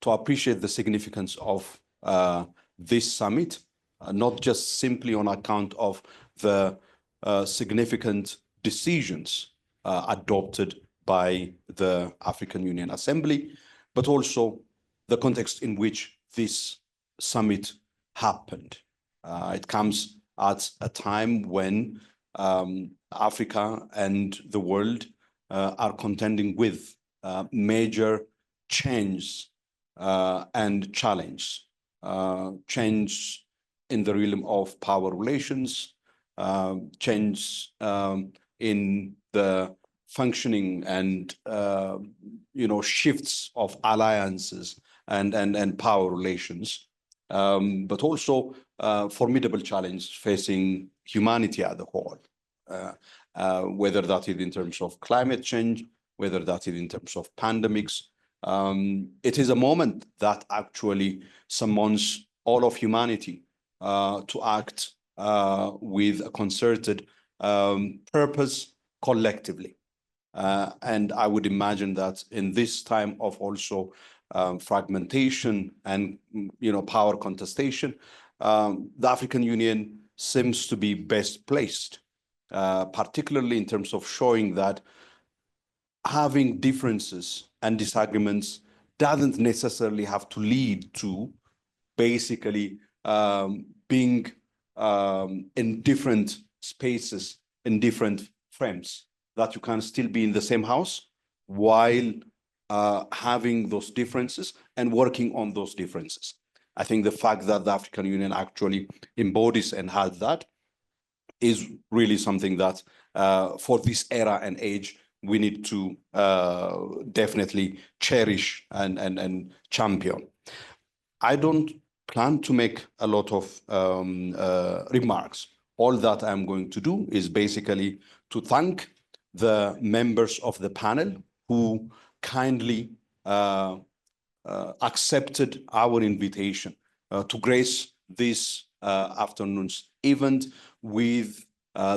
to appreciate the significance of this summit, not just simply on account of the significant decisions adopted by the African Union Assembly, but also the context in which this summit happened. It comes at a time when Africa and the world are contending with major change and challenge. Change in the realm of power relations, change in the functioning and shifts of alliances and power relations, but also formidable challenge facing humanity as a whole, whether that is in terms of climate change, whether that is in terms of pandemics. It is a moment that actually summons all of humanity to act with a concerted purpose collectively. And I would imagine that in this time of also fragmentation and power contestation, the African Union seems to be best placed, particularly in terms of showing that having differences and disagreements doesn't necessarily have to lead to basically being in different spaces, in different frames, that you can still be in the same house while having those differences and working on those differences. I think the fact that the African Union actually embodies and has that is really something that for this era and age, we need to definitely cherish and champion. I don't plan to make a lot of remarks. All that I'm going to do is basically to thank the members of the panel who kindly accepted our invitation to grace this afternoon's event with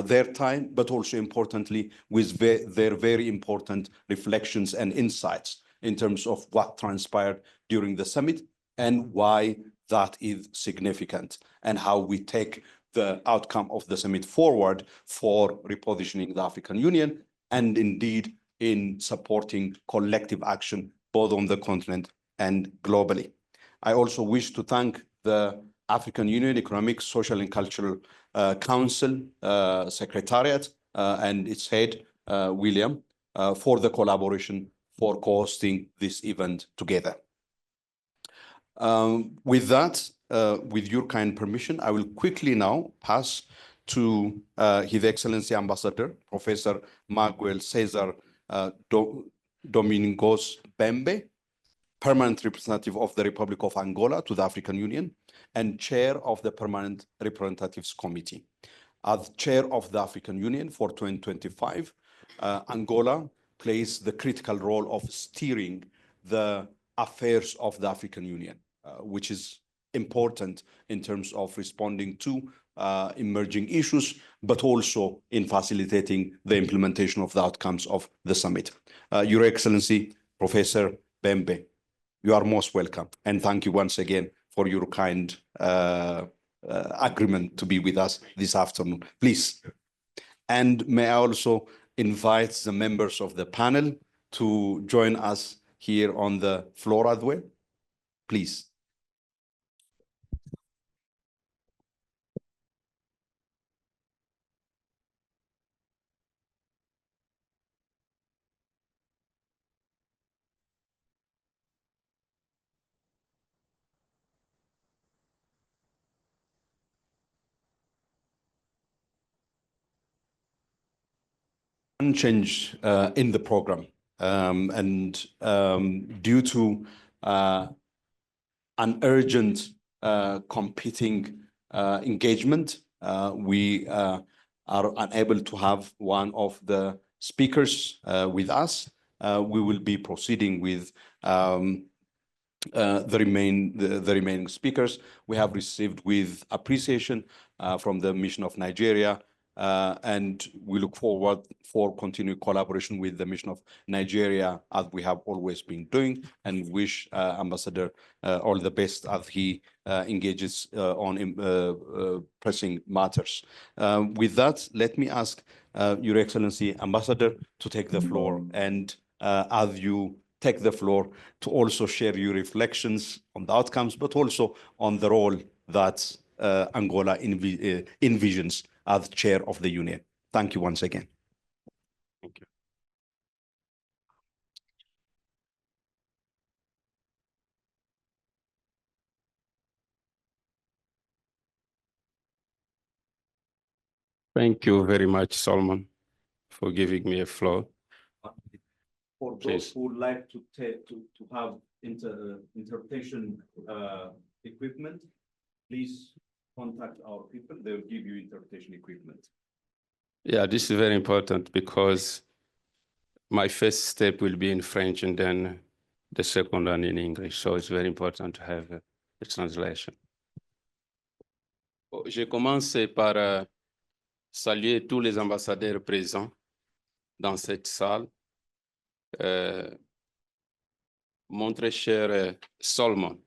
their time, but also importantly with their very important reflections and insights in terms of what transpired during the summit and why that is significant and how we take the outcome of the summit forward for repositioning the African Union and indeed in supporting collective action both on the continent and globally. I also wish to thank the African Union Economic, Social and Cultural Council Secretariat and its head, William, for the collaboration for co-hosting this event together. With that, with your kind permission, I will quickly now pass to His Excellency Ambassador, Professor Miguel Cesar Domingos Bembe, Permanent Representative of the Republic of Angola to the African Union and Chair of the Permanent Representatives Committee. As Chair of the African Union for 2025, Angola plays the critical role of steering the affairs of the African Union, which is important in terms of responding to emerging issues, but also in facilitating the implementation of the outcomes of the summit. Your Excellency, Professor Bembe, you are most welcome. And thank you once again for your kind agreement to be with us this afternoon. Please. And may I also invite the members of the panel to join us here on the floor as well, please. Change in the program due to an urgent competing engagement, we are unable to have one of the speakers with us. We will be proceeding with the remaining speakers. We have received with appreciation from the Mission of Nigeria, And we look forward for continued collaboration with the mission of Nigeria, as we have always been doing, and wish Ambassador all the best as he engages on pressing matters. With that, let me ask Your Excellency, Ambassador, to take the floor, and as you take the floor, to also share your reflections on the outcomes, but also on the role that Angola envisions as chair of the Union. Thank you once again. Thank you. Thank you very much, Solomon, for giving me a floor. For those who would like to have interpretation equipment, please contact our people. They'll give you interpretation equipment. Yeah, this is very important because my first step will be in French and then the second one in English. So it's very important to have a translation. Je commence par saluer tous les ambassadeurs présents dans cette salle. Mon très cher Solomon,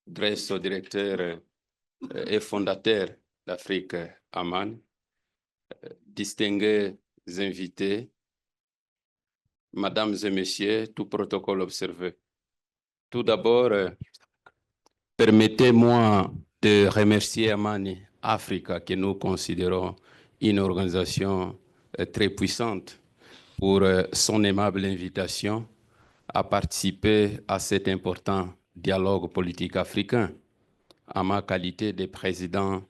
grâce au directeur et fondateur d'Afrique Aman, distingués invités, mesdames et messieurs, tout protocole observé. Tout d'abord, permettez-moi de remercier Amani Africa, que nous considérons une organisation très puissante, pour son aimable invitation à participer à cet important dialogue politique africain en ma qualité de président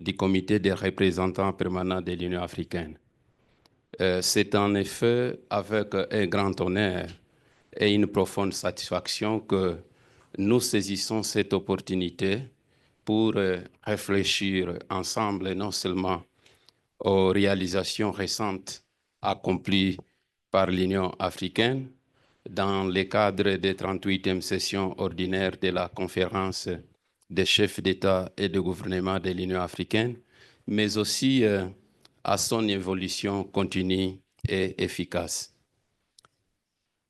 du comité des représentants permanents de l'Union africaine. C'est en effet avec un grand honneur et une profonde satisfaction que nous saisissons cette opportunité pour réfléchir ensemble non seulement aux réalisations récentes accomplies par l'Union africaine dans le cadre des 38e sessions ordinaires de la conférence des chefs d'État et de gouvernement de l'Union africaine, mais aussi à son évolution continue et efficace.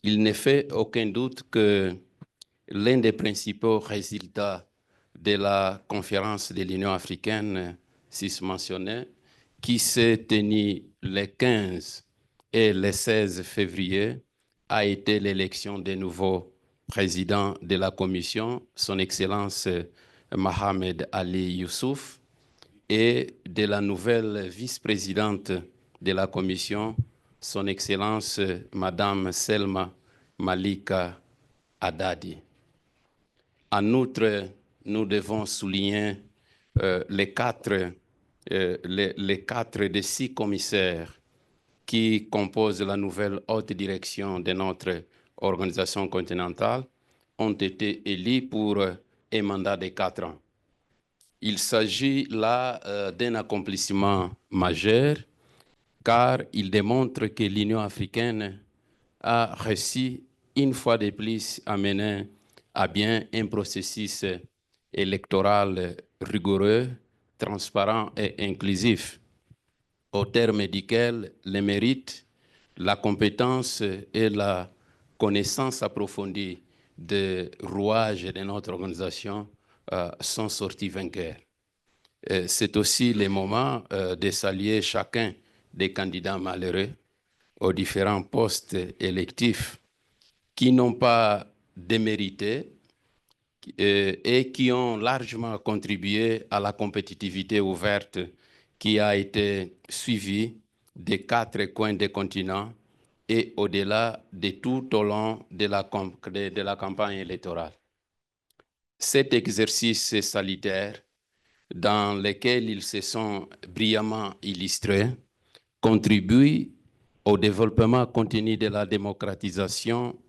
Il ne fait aucun doute que l'un des principaux résultats de la conférence de l'Union africaine susmentionnée, qui s'est tenue le 15 et le 16 février, a été l'élection des nouveaux présidents de la Commission, son Excellence Mohamed Ali Youssouf, et de la nouvelle vice-présidente de la Commission, son Excellence Madame Selma Malika Haddadi. En outre, nous devons souligner les quatre des 6 commissaires qui composent la nouvelle haute direction de notre organisation continentale ont été élus pour un mandat de 4 ans. Il s'agit là d'un accomplissement majeur car il démontre que l'Union africaine a réussi une fois de plus à mener à bien un processus électoral rigoureux, transparent et inclusif, au terme duquel les mérites, la compétence et la connaissance approfondie des rouages de notre organisation sont sortis vainqueurs. C'est aussi le moment de saluer chacun des candidats malheureux aux différents postes électifs qui n'ont pas démérité et qui ont largement contribué à la compétitivité ouverte qui a été suivie des 4 coins des continents et au-delà de tout au long de la campagne électorale. Cet exercice salutaire, dans lequel ils se sont brillamment illustrés, contribue au développement continu de la démocratisation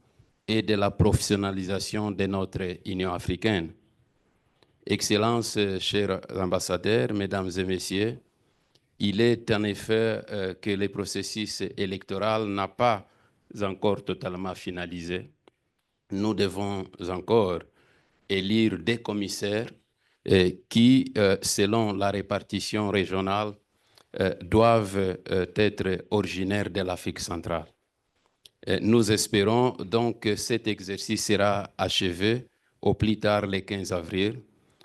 et de la professionnalisation de notre Union africaine. Excellences, chers ambassadeurs, mesdames et messieurs, il est en effet que le processus électoral n'a pas encore totalement finalisé. Nous devons encore élire des commissaires qui, selon la répartition régionale doivent être originaires de l'Afrique centrale. Nous espérons donc que cet exercice sera achevé au plus tard le 15 avril,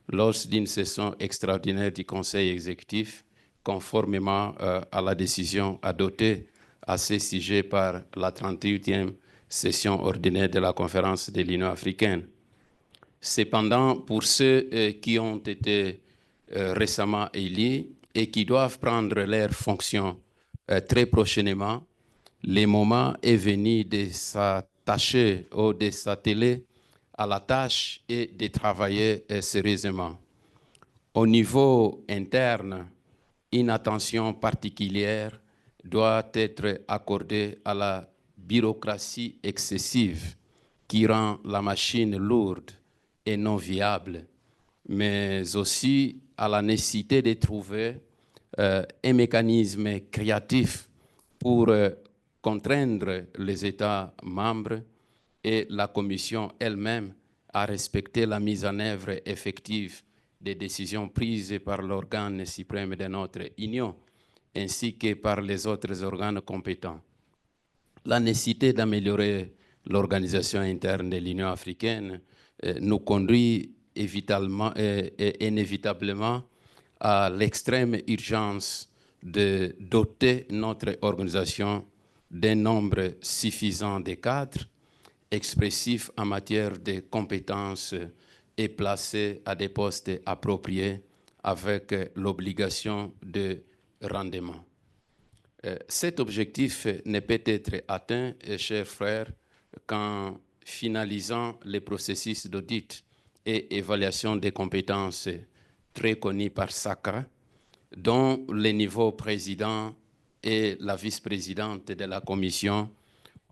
lors d'une session extraordinaire du Conseil exécutif, conformément à la décision adoptée à ce sujet par la 38e session ordinaire de la Conférence de l'Union africaine. Cependant, pour ceux qui ont été récemment élus et qui doivent prendre leurs fonctions très prochainement, le moment est venu de s'attacher ou de s'atteler à la tâche et de travailler sérieusement. Au niveau interne, une attention particulière doit être accordée à la bureaucratie excessive qui rend la machine lourde et non viable, mais aussi à la nécessité de trouver un mécanisme créatif pour contraindre les États membres et la Commission elle-même à respecter la mise en œuvre effective des décisions prises par l'organe suprême de notre Union, ainsi que par les autres organes compétents. La nécessité d'améliorer l'organisation interne de l'Union africaine nous conduit inévitablement à l'extrême urgence de doter notre organisation d'un nombre suffisant de cadres expressifs en matière de compétences et placés à des postes appropriés avec l'obligation de rendement. Cet objectif ne peut être atteint, chers frères, qu'en finalisant les processus d'audit et évaluation des compétences très connus par SACRA, dont le niveau président et la vice-présidente de la commission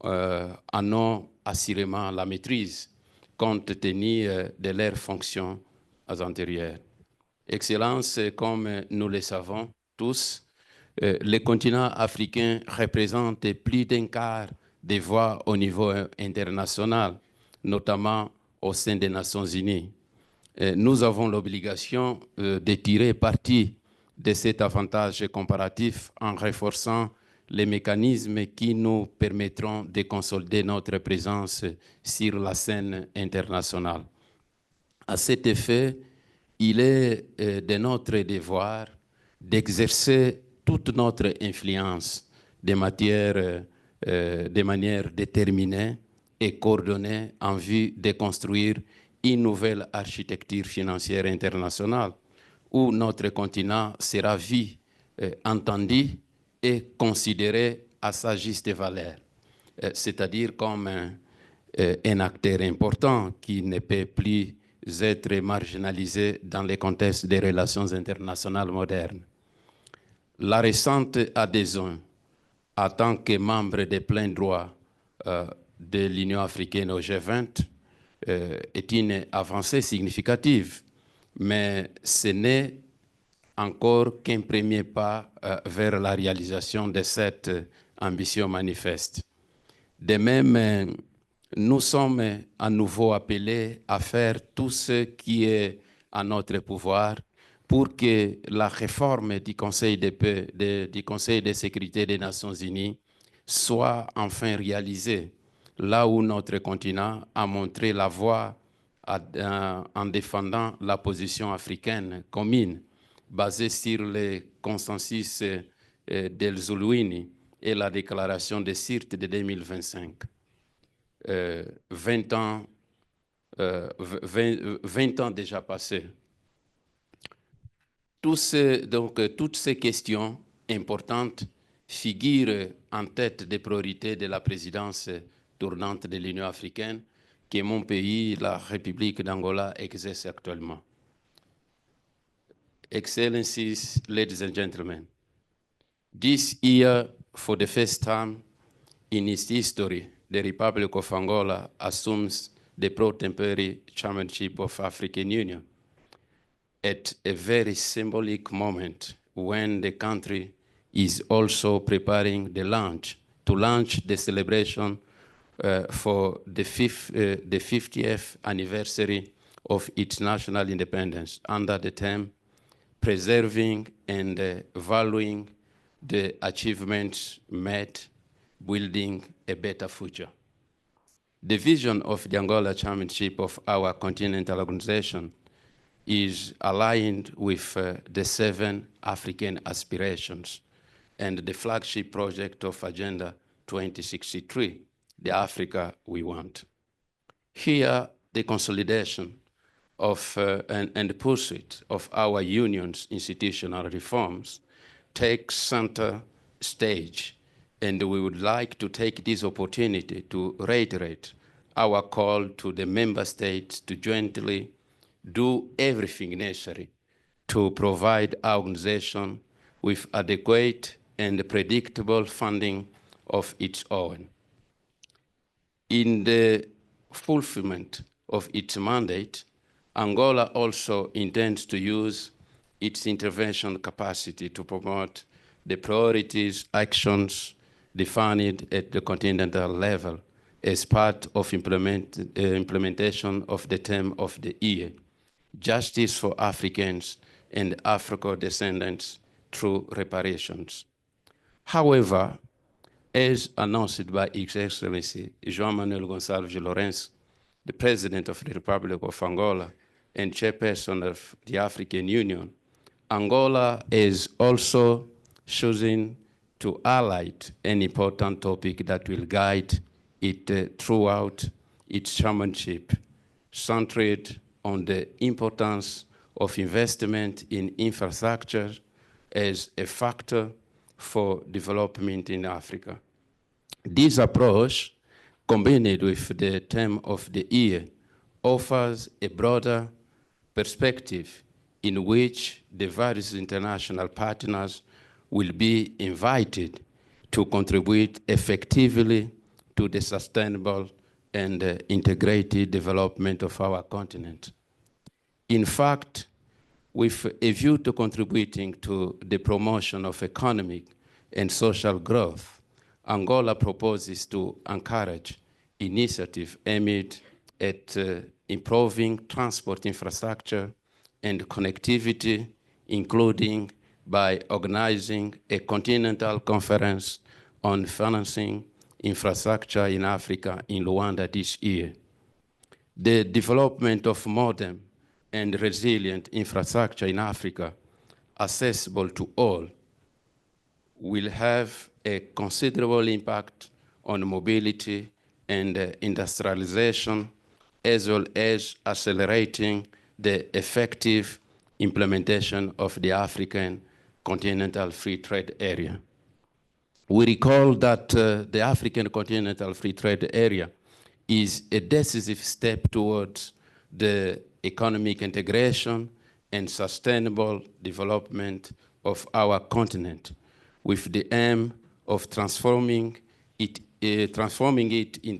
en ont assurément la maîtrise, compte tenu de leurs fonctions antérieures. Excellences, comme nous le savons tous, le continent africain représente plus d'un quart des voix au niveau international, notamment au sein des Nations Unies. Nous avons l'obligation de tirer parti de cet avantage comparatif en renforçant les mécanismes qui nous permettront de consolider notre présence sur la scène internationale. À cet effet, il est de notre devoir d'exercer toute notre influence de manière déterminée et coordonnée en vue de construire une nouvelle architecture financière internationale où notre continent sera vu, entendu et considéré à sa juste valeur, c'est-à-dire comme un acteur important qui ne peut plus être marginalisé dans le contexte des relations internationales modernes. La récente adhésion en tant que membre de plein droit de l'Union africaine au G20 est une avancée significative, mais ce n'est encore qu'un premier pas vers la réalisation de cette ambition manifeste. De même, nous sommes à nouveau appelés à faire tout ce qui est à notre pouvoir pour que la réforme du Conseil de paix, du Conseil de sécurité des Nations Unies soit enfin réalisée, là où notre continent a montré la voie en défendant la position africaine commune, basée sur le consensus d'El Zuluini et la déclaration de Sirte de 2025. 20 ans déjà passés. Toutes ces questions importantes figurent en tête des priorités de la présidence tournante de l'Union africaine que mon pays, la République d'Angola, exerce actuellement. Excellencies, ladies and gentlemen, this year, for the first time in its history, the Republic of Angola assumes the pro-tempore chairmanship of African Union at a very symbolic moment when the country is also preparing to launch the celebration for the 50th anniversary of its national independence under the theme Preserving and Valuing the achievements made, building a better future. The vision of the Angola Chairmanship of our continental organization is aligned with the 7 African aspirations and the flagship project of Agenda 2063, the Africa we want. Here, the consolidation of and the pursuit of our union's institutional reforms takes center stage, and we would like to take this opportunity to reiterate our call to the member states to jointly do everything necessary to provide our organization with adequate and predictable funding of its own. In the fulfillment of its mandate, Angola also intends to use its intervention capacity to promote the priorities, actions defined at the continental level as part of implementation of the theme of the year, Justice for Africans and Afro descendants through reparations. However, as announced by His Excellency João Manuel Gonçalves de Lourenço, the President of the Republic of Angola and Chairperson of the African Union, Angola is also choosing to highlight an important topic that will guide it throughout its chairmanship, centered on the importance of investment in infrastructure as a factor for development in Africa. This approach, combined with the theme of the year, offers a broader perspective in which the various international partners will be invited to contribute effectively to the sustainable and integrated development of our continent. In fact, with a view to contributing to the promotion of economic and social growth, Angola proposes to encourage initiatives aimed at improving transport infrastructure and connectivity, including by organizing a continental conference on financing infrastructure in Africa in Luanda this year. The development of modern and resilient infrastructure in Africa, accessible to all, will have a considerable impact on mobility and industrialization, as well as accelerating the effective implementation of the African Continental Free Trade Area. We recall that the African Continental Free Trade Area is a decisive step towards the economic integration and sustainable development of our continent, with the aim of transforming it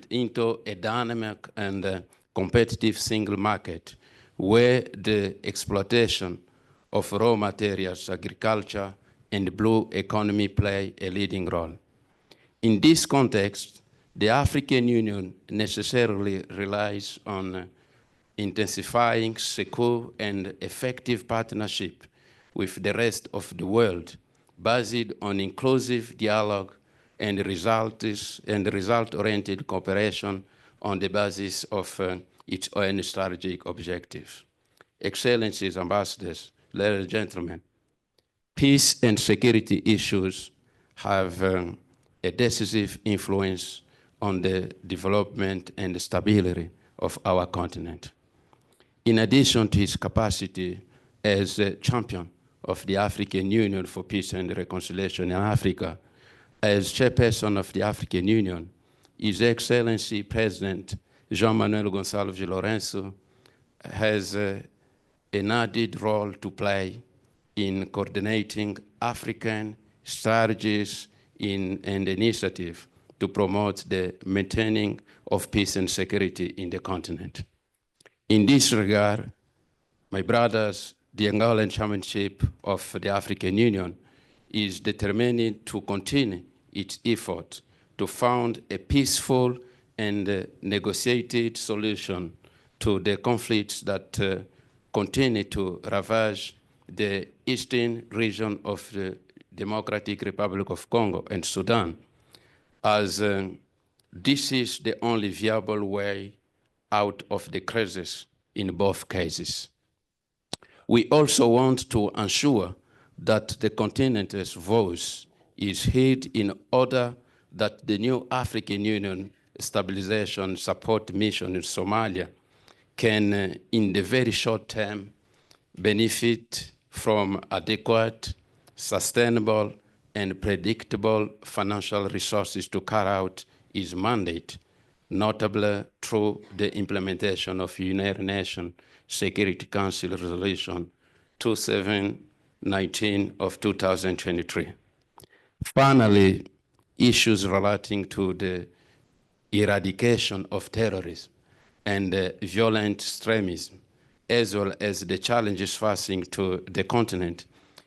into a dynamic and competitive single market, where the exploitation of raw materials, agriculture, and blue economy play a leading role. In this context, the African Union necessarily relies on intensifying secure and effective partnership with the rest of the world, based on inclusive dialogue and result-oriented cooperation on the basis of its own strategic objectives. Excellencies, ambassadors, ladies and gentlemen, peace and security issues have a decisive influence on the development and the stability of our continent. In addition to his capacity as a champion of the African Union for Peace and Reconciliation in Africa, as chairperson of the African Union, His Excellency President João Manuel Gonçalves de Lourenço has an added role to play in coordinating African strategies and initiatives to promote the maintaining of peace and security in the continent. In this regard, my brothers, the Angolan Chairmanship of the African Union is determined to continue its effort to found a peaceful and negotiated solution to the conflicts that continue to ravage the eastern region of the Democratic Republic of Congo and Sudan, as this is the only viable way out of the crisis in both cases. We also want to ensure that the continent's voice is heard in order that the new African Union Stabilization Support Mission in Somalia can, in the very short term, benefit from adequate, sustainable, and predictable financial resources to carry out its mandate, notably through the implementation of United Nations Security Council Resolution 2719 of 2023. Finally, issues relating to the eradication of terrorism and violent extremism, as well as the challenges facing to the continent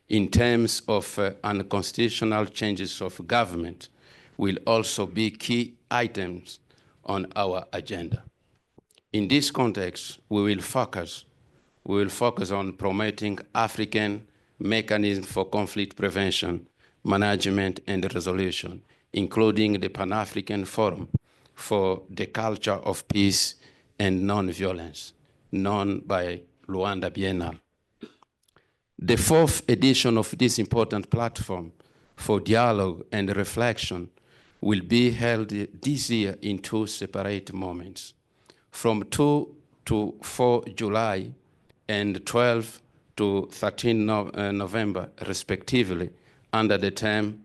in terms of unconstitutional changes of government, will also be key items on our agenda. In this context, we will focus on promoting African mechanisms for conflict prevention, management, and resolution, including the Pan-African Forum for the Culture of Peace and Non-Violence, known by Luanda Biennale. The fourth edition of this important platform for dialogue and reflection will be held this year in two separate moments, from 2 to 4 July and 12 to 13 November, respectively, under the theme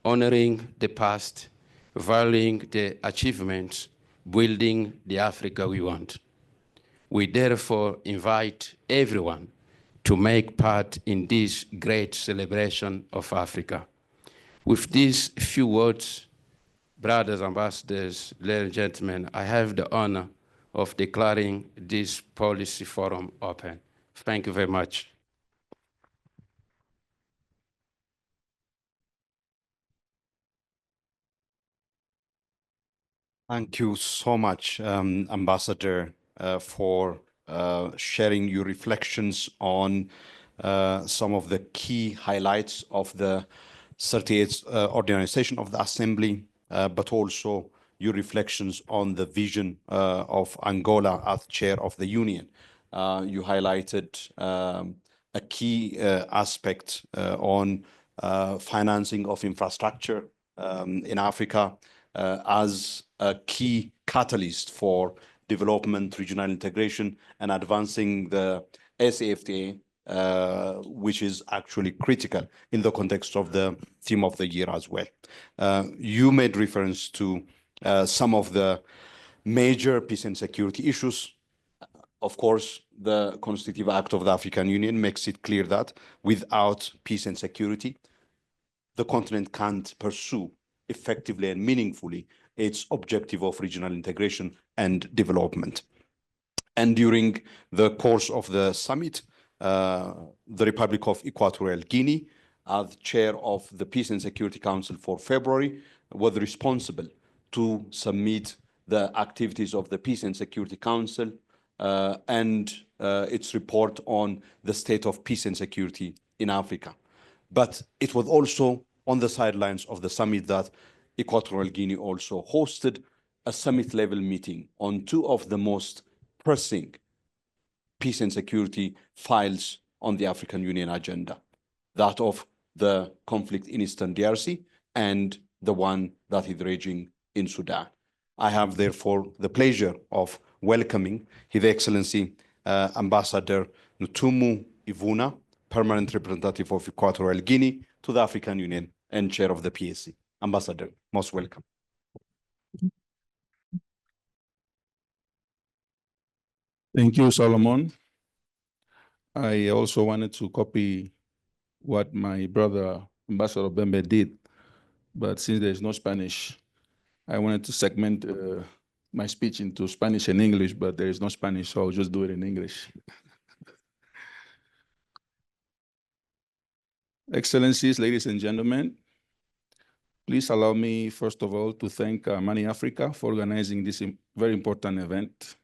Honoring the Past, Valuing the Achievements, Building the Africa We Want. We therefore invite everyone to make part in this great celebration of Africa. With these few words, brothers, ambassadors, ladies and gentlemen, I have the honor of declaring this policy forum open. Thank you very much. Thank you so much, Ambassador, for sharing your reflections on some of the key highlights of the 38th Ordinary Session of the Assembly, but also your reflections on the vision of Angola as chair of the Union. You highlighted a key aspect on financing of infrastructure in Africa as a key catalyst for development, regional integration, and advancing the SAFTA, which is actually critical in the context of the theme of the year as well. You made reference to some of the major peace and security issues. Of course, the Constitutive Act of the African Union makes it clear that without peace and security, the continent can't pursue effectively and meaningfully its objective of regional integration and development. And during the course of the summit, the Republic of Equatorial Guinea, as chair of the Peace and Security Council for February, was responsible to submit the activities of the Peace and Security Council and its report on the state of peace and security in Africa. But it was also on the sidelines of the summit that Equatorial Guinea also hosted a summit-level meeting on two of the most pressing peace and security files on the African Union agenda, that of the conflict in Eastern DRC and the one that is raging in Sudan. I have therefore the pleasure of welcoming His Excellency Ambassador Ntumu Ivuna, Permanent Representative of Equatorial Guinea to the African Union and Chair of the PSC. Ambassador, most welcome. Thank you, Solomon. I also wanted to copy what my brother, Ambassador Bembe, did, but since there's no Spanish, I wanted to segment my speech into Spanish and English, but there is no Spanish, so I'll just do it in English. Excellencies, ladies and gentlemen, please allow me, first of all, to thank Money Africa for organizing this very important event.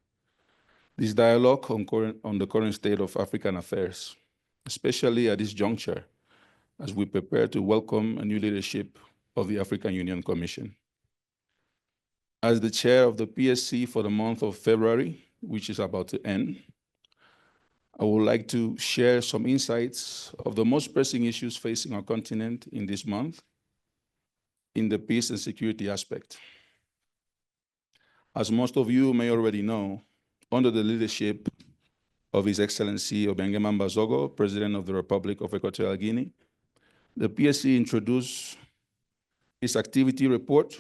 This dialogue on the current state of African affairs, especially at this juncture, as we prepare to welcome a new leadership of the African Union Commission. As the chair of the PSC for the month of February, which is about to end, I would like to share some insights of the most pressing issues facing our continent in this month in the peace and security aspect. As most of you may already know, under the leadership of His Excellency Obiangema Mbazogo, President of the Republic of Equatorial Guinea, the PSC introduced its activity report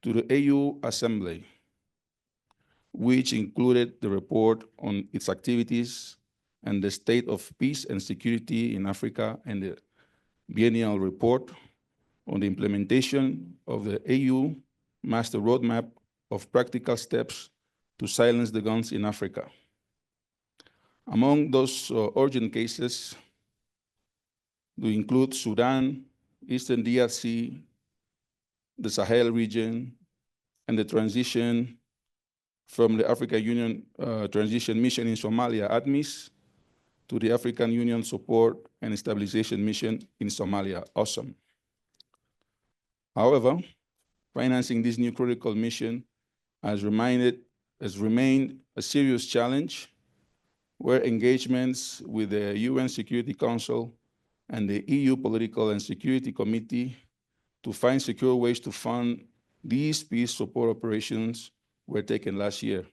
to the AU Assembly, which included the report on its activities and the state of peace and security in Africa and the biennial report on the implementation of the AU Master Roadmap of practical steps to silence the guns in Africa. Among those urgent cases, we include Sudan, Eastern DRC, the Sahel region, and the transition from the African Union Transition Mission in Somalia, ADMIS, to the African Union Support and Stabilization Mission in Somalia, AWESOM. However, financing this new critical mission has remained a serious challenge, where engagements with the UN Security Council and the EU Political and Security Committee to find secure ways to fund these peace support operations were taken last year.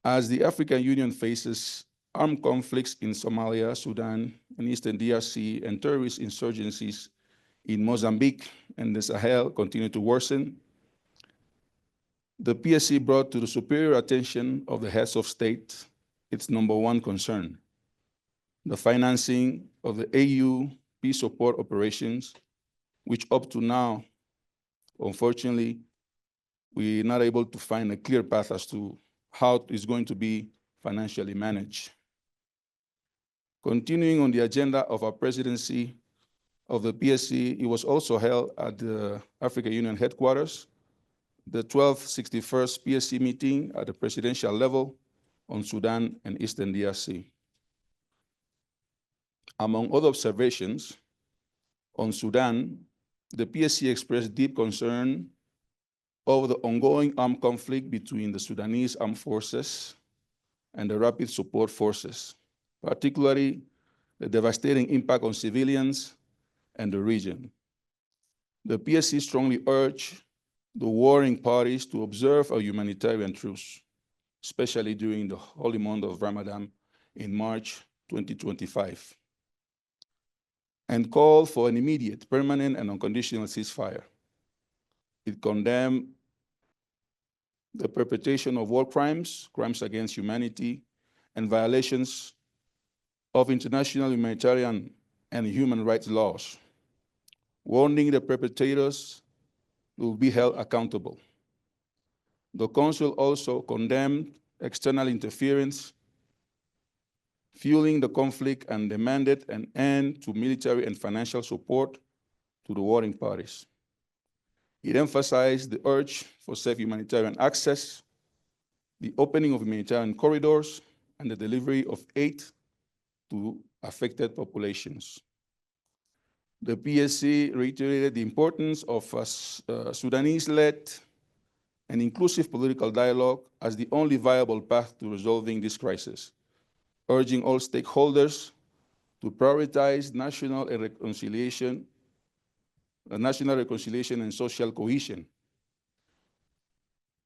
As the African Union faces armed conflicts in Somalia, Sudan, and Eastern DRC, and terrorist insurgencies in Mozambique and the Sahel continue to worsen, the PSC brought to the superior attention of the heads of state its number one concern: the financing of the AU peace support operations, which up to now, unfortunately, we're not able to find a clear path as to how it is going to be financially managed. Continuing on the agenda of our presidency of the PSC, it was also held at the African Union headquarters, the 12th 61st PSC meeting at the presidential level on Sudan and Eastern DRC. Among other observations, on Sudan, the PSC expressed deep concern over the ongoing armed conflict between the Sudanese armed forces and the rapid support forces, particularly the devastating impact on civilians and the region. The PSC strongly urged the warring parties to observe a humanitarian truce, especially during the holy month of Ramadan in March 2025, and called for an immediate, permanent, and unconditional ceasefire. It condemned the perpetration of war crimes, crimes against humanity, and violations of international humanitarian and human rights laws, warning the perpetrators will be held accountable. The Council also condemned external interference, fueling the conflict, and demanded an end to military and financial support to the warring parties. It emphasized the urge for safe humanitarian access, the opening of humanitarian corridors, and the delivery of aid to affected populations. The PSC reiterated the importance of a Sudanese-led and inclusive political dialogue as the only viable path to resolving this crisis, urging all stakeholders to prioritize national reconciliation and social cohesion.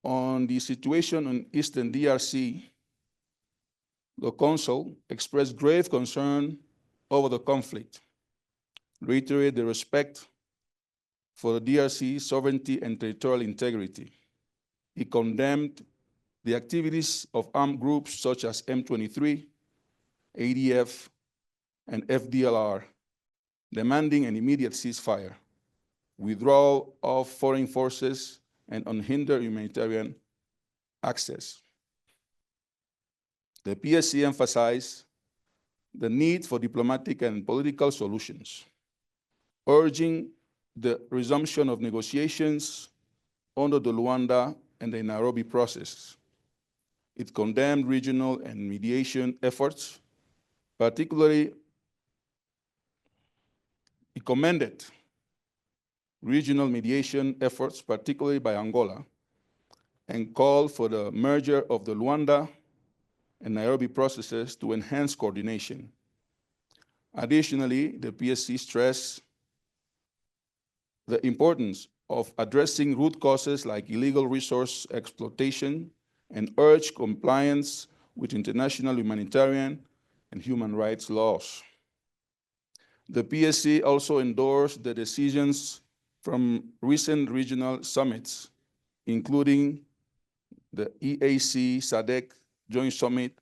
On the situation in Eastern DRC, the Council expressed grave concern over the conflict, reiterated the respect for the DRC's sovereignty and territorial integrity. It condemned the activities of armed groups such as M23, ADF, and FDLR, demanding an immediate ceasefire, withdrawal of foreign forces, and unhindered humanitarian access. The PSC emphasized the need for diplomatic and political solutions, urging the resumption of negotiations under the Luanda and the Nairobi process. It condemned regional and mediation efforts, particularly He commended regional mediation efforts, particularly by Angola, and called for the merger of the Luanda and Nairobi processes to enhance coordination. Additionally, the PSC stressed the importance of addressing root causes like illegal resource exploitation and urged compliance with international humanitarian and human rights laws. The PSC also endorsed the decisions from recent regional summits, including the EAC SADC Joint Summit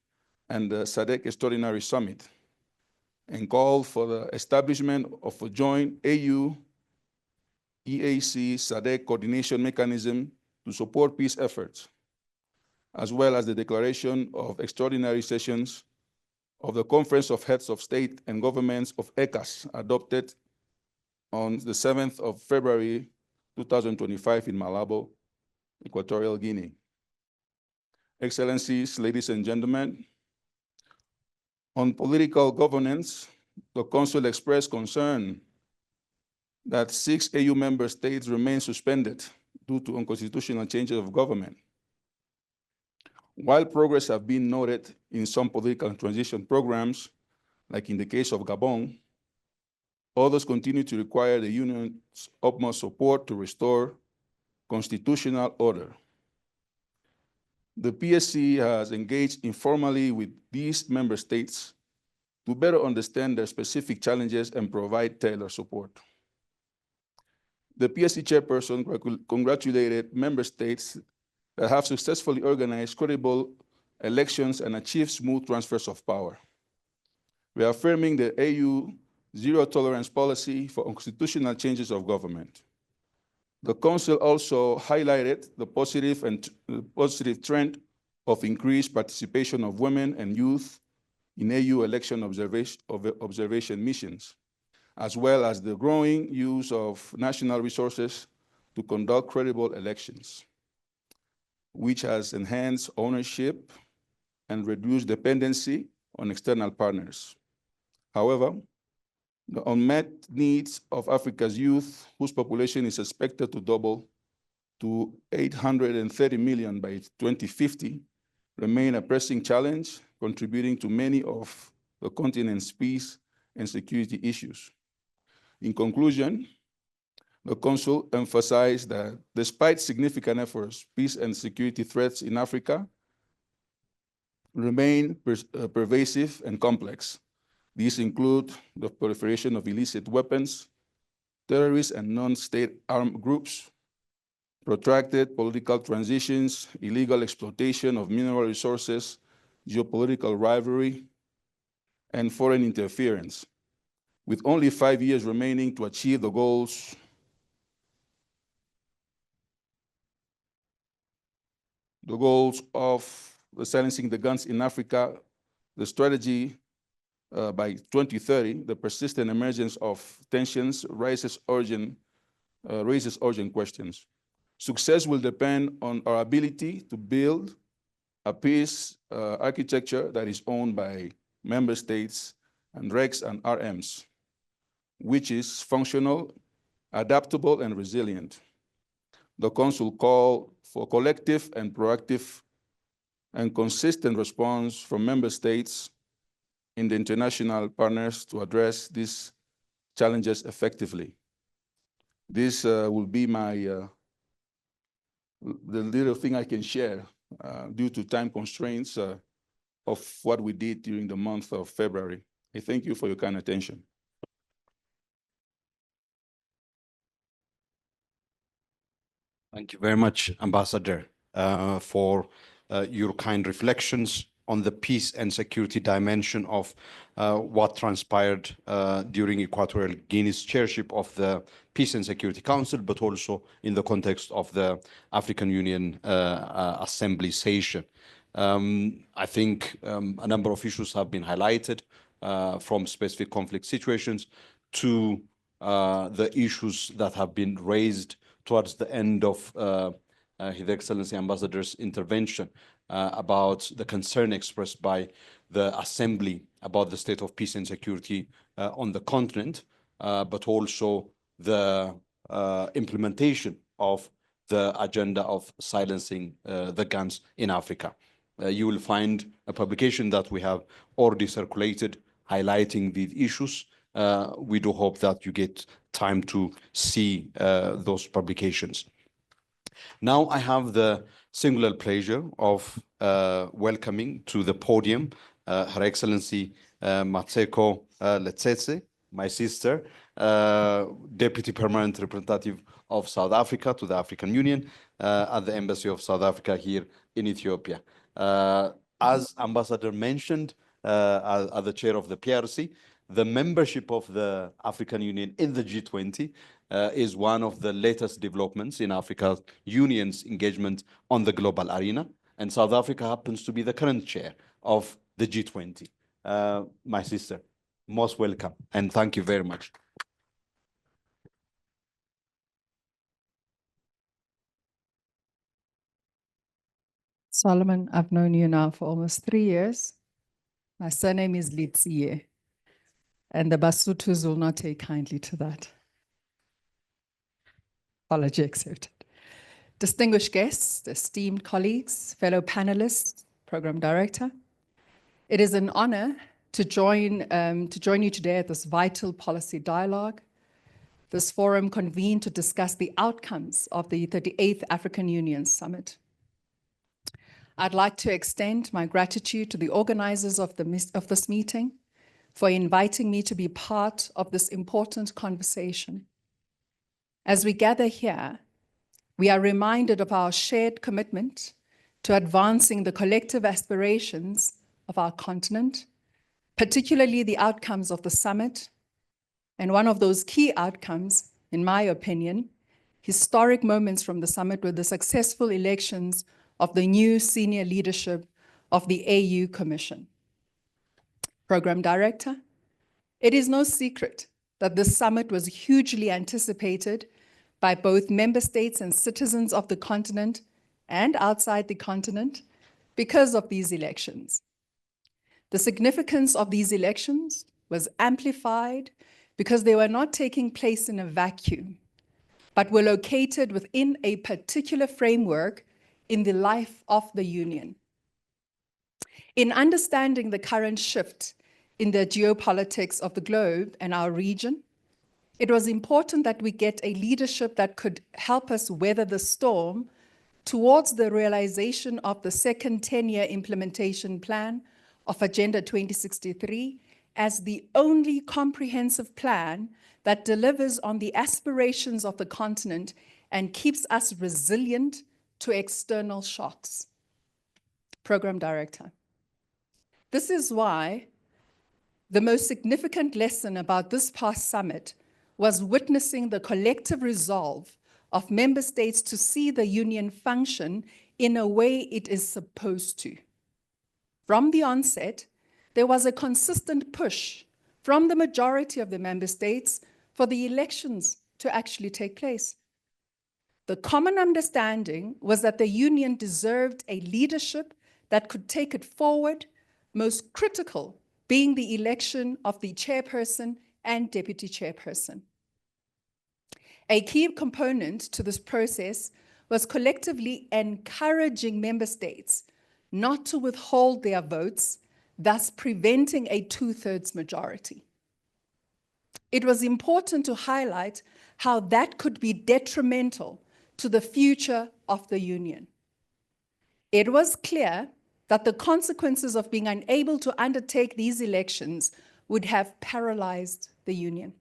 and the SADC Extraordinary Summit, and called for the establishment of a joint AU EAC SADC coordination mechanism to support peace efforts, as well as the declaration of extraordinary sessions of the Conference of Heads of State and Governments of ECAS, adopted on the 7th of February 2025 in Malabo, Equatorial Guinea. Excellencies, ladies and gentlemen, on political governance, the Council expressed concern that 6 AU member states remain suspended due to unconstitutional changes of government. While progress has been noted in some political transition programs, like in the case of Gabon, others continue to require the Union's utmost support to restore constitutional order. The PSC has engaged informally with these member states to better understand their specific challenges and provide tailored support. The PSC chairperson congratulated member states that have successfully organized credible elections and achieved smooth transfers of power, reaffirming the AU zero-tolerance policy for unconstitutional changes of government. The Council also highlighted the positive trend of increased participation of women and youth in AU election observation missions, as well as the growing use of national resources to conduct credible elections, which has enhanced ownership and reduced dependency on external partners. However, the unmet needs of Africa's youth, whose population is expected to double to 830 million by 2050, remain a pressing challenge, contributing to many of the continent's peace and security issues. In conclusion, the Council emphasized that despite significant efforts, peace and security threats in Africa remain pervasive and complex. These include the proliferation of illicit weapons, terrorist and non-state armed groups, protracted political transitions, illegal exploitation of mineral resources, geopolitical rivalry, and foreign interference. With only 5 years remaining to achieve the goals of silencing the guns in Africa, the strategy by 2030, the persistent emergence of tensions raises urgent questions. Success will depend on our ability to build a peace architecture that is owned by member states and RECs and RMs, which is functional, adaptable, and resilient. The Council called for collective and proactive and consistent response from member states and the international partners to address these challenges effectively. This will be the little thing I can share due to time constraints of what we did during the month of February. I thank you for your kind attention. Thank you very much, Ambassador, for your kind reflections on the peace and security dimension of what transpired during Equatorial Guinea's chairship of the Peace and Security Council, but also in the context of the African Union Assembly session. I think a number of issues have been highlighted from specific conflict situations to the issues that have been raised towards the end of His Excellency Ambassador's intervention about the concern expressed by the Assembly about the state of peace and security on the continent. but also the implementation of the agenda of silencing the guns in Africa. You will find a publication that we have already circulated highlighting these issues. We do hope that you get time to see those publications. Now I have the singular pleasure of welcoming to the podium Her Excellency Matseko Letsetse, my sister, Deputy Permanent Representative of South Africa to the African Union at the Embassy of South Africa here in Ethiopia. As Ambassador mentioned, as the chair of the PRC, the membership of the African Union in the G20 is one of the latest developments in Africa's Union's engagement on the global arena. And South Africa happens to be the current chair of the G20. My sister, most welcome, and thank you very much. Solomon, I've known you now for almost 3 years. My surname is Litsie, and the Basutus will not take kindly to that. Apology accepted. Distinguished guests, esteemed colleagues, fellow panelists, program director, it is an honor to join you today at this vital policy dialogue. This forum convened to discuss the outcomes of the 38th African Union Summit. I'd like to extend my gratitude to the organizers of this meeting for inviting me to be part of this important conversation. As we gather here, we are reminded of our shared commitment to advancing the collective aspirations of our continent, particularly the outcomes of the summit. And one of those key outcomes, in my opinion, historic moments from the summit were the successful elections of the new senior leadership of the AU Commission. Program Director, it is no secret that this summit was hugely anticipated by both member states and citizens of the continent and outside the continent because of these elections. The significance of these elections was amplified because they were not taking place in a vacuum, but were located within a particular framework in the life of the Union. In understanding the current shift in the geopolitics of the globe and our region, it was important that we get a leadership that could help us weather the storm towards the realization of the second 10-year implementation plan of Agenda 2063 as the only comprehensive plan that delivers on the aspirations of the continent and keeps us resilient to external shocks. Program Director. This is why the most significant lesson about this past summit was witnessing the collective resolve of member states to see the Union function in a way it is supposed to. From the onset, there was a consistent push from the majority of the member states for the elections to actually take place. The common understanding was that the Union deserved a leadership that could take it forward, most critical being the election of the chairperson and deputy chairperson. A key component to this process was collectively encouraging member states not to withhold their votes, thus preventing a 2/3 majority. It was important to highlight how that could be detrimental to the future of the Union. It was clear that the consequences of being unable to undertake these elections would have paralyzed the Union.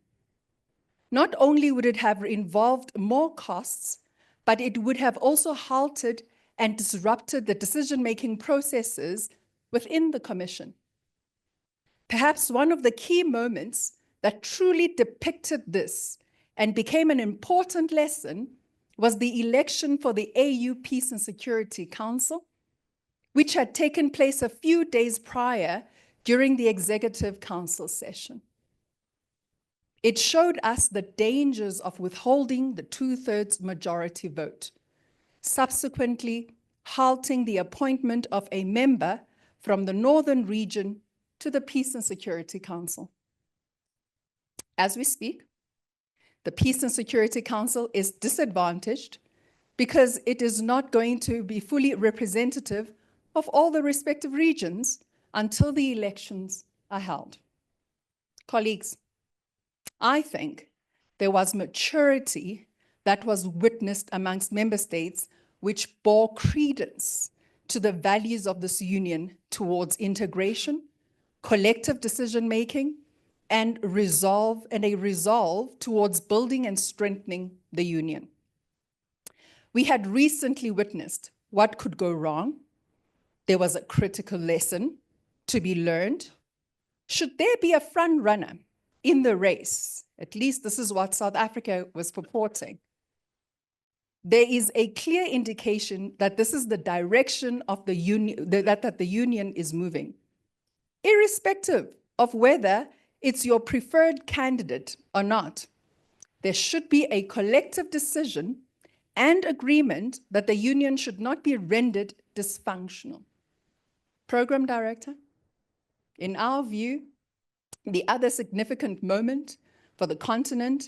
Not only would it have involved more costs, but it would have also halted and disrupted the decision-making processes within the Commission. Perhaps one of the key moments that truly depicted this and became an important lesson was the election for the AU Peace and Security Council, which had taken place a few days prior during the Executive Council session. It showed us the dangers of withholding the 2/3 majority vote, subsequently halting the appointment of a member from the northern region to the Peace and Security Council. As we speak, The Peace and Security Council is disadvantaged because it is not going to be fully representative of all the respective regions until the elections are held. Colleagues, I think there was maturity that was witnessed amongst member states which bore credence to the values of this union towards integration, collective decision-making, and a resolve towards building and strengthening the union. We had recently witnessed what could go wrong. There was a critical lesson to be learned. Should there be a front runner in the race, at least this is what South Africa was purporting, there is a clear indication that this is the direction of the union, that the union is moving, irrespective of whether it's your preferred candidate or not. There should be a collective decision and agreement that the union should not be rendered dysfunctional. Program Director, in our view, the other significant moment for the continent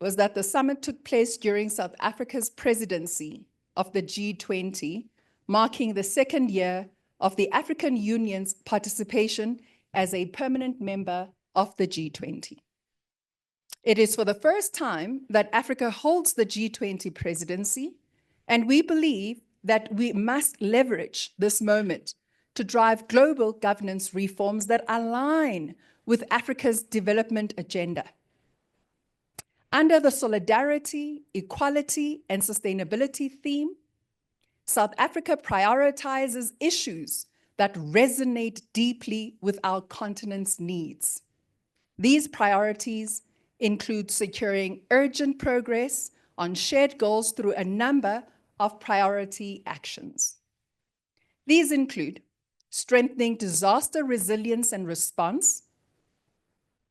was that the summit took place during South Africa's presidency of the G20, marking the second year of the African Union's participation as a permanent member of the G20. It is for the first time that Africa holds the G20 presidency, and we believe that we must leverage this moment to drive global governance reforms that align with Africa's development agenda. Under the solidarity, equality, and sustainability theme, South Africa prioritizes issues that resonate deeply with our continent's needs. These priorities include securing urgent progress on shared goals through a number of priority actions. These include strengthening disaster resilience and response,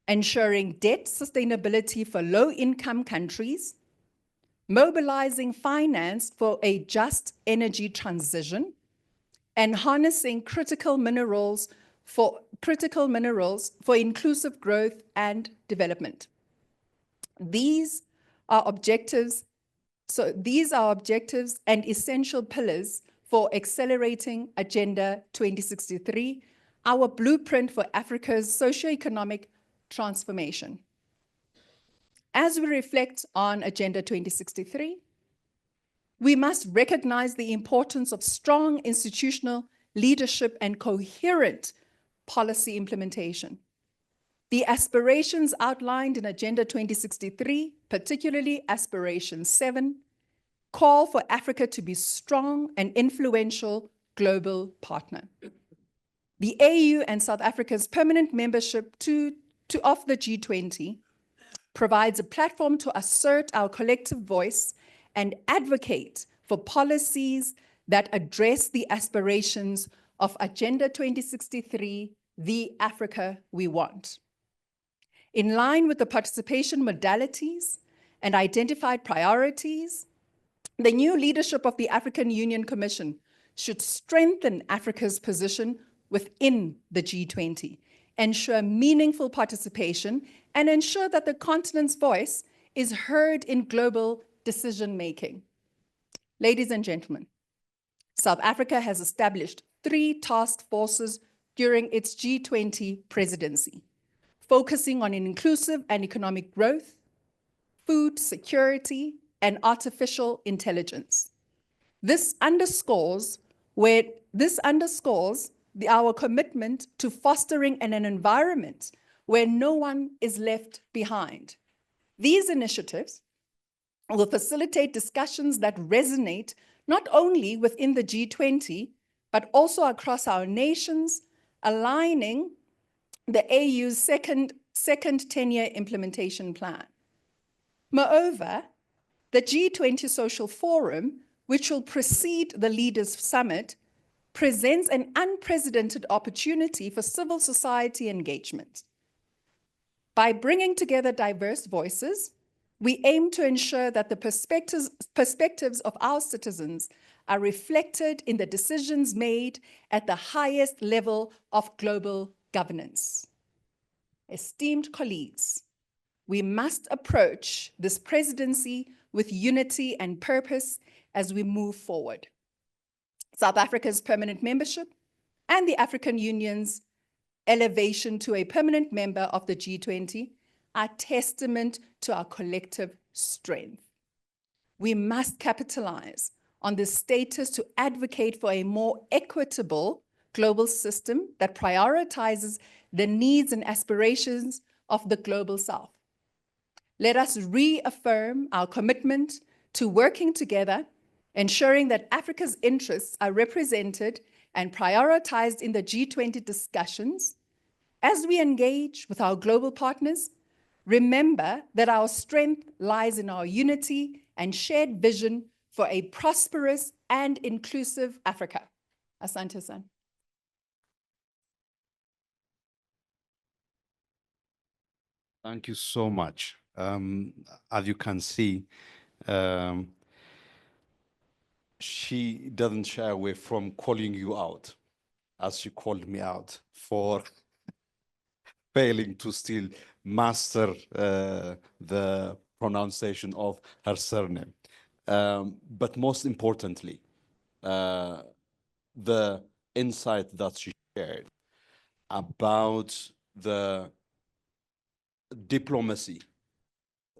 ensuring debt sustainability for low-income countries, mobilizing finance for a just energy transition, and harnessing critical minerals for inclusive growth and development. These are objectives and essential pillars for accelerating Agenda 2063, our blueprint for Africa's socioeconomic transformation. As we reflect on Agenda 2063, we must recognize the importance of strong institutional leadership and coherent policy implementation. The aspirations outlined in Agenda 2063, particularly Aspiration 7, call for Africa to be strong and influential global partner. The AU and South Africa's permanent membership of the G20 provides a platform to assert our collective voice and advocate for policies that address the aspirations of Agenda 2063, the Africa we want. In line with the participation modalities and identified priorities, the new leadership of the African Union Commission should strengthen Africa's position within the G20, ensure meaningful participation, and ensure that the continent's voice is heard in global decision-making. Ladies and gentlemen, South Africa has established 3 task forces during its G20 presidency, focusing on inclusive and economic growth, food security, and artificial intelligence. This underscores our commitment to fostering an environment where no one is left behind. These initiatives will facilitate discussions that resonate not only within the G20, but also across our nations, aligning the AU's second 10-year implementation plan. Moreover, the G20 Social Forum, which will precede the Leaders' Summit, presents an unprecedented opportunity for civil society engagement. By bringing together diverse voices, we aim to ensure that the perspectives of our citizens are reflected in the decisions made at the highest level of global governance. Esteemed colleagues, We must approach this presidency with unity and purpose as we move forward. South Africa's permanent membership and the African Union's elevation to a permanent member of the G20 are testament to our collective strength. We must capitalize on this status to advocate for a more equitable global system that prioritizes the needs and aspirations of the global South. Let us reaffirm our commitment to working together, ensuring that Africa's interests are represented and prioritized in the G20 discussions. As we engage with our global partners, remember that our strength lies in our unity and shared vision for a prosperous and inclusive Africa. Asante san. Thank you so much. As you can see, she doesn't shy away from calling you out, as she called me out for failing to still master the pronunciation of her surname. But most importantly, the insight that she shared about the diplomacy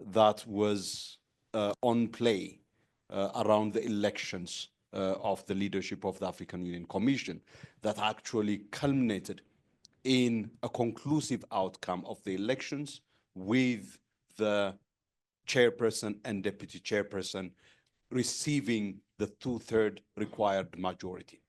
that was on play around the elections of the leadership of the African Union Commission that actually culminated in a conclusive outcome of the elections with the chairperson and deputy chairperson receiving the 2/3 required majority.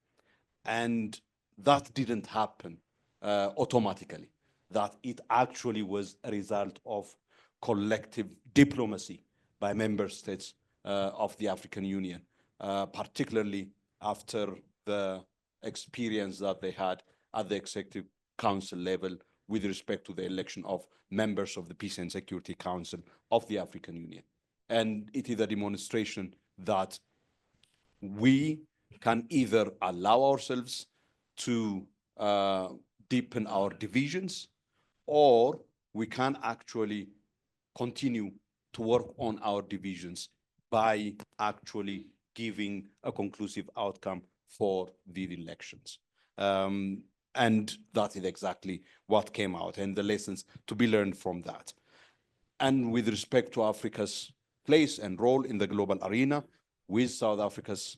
And that didn't happen automatically, that it actually was a result of collective diplomacy by member states of the African Union, particularly after the experience that they had at the Executive Council level with respect to the election of members of the Peace and Security Council of the African Union. And it is a demonstration that we can either allow ourselves to deepen our divisions, or we can actually continue to work on our divisions by actually giving a conclusive outcome for the elections. And that is exactly what came out and the lessons to be learned from that. And with respect to Africa's place and role in the global arena, with South Africa's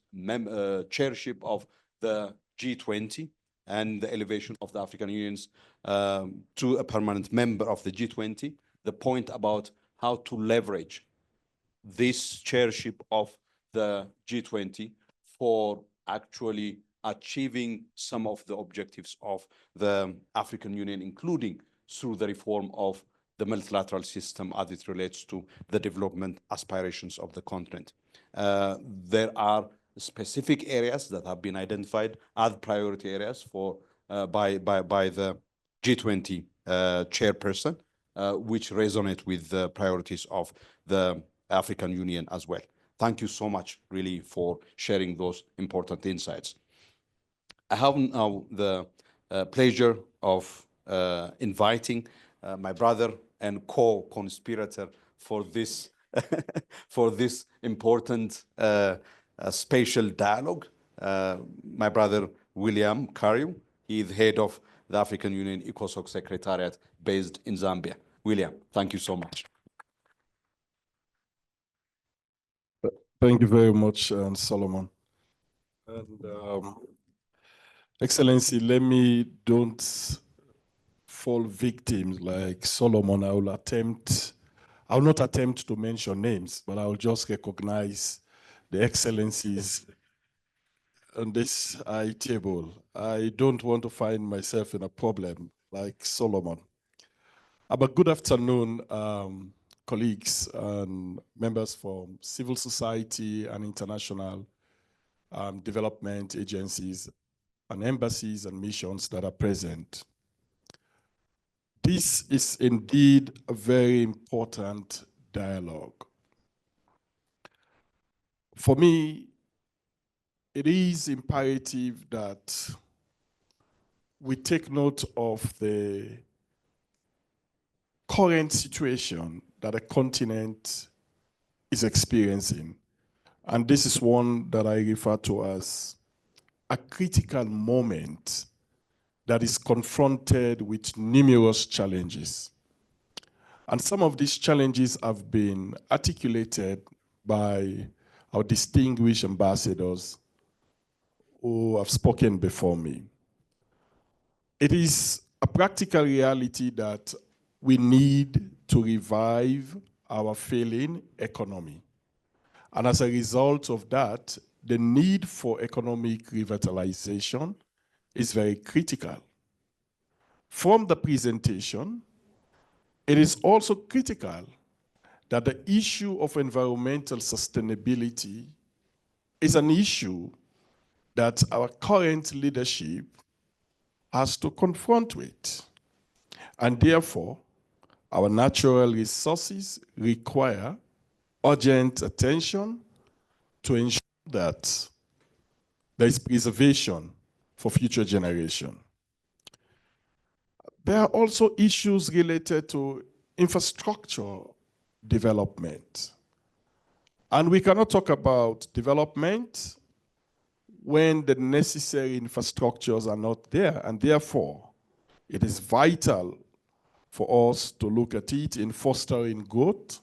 chairship of the G20 and the elevation of the African Unions to a permanent member of the G20, the point about how to leverage this chairship of the G20 for actually achieving some of the objectives of the African Union, including through the reform of the multilateral system as it relates to the development aspirations of the continent. There are specific areas that have been identified as priority areas for by the G20 chairperson, which resonate with the priorities of the African Union as well. Thank you so much, really, for sharing those important insights. I have now the pleasure of inviting my brother and co-conspirator for this for this important spatial dialogue, my brother William Kariu. He is head of the African Union ECOSOC Secretariat based in Zambia. William, thank you so much. Thank you very much, Solomon. And Excellency, let me don't fall victim like Solomon. I will not attempt to mention names, but I will just recognize the excellencies on this high table. I don't want to find myself in a problem like Solomon. But good afternoon, colleagues and members from civil society and international development agencies and embassies and missions that are present. This is indeed a very important dialogue. For me, it is imperative that we take note of the current situation that a continent is experiencing. And this is one that I refer to as a critical moment that is confronted with numerous challenges. And some of these challenges have been articulated by our distinguished ambassadors who have spoken before me. It is a practical reality that we need to revive our failing economy. And as a result of that, the need for economic revitalization is very critical. From the presentation, it is also critical that the issue of environmental sustainability is an issue that our current leadership has to confront with. And therefore, our natural resources require urgent attention to ensure that there is preservation for future generations. There are also issues related to infrastructure development. And we cannot talk about development when the necessary infrastructures are not there. And therefore, it is vital for us to look at it in fostering growth,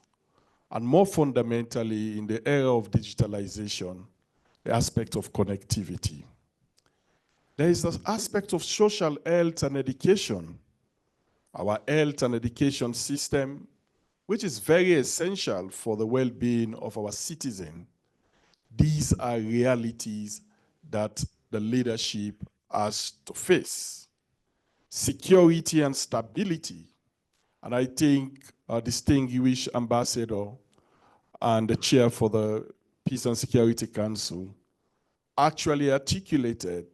and more fundamentally, in the era of digitalization, the aspect of connectivity. There is the aspect of social health and education. Our health and education system, which is very essential for the well-being of our citizens. These are realities that the leadership has to face. Security and stability. And I think our distinguished ambassador and the chair for the Peace and Security Council actually articulated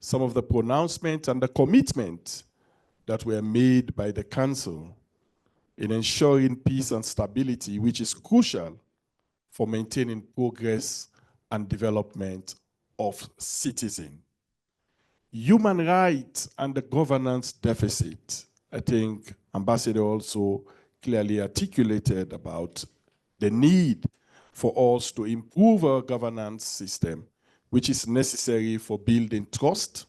some of the pronouncements and the commitment that were made by the Council in ensuring peace and stability, which is crucial for maintaining progress and development of citizens. Human rights and the governance deficit. I think Ambassador also clearly articulated about the need for us to improve our governance system, which is necessary for building trust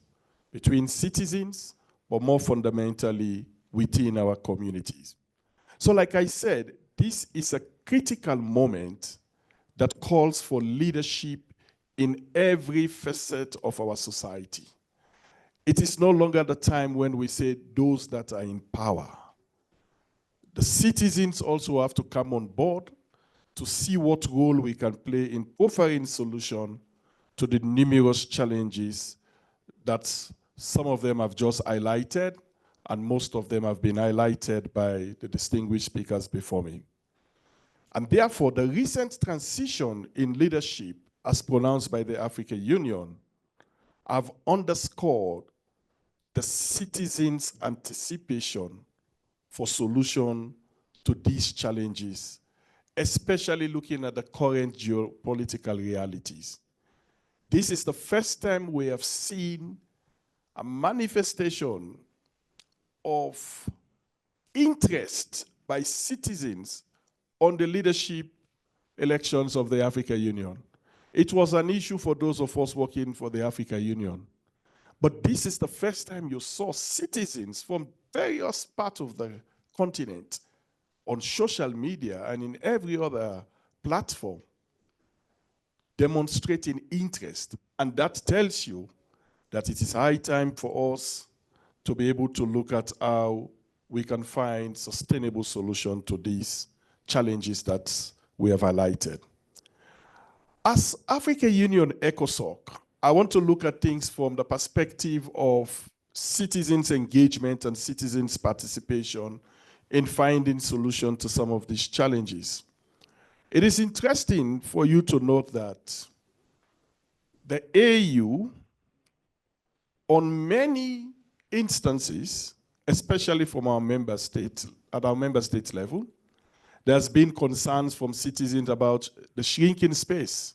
between citizens, but more fundamentally within our communities. So like I said, this is a critical moment that calls for leadership in every facet of our society. It is no longer the time when we say those that are in power. The citizens also have to come on board to see what role we can play in offering solution to the numerous challenges that some of them have just highlighted, and most of them have been highlighted by the distinguished speakers before me. And therefore, the recent transition in leadership, as pronounced by the African Union, have underscored the citizens' anticipation for solution to these challenges, especially looking at the current geopolitical realities. This is the first time we have seen a manifestation of interest by citizens on the leadership elections of the African Union. It was an issue for those of us working for the African Union. But this is the first time you saw citizens from various parts of the continent on social media and in every other platform demonstrating interest. And that tells you that it is high time for us to be able to look at how we can find sustainable solution to these challenges that we have highlighted. As African Union ECOSOC, I want to look at things from the perspective of citizens' engagement and citizens' participation in finding solution to some of these challenges. It is interesting for you to note that the AU, on many instances, especially from our member states, at our member states level, there's been concerns from citizens about the shrinking space,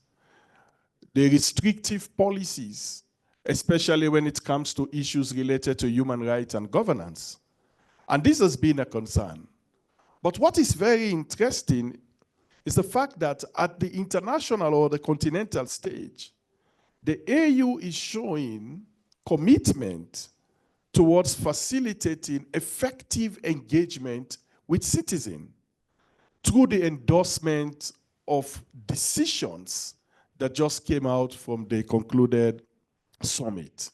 the restrictive policies, especially when it comes to issues related to human rights and governance. And this has been a concern. But what is very interesting is the fact that at the international or the continental stage, the AU is showing commitment towards facilitating effective engagement with citizens through the endorsement of decisions that just came out from the concluded summit,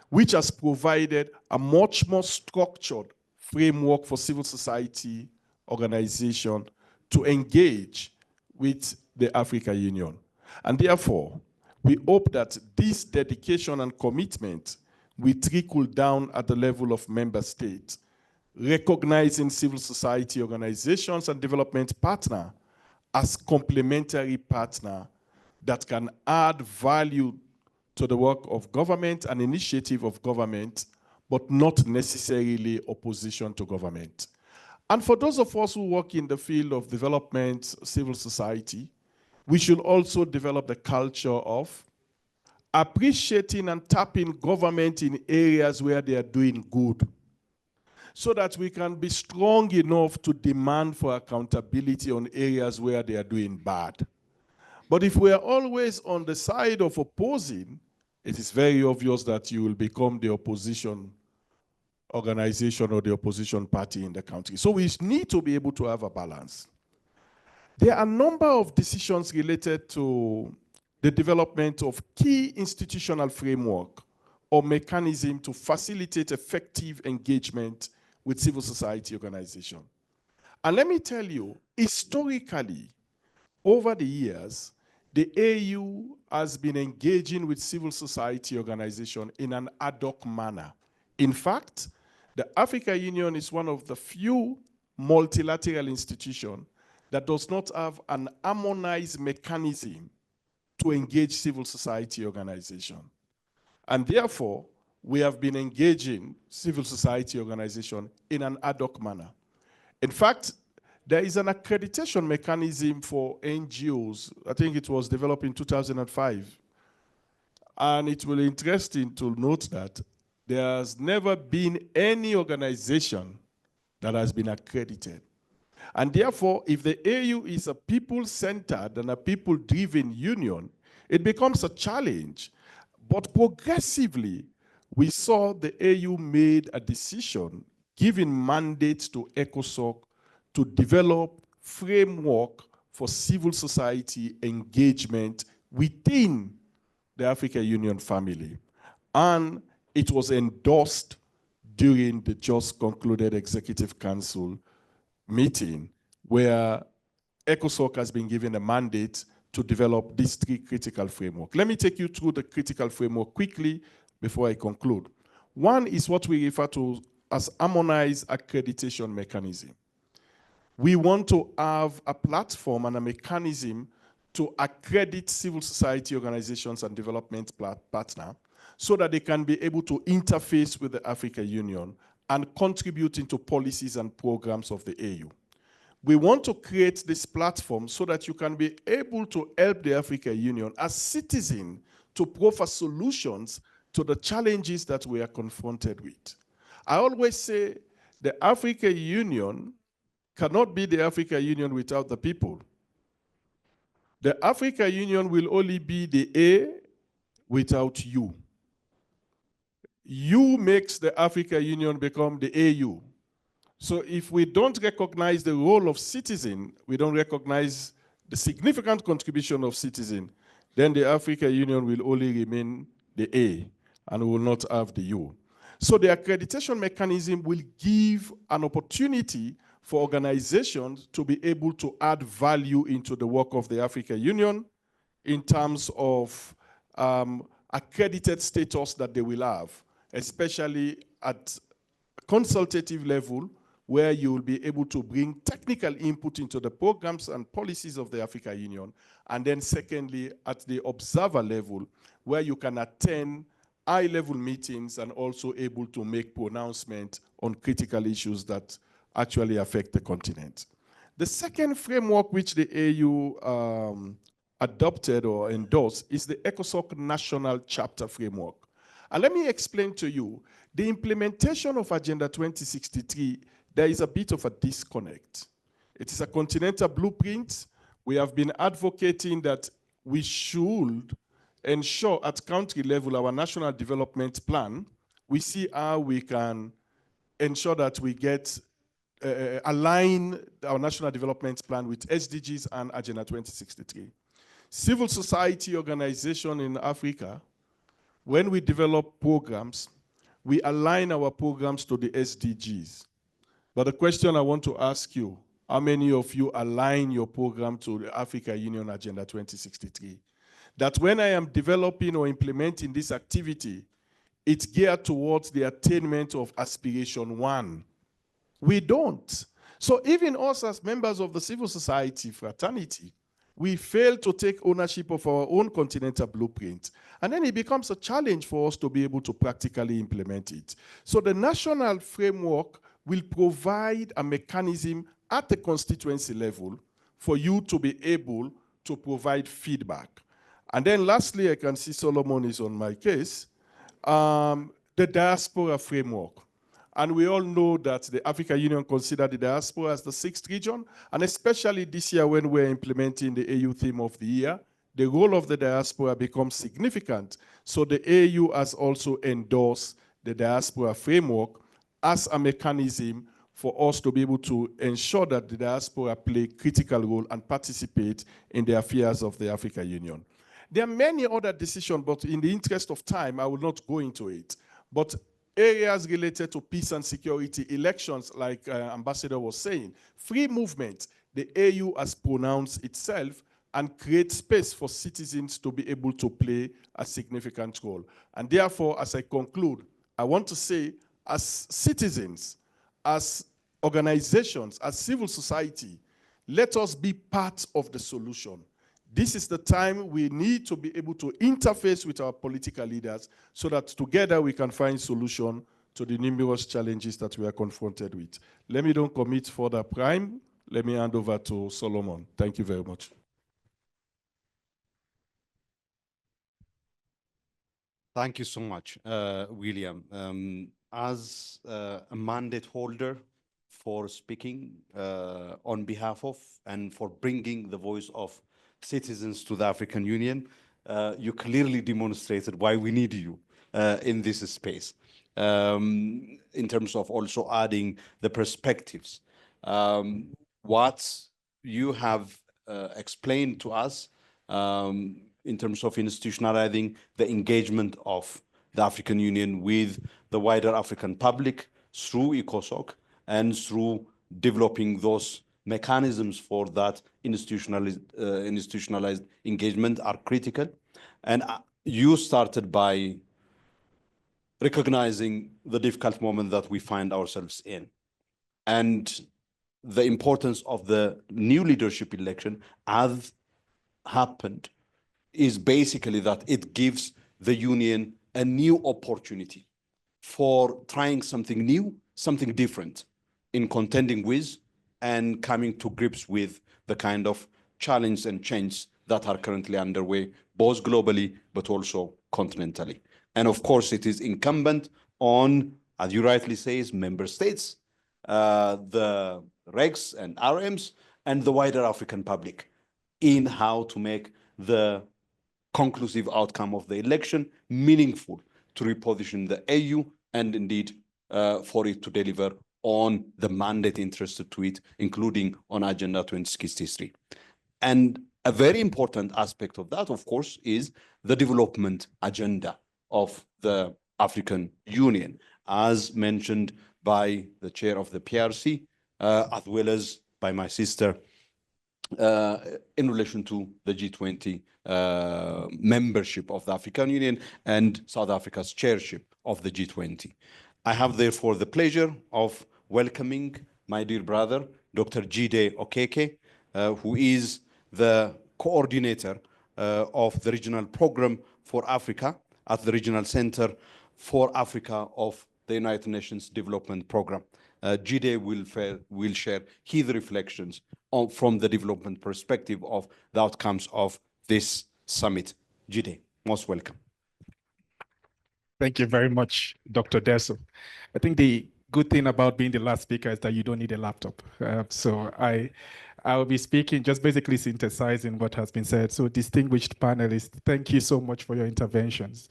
which has provided a much more structured framework for civil society organization to engage with the African Union. And therefore, we hope that this dedication and commitment will trickle down at the level of member states, recognizing civil society organizations and development partners as complementary partners that can add value to the work of government and initiative of government, but not necessarily opposition to government. And for those of us who work in the field of development, civil society, we should also develop the culture of appreciating and tapping government in areas where they are doing good, so that we can be strong enough to demand for accountability on areas where they are doing bad. But if we are always on the side of opposing, it is very obvious that you will become the opposition organization or the opposition party in the country. So we need to be able to have a balance. There are a number of decisions related to the development of key institutional framework or mechanism to facilitate effective engagement with civil society organization. And let me tell you, historically, over the years, the AU has been engaging with civil society organization in an ad hoc manner. In fact, the African Union is one of the few multilateral institutions that does not have an harmonized mechanism to engage civil society organization. And therefore, we have been engaging civil society organization in an ad hoc manner. In fact, there is an accreditation mechanism for NGOs. I think it was developed in 2005. And it will be interesting to note that there has never been any organization that has been accredited. And therefore, if the AU is a people-centered and a people-driven union, it becomes a challenge. But progressively, we saw the AU made a decision giving mandates to ECOSOC to develop framework for civil society engagement within the African Union family. And it was endorsed during the just concluded Executive Council meeting, where ECOSOC has been given a mandate to develop these three critical framework. Let me take you through the critical framework quickly before I conclude. One is what we refer to as harmonized accreditation mechanism. We want to have a platform and a mechanism to accredit civil society organizations and development partners so that they can be able to interface with the African Union and contribute into policies and programs of the AU. We want to create this platform so that you can be able to help the African Union as citizens to proffer solutions to the challenges that we are confronted with. I always say the African Union cannot be the African Union without the people. The African Union will only be the A without you. You makes the African Union become the AU. So if we don't recognize the role of citizen, we don't recognize the significant contribution of citizen, then the African Union will only remain the A and will not have the U. So the accreditation mechanism will give an opportunity for organizations to be able to add value into the work of the African Union in terms of accredited status that they will have, especially at consultative level, where you will be able to bring technical input into the programs and policies of the African Union. And then secondly, at the observer level, where you can attend high-level meetings and also able to make pronouncements on critical issues that actually affect the continent. The second framework which the AU adopted or endorsed is the ECOSOC National Chapter Framework. And let me explain to you, the implementation of Agenda 2063, there is a bit of a disconnect. It is a continental blueprint. We have been advocating that we should ensure at country level our national development plan. We see how we can ensure that we get align our national development plan with SDGs and Agenda 2063. Civil society organization in Africa, when we develop programs, we align our programs to the SDGs. But the question I want to ask you, how many of you align your program to the Africa Union Agenda 2063? That when I am developing or implementing this activity, it's geared towards the attainment of aspiration 1. We don't. So even us as members of the civil society fraternity, we fail to take ownership of our own continental blueprint. And then it becomes a challenge for us to be able to practically implement it. So the national framework will provide a mechanism at the constituency level for you to be able to provide feedback. And then lastly, I can see Solomon is on my case, the diaspora framework. And we all know that the African Union considered the diaspora as the 6th region, and especially this year when we're implementing the AU theme of the year, the role of the diaspora becomes significant. So the AU has also endorsed the diaspora framework as a mechanism for us to be able to ensure that the diaspora play a critical role and participate in the affairs of the African Union. There are many other decisions, but in the interest of time, I will not go into it. But areas related to peace and security, elections, like Ambassador was saying, free movement, the AU has pronounced itself and create space for citizens to be able to play a significant role. And therefore, as I conclude, I want to say, as citizens, as organizations, as civil society, let us be part of the solution. This is the time we need to be able to interface with our political leaders so that together we can find solution to the numerous challenges that we are confronted with. Let me don't commit further prime. Let me hand over to Solomon. Thank you very much. Thank you so much, William. As a mandate holder for speaking on behalf of and for bringing the voice of citizens to the African Union, you clearly demonstrated why we need you in this space, in terms of also adding the perspectives. What you have explained to us in terms of institutionalizing the engagement of the African Union with the wider African public through ECOSOC and through developing those mechanisms for that institutionalized engagement are critical. And you started by recognizing the difficult moment that we find ourselves in and the importance of the new leadership election as happened is basically that it gives the union a new opportunity for trying something new, something different in contending with and coming to grips with the kind of challenge and change that are currently underway, both globally, but also continentally. And of course, it is incumbent on, as you rightly say, member states, the regs and RMs, and the wider African public in how to make the conclusive outcome of the election meaningful to reposition the AU and indeed for it to deliver on the mandate entrusted to it, including on Agenda 2063. And a very important aspect of that, of course, is the development agenda of the African Union, as mentioned by the chair of the PRC, as well as by my sister, in relation to the G20 membership of the African Union and South Africa's chairship of the G20. I have therefore the pleasure of welcoming my dear brother, Dr. Jide Okeke, who is the coordinator of the regional program for Africa at the Regional Center for Africa of the United Nations Development Program. Jide will share his reflections from the development perspective of the outcomes of this summit. Jide, most welcome. Thank you very much, Dr. Deso. I think the good thing about being the last speaker is that you don't need a laptop. So I will be speaking, just basically synthesizing what has been said. So distinguished panelists, thank you so much for your interventions.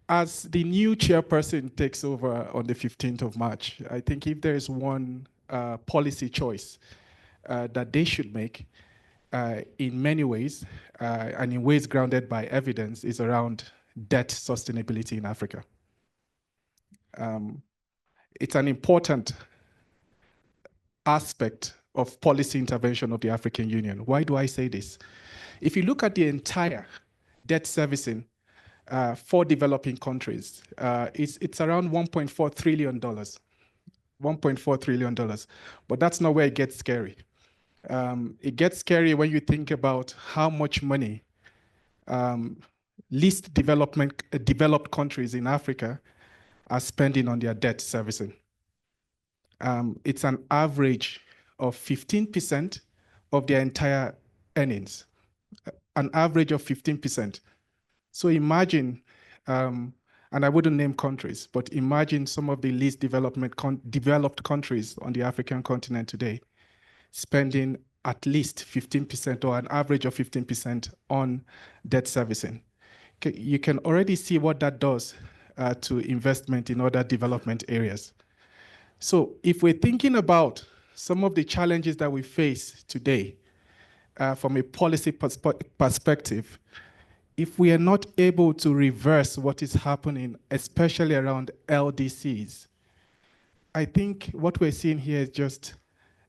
As the new chairperson takes over on the 15th of March, I think if there is one policy choice that they should make in many ways, and in ways grounded by evidence, is around debt sustainability in Africa. It's an important aspect of policy intervention of the African Union. Why do I say this? If you look at the entire debt servicing for developing countries, it's around $1.4 trillion. $1.4 trillion. But that's not where it gets scary. It gets scary when you think about how much money least developed countries in Africa are spending on their debt servicing. It's an average of 15% of their entire earnings, an average of 15%. So imagine, and I wouldn't name countries, but imagine some of the least developed countries on the African continent today spending at least 15% or an average of 15% on debt servicing. You can already see what that does to investment in other development areas. So if we're thinking about some of the challenges that we face today from a policy perspective, if we are not able to reverse what is happening, especially around LDCs, I think what we're seeing here is just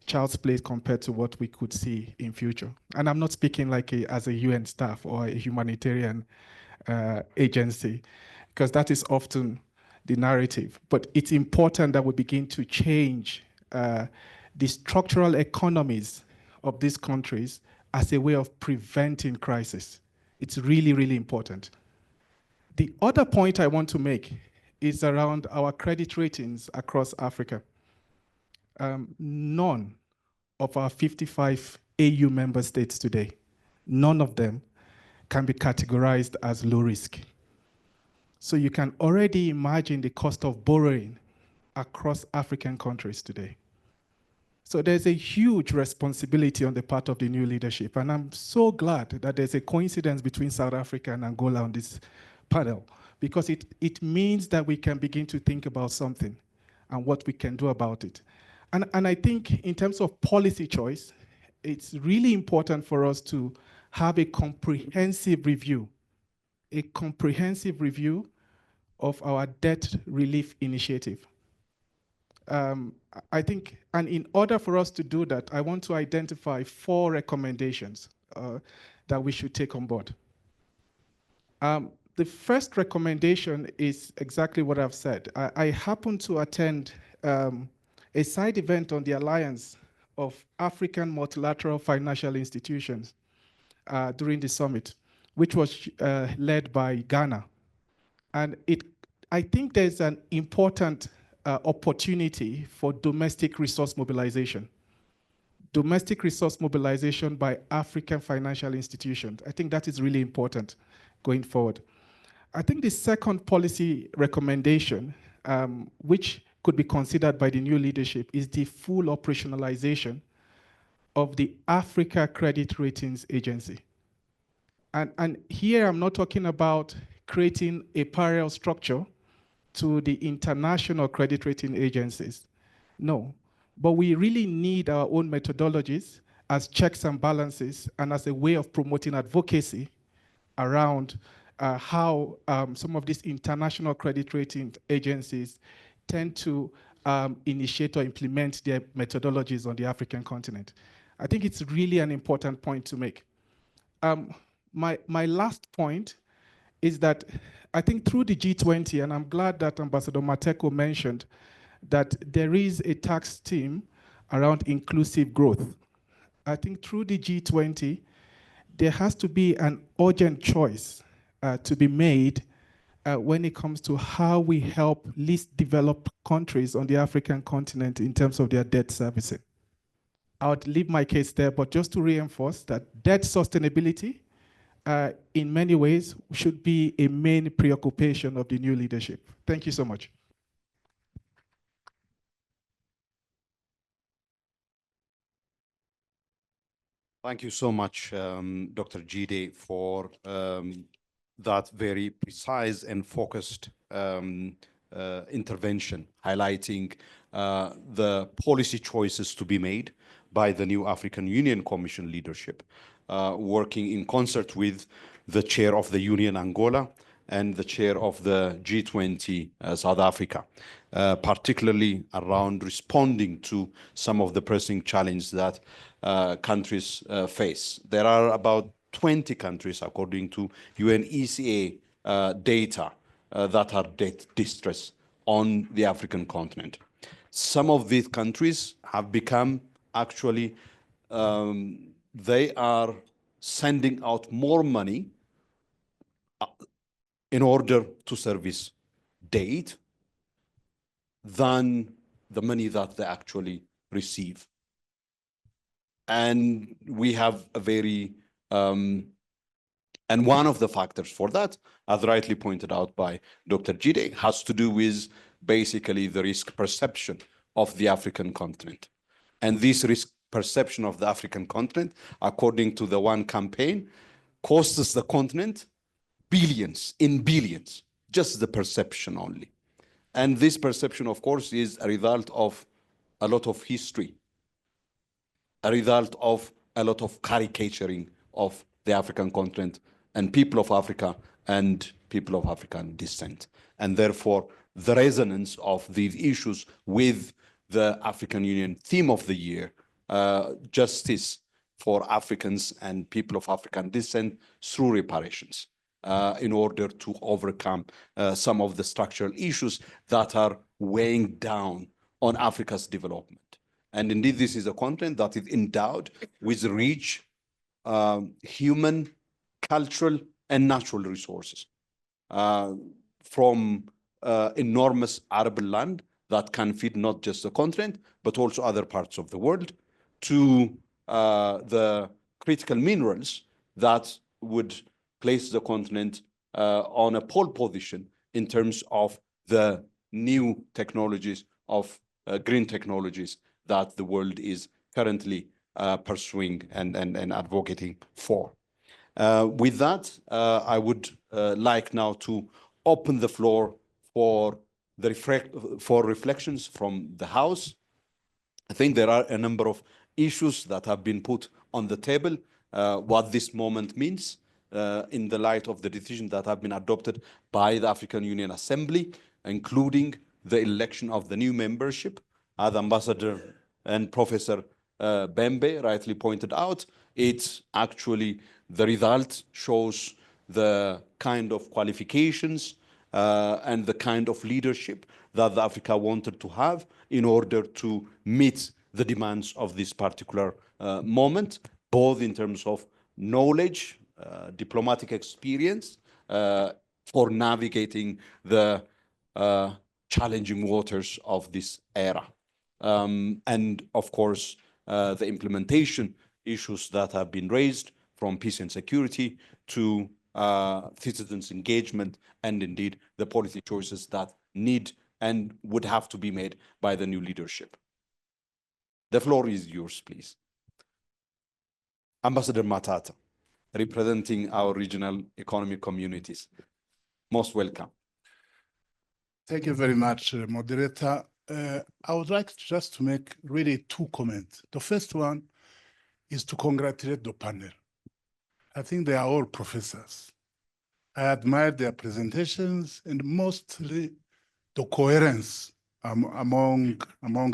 child's play compared to what we could see in future. And I'm not speaking like as a UN staff or a humanitarian agency, because that is often the narrative. But it's important that we begin to change the structural economies of these countries as a way of preventing crisis. It's really, really important. The other point I want to make is around our credit ratings across Africa. None of our 55 AU member states today, none of them can be categorized as low risk. So you can already imagine the cost of borrowing across African countries today. So there's a huge responsibility on the part of the new leadership. And I'm so glad that there's a coincidence between South Africa and Angola on this panel, because it means that we can begin to think about something and what we can do about it. And I think in terms of policy choice, it's really important for us to have a comprehensive review of our debt relief initiative. I think, and in order for us to do that, I want to identify 4 recommendations that we should take on board. The first recommendation is exactly what I've said. I happened to attend a side event on the Alliance of African Multilateral Financial Institutions during the summit, which was led by Ghana. And I think there's an important opportunity for domestic resource mobilization. Domestic resource mobilization by African financial institutions. I think that is really important going forward. I think the second policy recommendation, which could be considered by the new leadership, is the full operationalization of the Africa Credit Ratings Agency. And here I'm not talking about creating a parallel structure to the international credit rating agencies. No, but we really need our own methodologies as checks and balances and as a way of promoting advocacy around how some of these international credit rating agencies tend to initiate or implement their methodologies on the African continent. I think it's really an important point to make. My last point is that I think through the G20, and I'm glad that Ambassador Mateko mentioned that there is a tax team around inclusive growth. I think through the G20, there has to be an urgent choice to be made when it comes to how we help least developed countries on the African continent in terms of their debt servicing. I would leave my case there, but just to reinforce that debt sustainability in many ways should be a main preoccupation of the new leadership. Thank you so much. Thank you so much, Dr. Jide, for that very precise and focused intervention, highlighting the policy choices to be made by the new African Union Commission leadership, working in concert with the chair of the Union Angola and the chair of the G20 South Africa, particularly around responding to some of the pressing challenges that countries face. There are about 20 countries, according to UNECA data, that are debt distress on the African continent. Some of these countries have become actually, they are sending out more money in order to service debt than the money that they actually receive. And we have a very, and one of the factors for that, as rightly pointed out by Dr. Jide, has to do with basically the risk perception of the African continent. And this risk perception of the African continent, according to the one campaign, costs the continent billions, in billions, just the perception only. And this perception, of course, is a result of a lot of history, a result of a lot of caricaturing of the African continent and people of Africa and people of African descent. And therefore, the resonance of these issues with the African Union theme of the year, justice for Africans and people of African descent through reparations, in order to overcome some of the structural issues that are weighing down on Africa's development. And indeed, this is a continent that is endowed with rich human, cultural, and natural resources, from enormous arable land that can feed not just the continent, but also other parts of the world, to the critical minerals that would place the continent on a pole position in terms of the new technologies of green technologies that the world is currently pursuing and advocating for. With that, I would like now to open the floor for reflections from the House. I think there are a number of issues that have been put on the table, what this moment means in the light of the decisions that have been adopted by the African Union Assembly, including the election of the new membership. As Ambassador and Professor Bembe rightly pointed out, it's actually the result shows the kind of qualifications and the kind of leadership that the Africa wanted to have in order to meet the demands of this particular moment, both in terms of knowledge, diplomatic experience for navigating the challenging waters of this era. And of course, the implementation issues that have been raised, from peace and security to citizens' engagement, and indeed the policy choices that need and would have to be made by the new leadership. The floor is yours, please. Ambassador Matata, representing our regional economic communities. Most welcome. Thank you very much, moderator. I would like just to make really two comments. The first one is to congratulate the panel. I think they are all professors. I admired their presentations and mostly the coherence among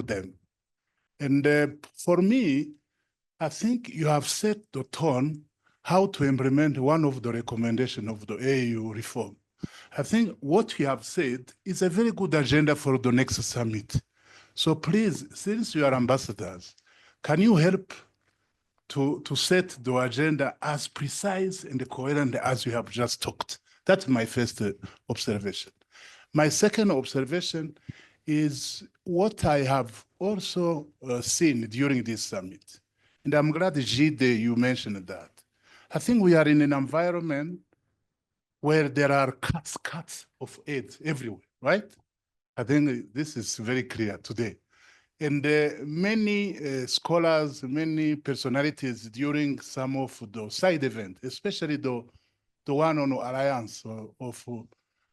them. And for me, I think you have set the tone how to implement one of the recommendations of the AU reform. I think what you have said is a very good agenda for the next summit. So please, since you are ambassadors, can you help to set the agenda as precise and coherent as you have just talked? That's my first observation. My second observation is what I have also seen during this summit. And I'm glad, Jide, you mentioned that. I think we are in an environment where there are cuts of aid everywhere, right? I think this is very clear today. And many scholars, many personalities during some of the side events, especially the one on alliance of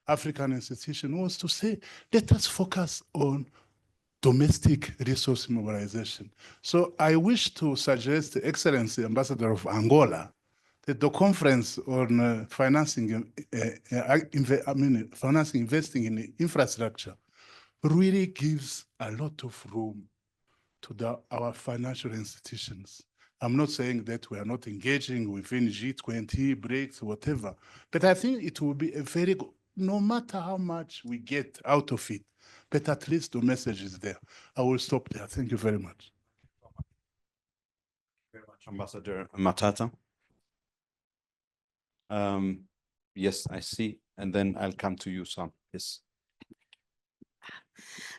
African institutions, was to say, let us focus on domestic resource mobilization. So I wish to suggest the Excellency Ambassador of Angola that the conference on financing investing in infrastructure really gives a lot of room to our financial institutions. I'm not saying that we are not engaging within G20, BRICS, whatever, but I think it will be a very good, no matter how much we get out of it, but at least the message is there. I will stop there. Thank you very much. Very much, Ambassador Matata. Yes, I see. And then I'll come to you, Sam. Yes.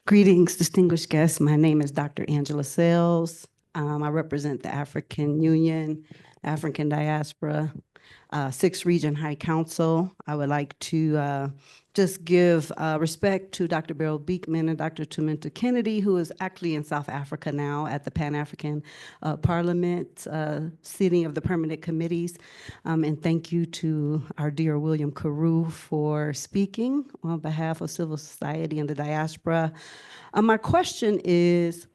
Greetings, distinguished guests. My name is Dr. Angela Sales. I represent the African Union, African Diaspora, 6th Region High Council. I would like to just give respect to Dr. Beryl Beekman and Dr. Tuminta Kennedy, who is actually in South Africa now at the Pan-African Parliament, sitting of the permanent committees. And thank you to our dear William Carew for speaking on behalf of civil society and the diaspora. My question is,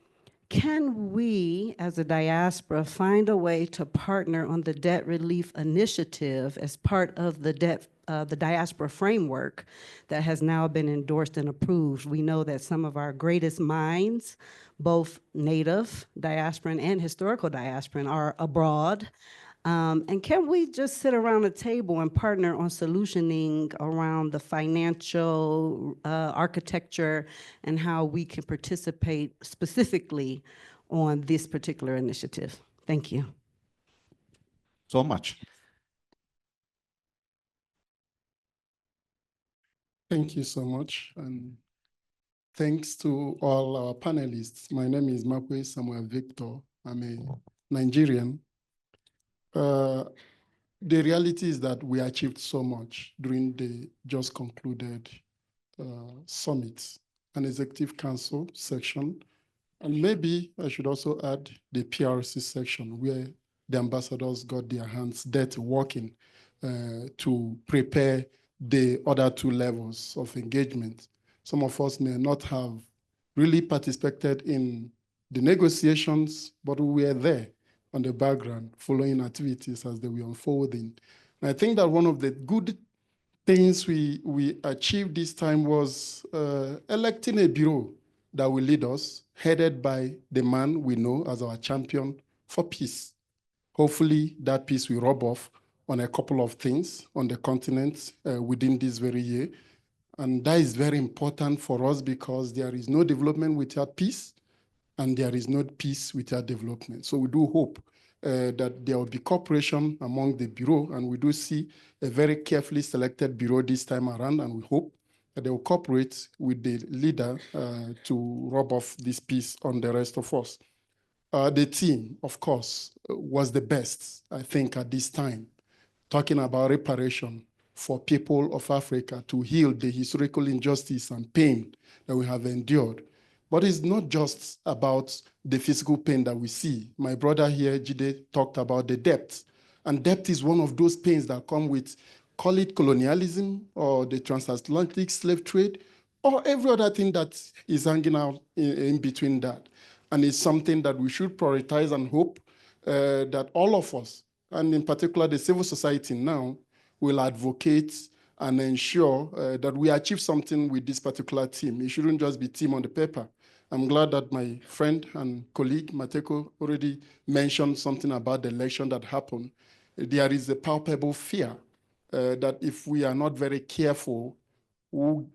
can we, as a diaspora, find a way to partner on the debt relief initiative as part of the diaspora framework that has now been endorsed and approved? We know that some of our greatest minds, both native diasporan and historical diasporan, are abroad. And can we just sit around a table and partner on solutioning around the financial architecture and how we can participate specifically on this particular initiative? Thank you. So much. Thank you so much. And thanks to all our panelists. My name is Mapwe Samuel Victor. I'm a Nigerian. The reality is that we achieved so much during the just concluded summit and executive council section. And maybe I should also add the PRC section where the ambassadors got their hands dirty working to prepare the other two levels of engagement. Some of us may not have really participated in the negotiations, but we were there on the background, following activities as they were unfolding. And I think that one of the good things we achieved this time was electing a bureau that will lead us, headed by the man we know as our champion for peace. Hopefully that peace will rub off on a couple of things on the continent within this very year. And that is very important for us because there is no development without peace, and there is no peace without development. So we do hope that there will be cooperation among the bureau, and we do see a very carefully selected bureau this time around, and we hope that they will cooperate with the leader to rub off this peace on the rest of us. The team, of course, was the best, I think, at this time, talking about reparation for people of Africa to heal the historical injustice and pain that we have endured. But it's not just about the physical pain that we see. My brother here, Jide, talked about the debt. And debt is one of those pains that come with, call it colonialism or the transatlantic slave trade, or every other thing that is hanging out in between that. And it's something that we should prioritize and hope that all of us, and in particular the civil society now, will advocate and ensure that we achieve something with this particular team. It shouldn't just be team on the paper. I'm glad that my friend and colleague, Mateko, already mentioned something about the election that happened. There is a palpable fear that if we are not very careful, we'll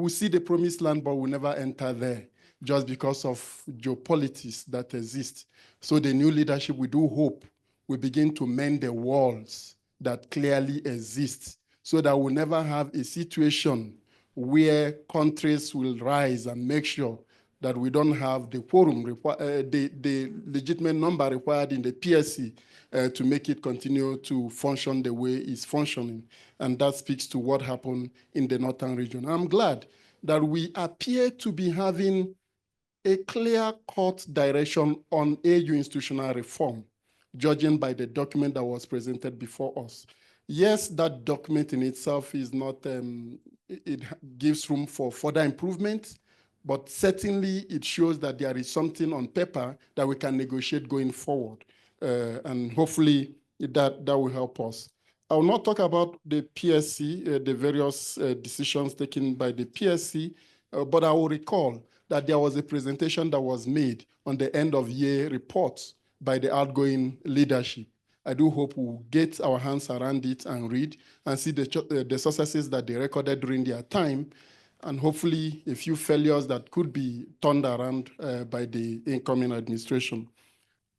see the promised land, but we'll never enter there just because of geopolitics that exist. So the new leadership, we do hope, will begin to mend the walls that clearly exist so that we'll never have a situation where countries will rise and make sure that we don't have the quorum, the legitimate number required in the PSC to make it continue to function the way it's functioning. And that speaks to what happened in the Northern region. I'm glad that we appear to be having a clear-cut direction on AU institutional reform, judging by the document that was presented before us. Yes, that document in itself is not, it gives room for further improvement, but certainly it shows that there is something on paper that we can negotiate going forward. And hopefully that will help us. I will not talk about the PSC, the various decisions taken by the PSC, but I will recall that there was a presentation that was made on the end of year reports by the outgoing leadership. I do hope we'll get our hands around it and read and see the successes that they recorded during their time, and hopefully a few failures that could be turned around by the incoming administration.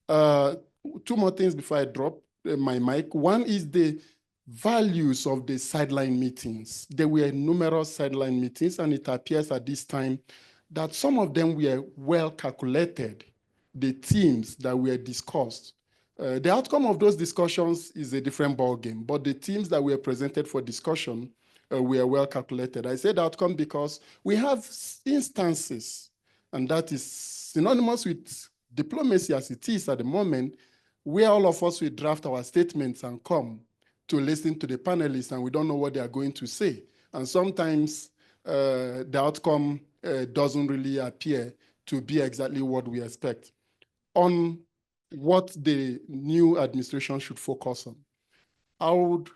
Two more things before I drop my mic. One is the values of the sideline meetings. There were numerous sideline meetings, and it appears at this time that some of them were well calculated, the themes that were discussed. The outcome of those discussions is a different ballgame, but the themes that were presented for discussion were well calculated. I said outcome because we have instances, and that is synonymous with diplomacy as it is at the moment, where all of us will draft our statements and come to listen to the panelists, and we don't know what they are going to say. And sometimes the outcome doesn't really appear to be exactly what we expect. On what the new administration should focus on, I would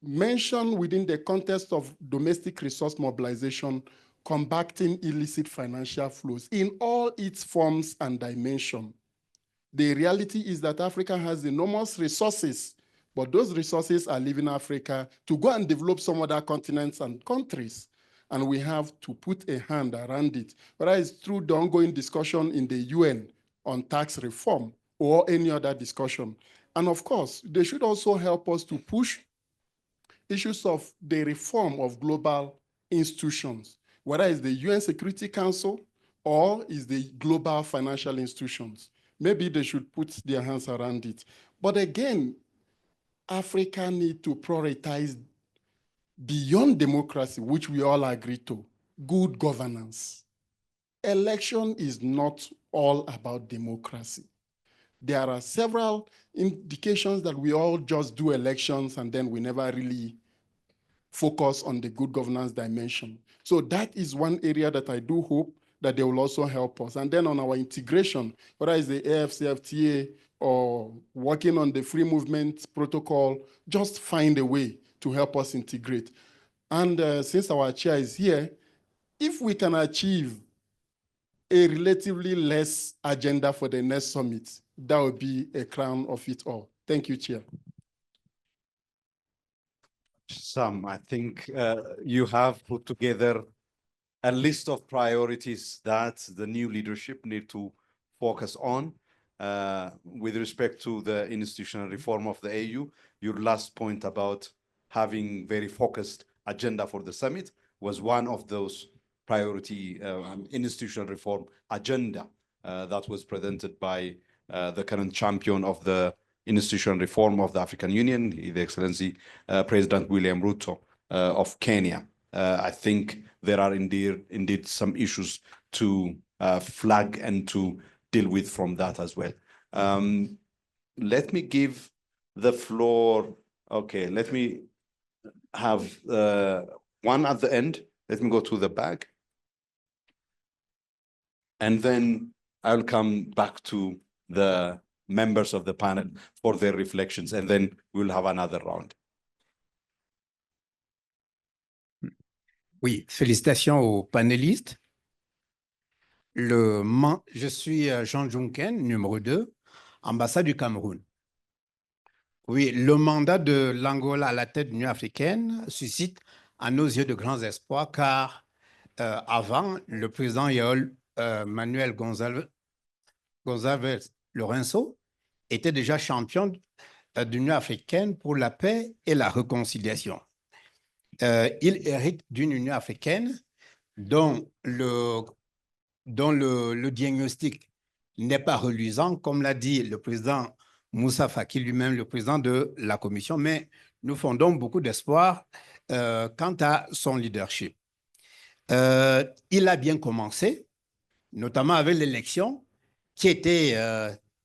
mention within the context of domestic resource mobilization, combating illicit financial flows in all its forms and dimensions. The reality is that Africa has enormous resources, but those resources are leaving Africa to go and develop some other continents and countries, and we have to put a hand around it, whether it's through the ongoing discussion in the UN on tax reform or any other discussion. And of course, they should also help us to push issues of the reform of global institutions, whether it's the UN Security Council or is the global financial institutions. Maybe they should put their hands around it. But again, Africa needs to prioritize beyond democracy, which we all agree to, good governance. Election is not all about democracy. There are several indications that we all just do elections and then we never really focus on the good governance dimension. So that is one area that I do hope that they will also help us. And then on our integration, whether it's the AFCFTA or working on the free movement protocol, just find a way to help us integrate. And since our chair is here, if we can achieve a relatively less agenda for the next summit, that would be a crown of it all. Thank you, Chair. Sam, I think you have put together a list of priorities that the new leadership need to focus on with respect to the institutional reform of the AU. Your last point about having very focused agenda for the summit was one of those priority institutional reform agenda that was presented by the current champion of the institutional reform of the African Union, His Excellency President William Ruto of Kenya. I think there are indeed some issues to flag and to deal with from that as well. Let me give the floor. Okay, let me have one at the end. Let me go to the back. And then I'll come back to the members of the panel for their reflections, and then we'll have another round. Oui, félicitations aux panélistes. Je suis Jean Junken, numéro 2, ambassade du Cameroun. Oui, le mandat de l'Angola à la tête de l'Union africaine suscite à nos yeux de grands espoirs, car avant, le président Manuel González Lourenço était déjà champion de l'Union africaine pour la paix et la réconciliation. Il hérite d'une Union africaine dont le diagnostic n'est pas reluisant, comme l'a dit le président Moussa Faki lui-même, le président de la Commission, mais nous fondons beaucoup d'espoir quant à son leadership. Il a bien commencé, notamment avec l'élection qui était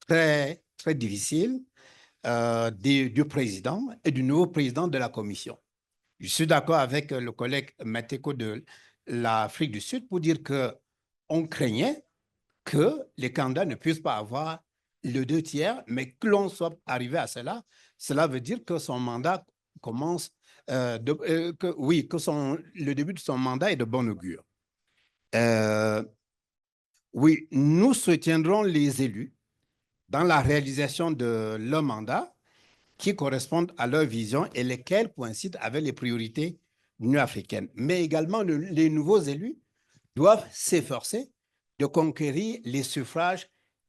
très, très difficile du président et du nouveau président de la commission. Je suis d'accord avec le collègue Mateko de l'Afrique du Sud pour dire qu'on craignait que les candidats ne puissent pas avoir le 2/3, mais que l'on soit arrivé à cela, cela veut dire que son mandat commence, que le début de son mandat est de bon augure. Oui, nous soutiendrons les élus dans la réalisation de leur mandat qui correspondent à leur vision et lesquels coïncident avec les priorités de l'Union africaine. Mais également, les nouveaux élus doivent s'efforcer de conquérir les suffrages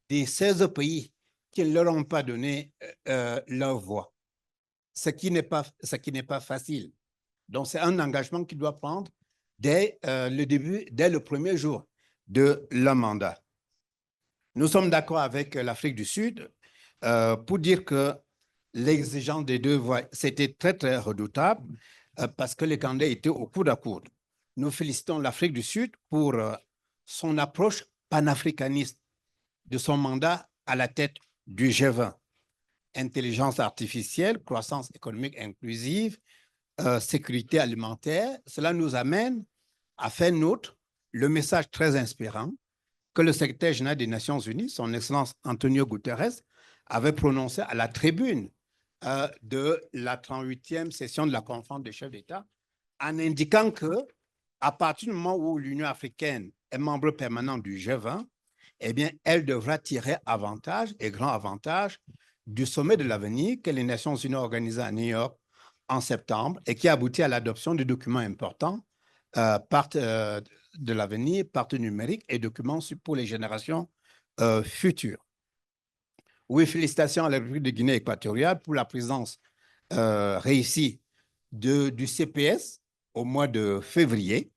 des 16 pays qui ne leur ont pas donné leur voix, ce qui n'est pas facile. Donc, c'est un engagement qu'ils doivent prendre dès le premier jour de leur mandat. Nous sommes d'accord avec l'Afrique du Sud pour dire que l'exigence des deux voix, c'était très, très redoutable parce que les candidats étaient au coude à coude. Nous félicitons l'Afrique du Sud pour son approche panafricaniste de son mandat à la tête du G20. Intelligence artificielle, croissance économique inclusive, sécurité alimentaire, cela nous amène à faire nôtre le message très inspirant que le secrétaire général des Nations Unies, son Excellence Antonio Guterres, avait prononcé à la tribune de la 38e session de la conférence des chefs d'État, en indiquant que à partir du moment où l'Union africaine est membre permanent du G20, eh bien, elle devra tirer avantage et grand avantage du sommet de l'avenir que les Nations Unies ont organisé à New York en septembre et qui a abouti à l'adoption de documents importants, de l'avenir, parts numériques et documents pour les générations futures. Oui, félicitations à la République de Guinée équatoriale pour la présence réussie du CPS au mois de février.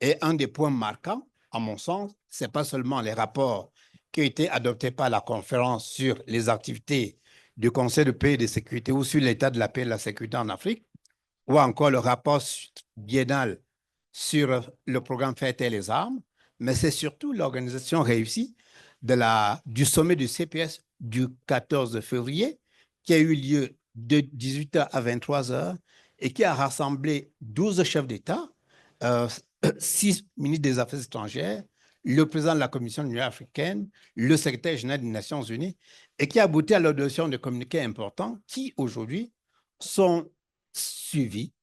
Et un des points marquants, à mon sens, ce n'est pas seulement les rapports qui ont été adoptés par la conférence sur les activités du Conseil de paix et de sécurité ou sur l'état de la paix et de la sécurité en Afrique, ou encore le rapport biennal sur le programme Fait et les armes, mais c'est surtout l'organisation réussie du sommet du CPS du 14 février qui a eu lieu de 18h à 23h et qui a rassemblé 12 chefs d'État, 6 ministres des Affaires étrangères, le président de la Commission de l'Union africaine, le secrétaire général des Nations unies, et qui a abouti à l'adoption de communiqués importants qui, aujourd'hui, sont suivis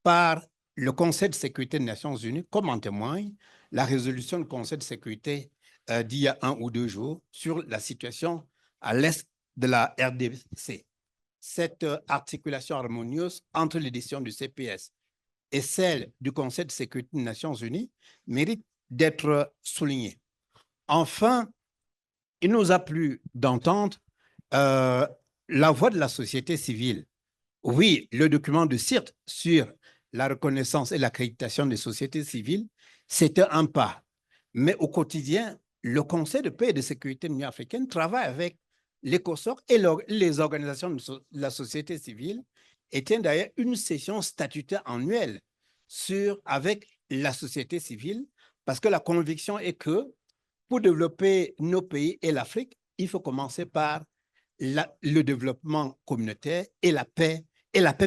par le Conseil de sécurité des Nations unies, comme en témoigne la résolution du Conseil de sécurité d'il y a 1 ou 2 jours sur la situation à l'est de la RDC. Cette articulation harmonieuse entre les décisions du CPS et celle du Conseil de sécurité des Nations unies mérite d'être soulignée. Enfin, il nous a plu d'entendre la voix de la société civile. Oui, le document de CIRT sur la reconnaissance et l'accréditation des sociétés civiles, c'était un pas. Mais au quotidien, le Conseil de paix et de sécurité de l'Union africaine travaille avec l'ECOSOC et les organisations de la société civile et tient d'ailleurs une session statutaire annuelle avec la société civile, parce que la conviction est que pour développer nos pays et l'Afrique, il faut commencer par le développement communautaire et la paix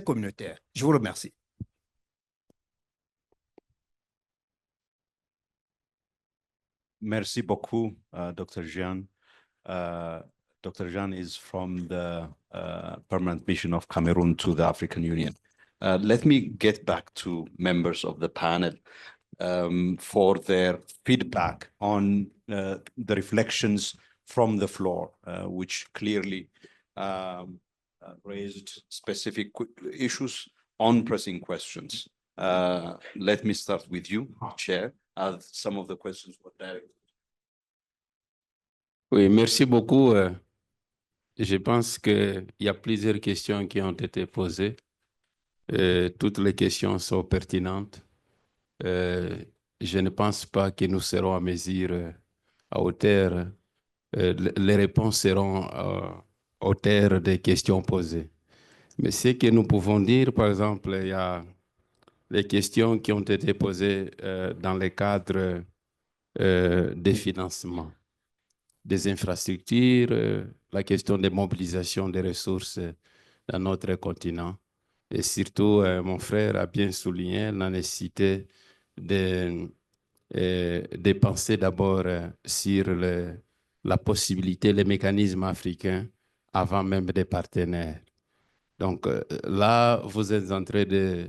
communautaire. Je vous remercie. Merci beaucoup, Dr. Jean. Dr. Jean is from the Permanent Mission of Cameroon to the African Union. Let me get back to members of the panel for their feedback on the reflections from the floor, which clearly raised specific issues on pressing questions. Let me start with you, Chair, as some of the questions were directed. Oui, merci beaucoup. Je pense qu'il y a plusieurs questions qui ont été posées. Toutes les questions sont pertinentes. Je ne pense pas que nous serons à mesure, à hauteur. Les réponses seront à hauteur des questions posées. Mais ce que nous pouvons dire, par exemple, il y a les questions qui ont été posées dans le cadre des financements, des infrastructures, la question des mobilisations des ressources dans notre continent. Et surtout, mon frère a bien souligné la nécessité de penser d'abord sur la possibilité, les mécanismes africains avant même des partenaires. Donc là, vous êtes en train de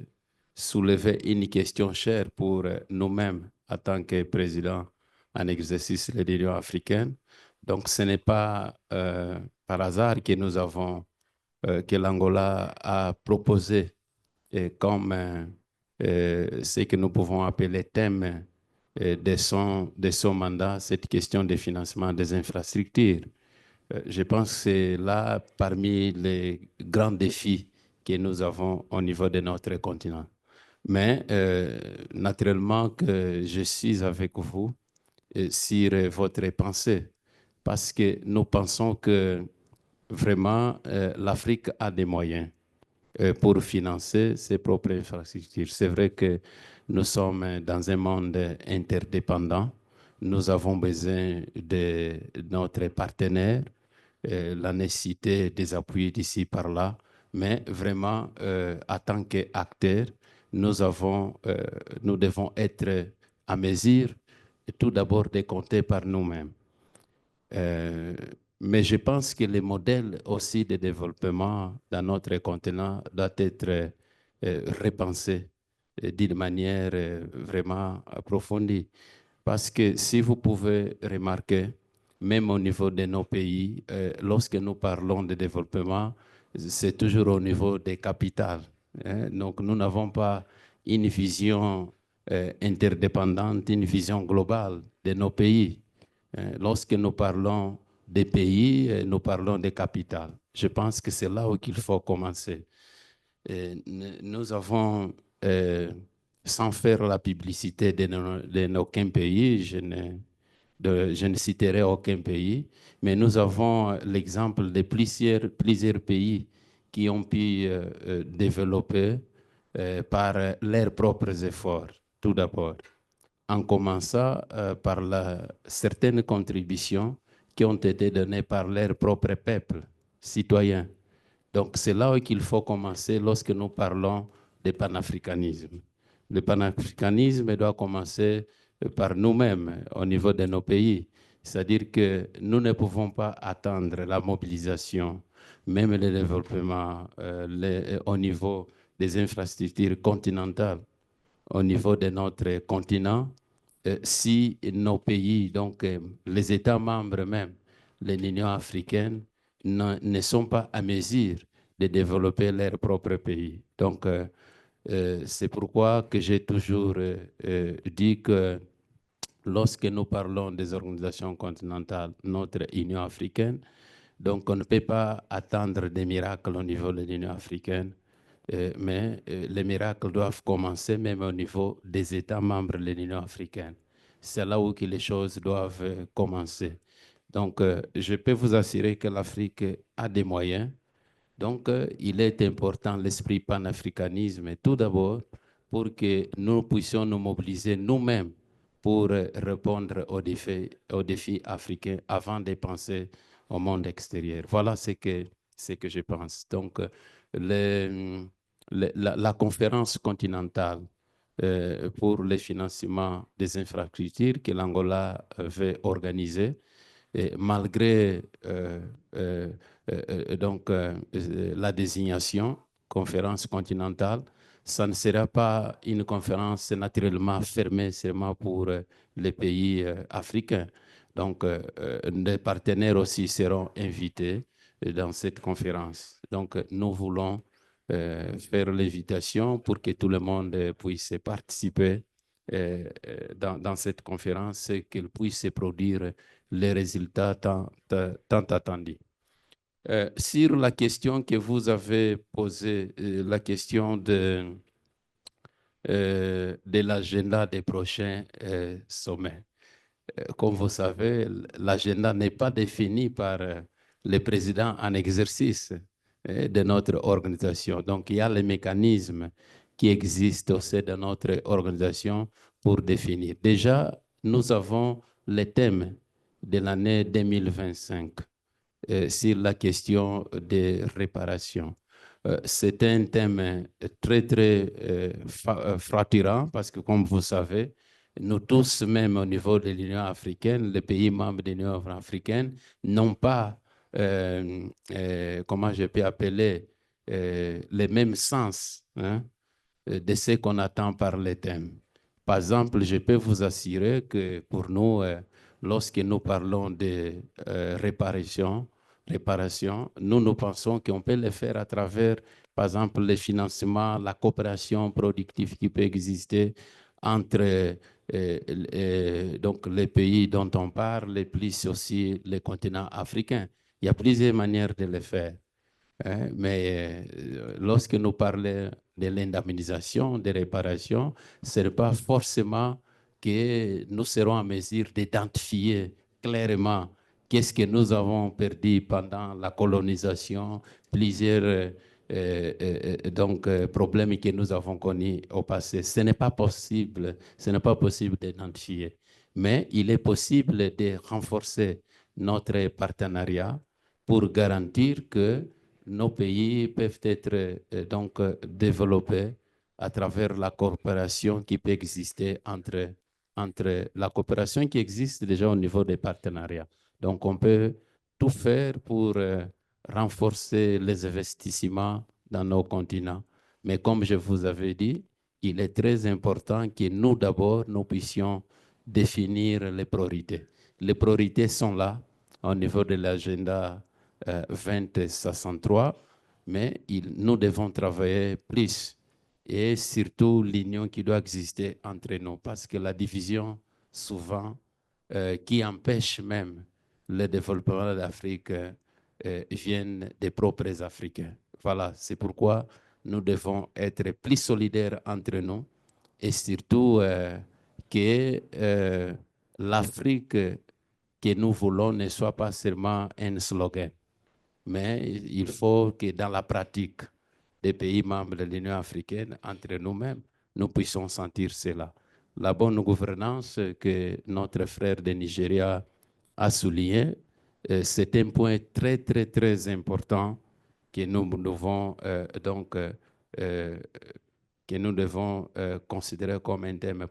soulever une question chère pour nous-mêmes en tant que président en exercice de l'Union africaine. Donc ce n'est pas par hasard que nous avons, que l'Angola a proposé comme ce que nous pouvons appeler thème de son mandat, cette question de financement des infrastructures. Je pense que c'est là parmi les grands défis que nous avons au niveau de notre continent. Mais naturellement que je suis avec vous sur votre pensée, parce que nous pensons que vraiment l'Afrique a des moyens pour financer ses propres infrastructures. C'est vrai que nous sommes dans un monde interdépendant. Nous avons besoin de notre partenaire, la nécessité des appuis d'ici par là, mais vraiment, en tant qu'acteurs, nous devons être à mesure tout d'abord de compter par nous-mêmes. Mais je pense que les modèles aussi de développement dans notre continent doivent être repensés d'une manière vraiment approfondie. Parce que si vous pouvez remarquer, même au niveau de nos pays, lorsque nous parlons de développement, c'est toujours au niveau des capitales. Hein. Donc nous n'avons pas une vision interdépendante, une vision globale de nos pays. Lorsque nous parlons des pays, nous parlons des capitales. Je pense que c'est là où il faut commencer. Nous avons, sans faire la publicité de aucun pays, je ne citerai aucun pays, mais nous avons l'exemple de plusieurs pays qui ont pu développer par leurs propres efforts, tout d'abord, en commençant par certaines contributions qui ont été données par leurs propres peuples, citoyens. Donc c'est là qu'il faut commencer lorsque nous parlons de panafricanisme. Le panafricanisme doit commencer par nous-mêmes au niveau de nos pays. C'est-à-dire que nous ne pouvons pas attendre la mobilisation, même le développement au niveau des infrastructures continentales, au niveau de notre continent, si nos pays, donc les États membres même, l'Union africaine, ne sont pas à mesure de développer leur propre pays. Donc, c'est pourquoi que j'ai toujours dit que lorsque nous parlons des organisations continentales, notre Union africaine, donc on ne peut pas attendre des miracles au niveau de l'Union africaine, mais les miracles doivent commencer même au niveau des États membres de l'Union africaine. C'est là où que les choses doivent commencer. Donc, je peux vous assurer que l'Afrique a des moyens. Donc, il est important l'esprit panafricanisme, tout d'abord, pour que nous puissions nous mobiliser nous-mêmes pour répondre aux défis africains avant de penser au monde extérieur. Voilà ce que je pense. Donc, la conférence continentale pour le financement des infrastructures que l'Angola veut organiser, et malgré la désignation conférence continentale, ça ne sera pas une conférence naturellement fermée seulement pour les pays africains. Donc, les partenaires aussi seront invités dans cette conférence. Donc, nous voulons faire l'invitation pour que tout le monde puisse participer dans cette conférence et qu'elle puisse produire les résultats tant attendus. Sur la question que vous avez posée, la question de l'agenda des prochains sommets. Comme vous savez, l'agenda n'est pas défini par le président en exercice de notre organisation. Donc, il y a les mécanismes qui existent au sein de notre organisation pour définir. Déjà, nous avons les thèmes de l'année 2025 sur la question des réparations. C'est un thème très, très fracturant parce que, comme vous savez, nous tous, même au niveau de l'Union africaine, les pays membres de l'Union africaine, n'ont pas, comment je peux appeler, les mêmes sens, hein, de ce qu'on attend par les thèmes. Par exemple, je peux vous assurer que pour nous, lorsque nous parlons de réparation, nous pensons qu'on peut le faire à travers, par exemple, le financement, la coopération productive qui peut exister entre donc les pays dont on parle et plus aussi le continent africain. Il y a plusieurs manières de le faire. Hein, mais lorsque nous parlons de l'indemnisation, des réparations, ce n'est pas forcément que nous serons en mesure d'identifier clairement qu'est-ce que nous avons perdu pendant la colonisation, plusieurs problèmes que nous avons connus au passé. Ce n'est pas possible d'identifier. Mais il est possible de renforcer notre partenariat pour garantir que nos pays peuvent être développés à travers la coopération qui peut exister entre la coopération qui existe déjà au niveau des partenariats. Donc, on peut tout faire pour renforcer les investissements dans nos continents. Mais comme je vous avais dit, il est très important que nous, d'abord, nous puissions définir les priorités. Les priorités sont là au niveau de l'agenda 2063, mais nous devons travailler plus et surtout l'union qui doit exister entre nous parce que la division souvent qui empêche même le développement de l'Afrique vient des propres Africains. Voilà, c'est pourquoi nous devons être plus solidaires entre nous et surtout que l'Afrique que nous voulons ne soit pas seulement un slogan, mais il faut que dans la pratique des pays membres de l'Union africaine, entre nous-mêmes, nous puissions sentir cela. La bonne gouvernance que notre frère de Nigeria a souligné, c'est un point très, très, très important que nous devons considérer comme un thème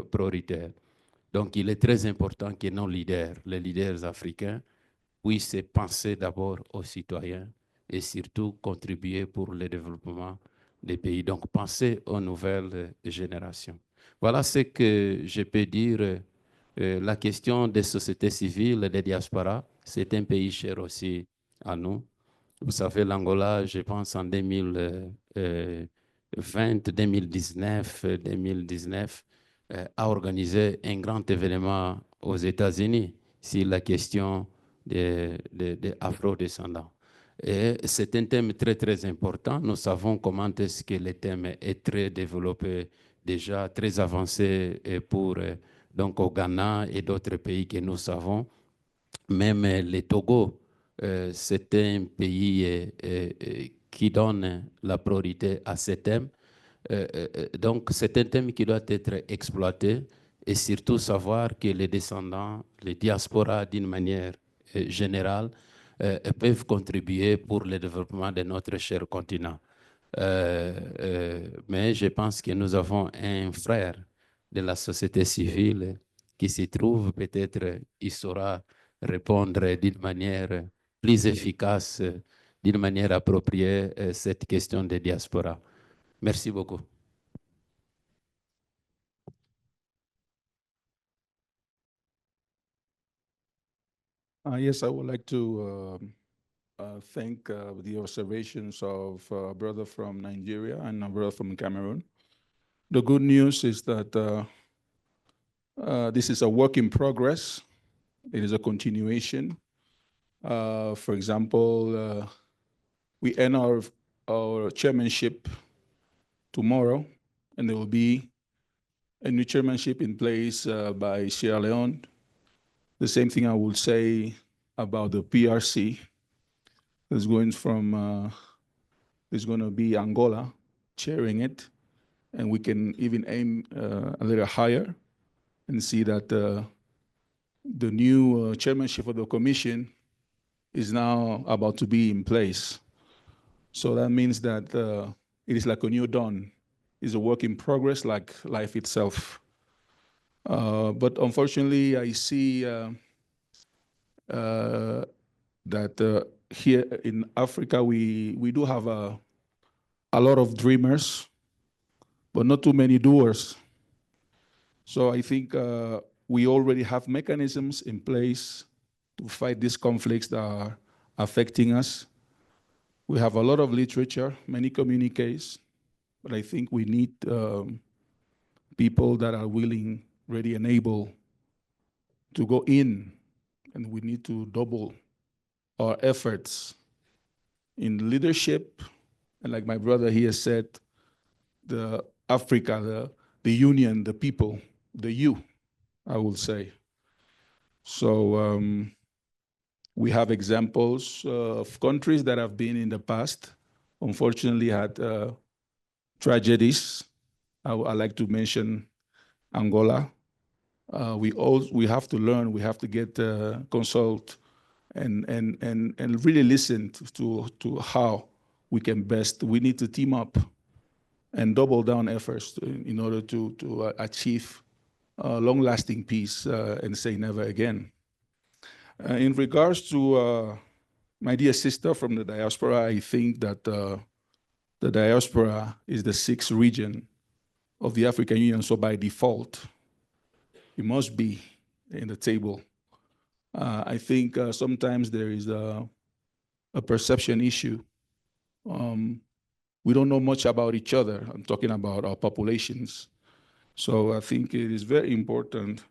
prioritaire. Donc, il est très important que nos leaders, les leaders africains, puissent penser d'abord aux citoyens et surtout contribuer pour le développement des pays. Donc, penser aux nouvelles générations. Voilà ce que je peux dire. La question des sociétés civiles, des diasporas, c'est un pays cher aussi à nous. Vous savez, l'Angola, je pense en 2020, 2019, a organisé un grand événement aux États-Unis sur la question des afro-descendants. Et c'est un thème très, très important. Nous savons comment est-ce que le thème est très développé, déjà très avancé pour donc au Ghana et d'autres pays que nous savons. Même le Togo, c'est un pays qui donne la priorité à ce thème. Donc, c'est un thème qui doit être exploité et surtout savoir que les descendants, les diasporas d'une manière générale, peuvent contribuer pour le développement de notre cher continent. Mais je pense que nous avons un frère de la société civile qui s'y trouve, peut-être il saura répondre d'une manière plus efficace, d'une manière appropriée cette question des diasporas. Merci beaucoup. Yes, I would like to thank the observations of a brother from Nigeria and a brother from Cameroon. The good news is that this is a work in progress. It is a continuation. For example, we end our chairmanship tomorrow, and there will be a new chairmanship in place by Sierra Leone. The same thing I will say about the PRC. There's going to be Angola chairing it, and we can even aim a little higher. and see that the new chairmanship of the commission is now about to be in place. So that means that it is like a new dawn. It's a work in progress, like life itself. But unfortunately, I see that here in Africa, we do have a lot of dreamers, but not too many doers. So I think we already have mechanisms in place to fight these conflicts that are affecting us. We have a lot of literature, many communiques, but I think we need people that are willing, ready, and able to go in, and we need to double our efforts in leadership. And like my brother here said, the Africa, the union, the people, the you, I will say. So we have examples of countries that have been in the past, unfortunately had tragedies. I like to mention Angola. We have to learn, we have to get consult and really listen to how we can best. We need to team up and double down efforts in order to achieve long-lasting peace and say never again. In regards to my dear sister from the diaspora, I think that the diaspora is the sixth region of the African Union, so by default, it must be in the table. I think sometimes there is a perception issue. We don't know much about each other. I'm talking about our populations. So I think it is very important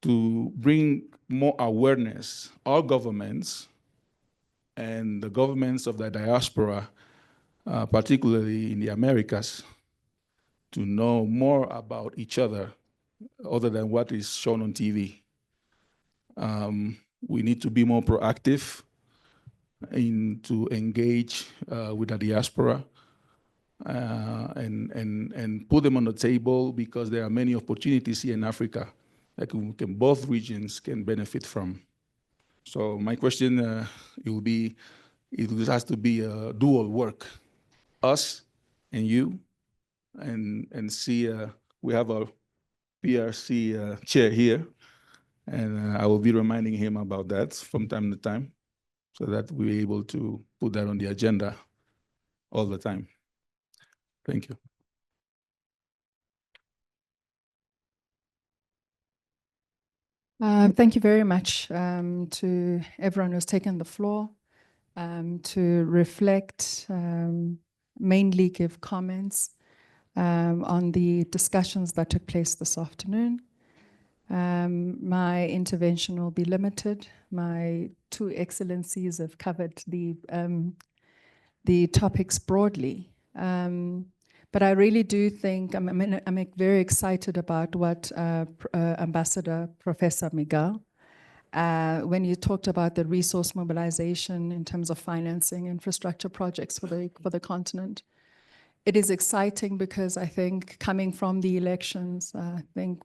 to bring more awareness. Our governments and the governments of the diaspora, particularly in the Americas, to know more about each other other than what is shown on TV. We need to be more proactive to engage with the diaspora and put them on the table, because there are many opportunities here in Africa that both regions can benefit from. So my question, it has to be a dual work, us and you, and see, we have a PRC chair here, and I will be reminding him about that from time to time, so that we're able to put that on the agenda all the time. Thank you. Thank you very much to everyone who's taken the floor to reflect, mainly give comments on the discussions that took place this afternoon. My intervention will be limited. My two excellencies have covered the topics broadly. But I really do think, I'm very excited about what Ambassador Professor Miguel, when you talked about the resource mobilization in terms of financing infrastructure projects for the continent. It is exciting because I think coming from the elections, I think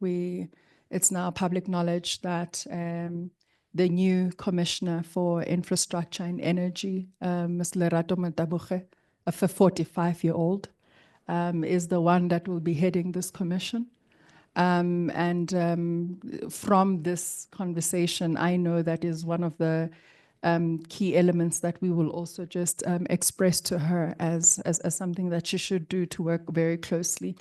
it's now public knowledge that the new commissioner for infrastructure and energy, Ms. Lerato Matabuche, a 45-year-old, is the one that will be heading this commission. From this conversation, I know that is one of the key elements that we will also just express to her as something that she should do, to work very closely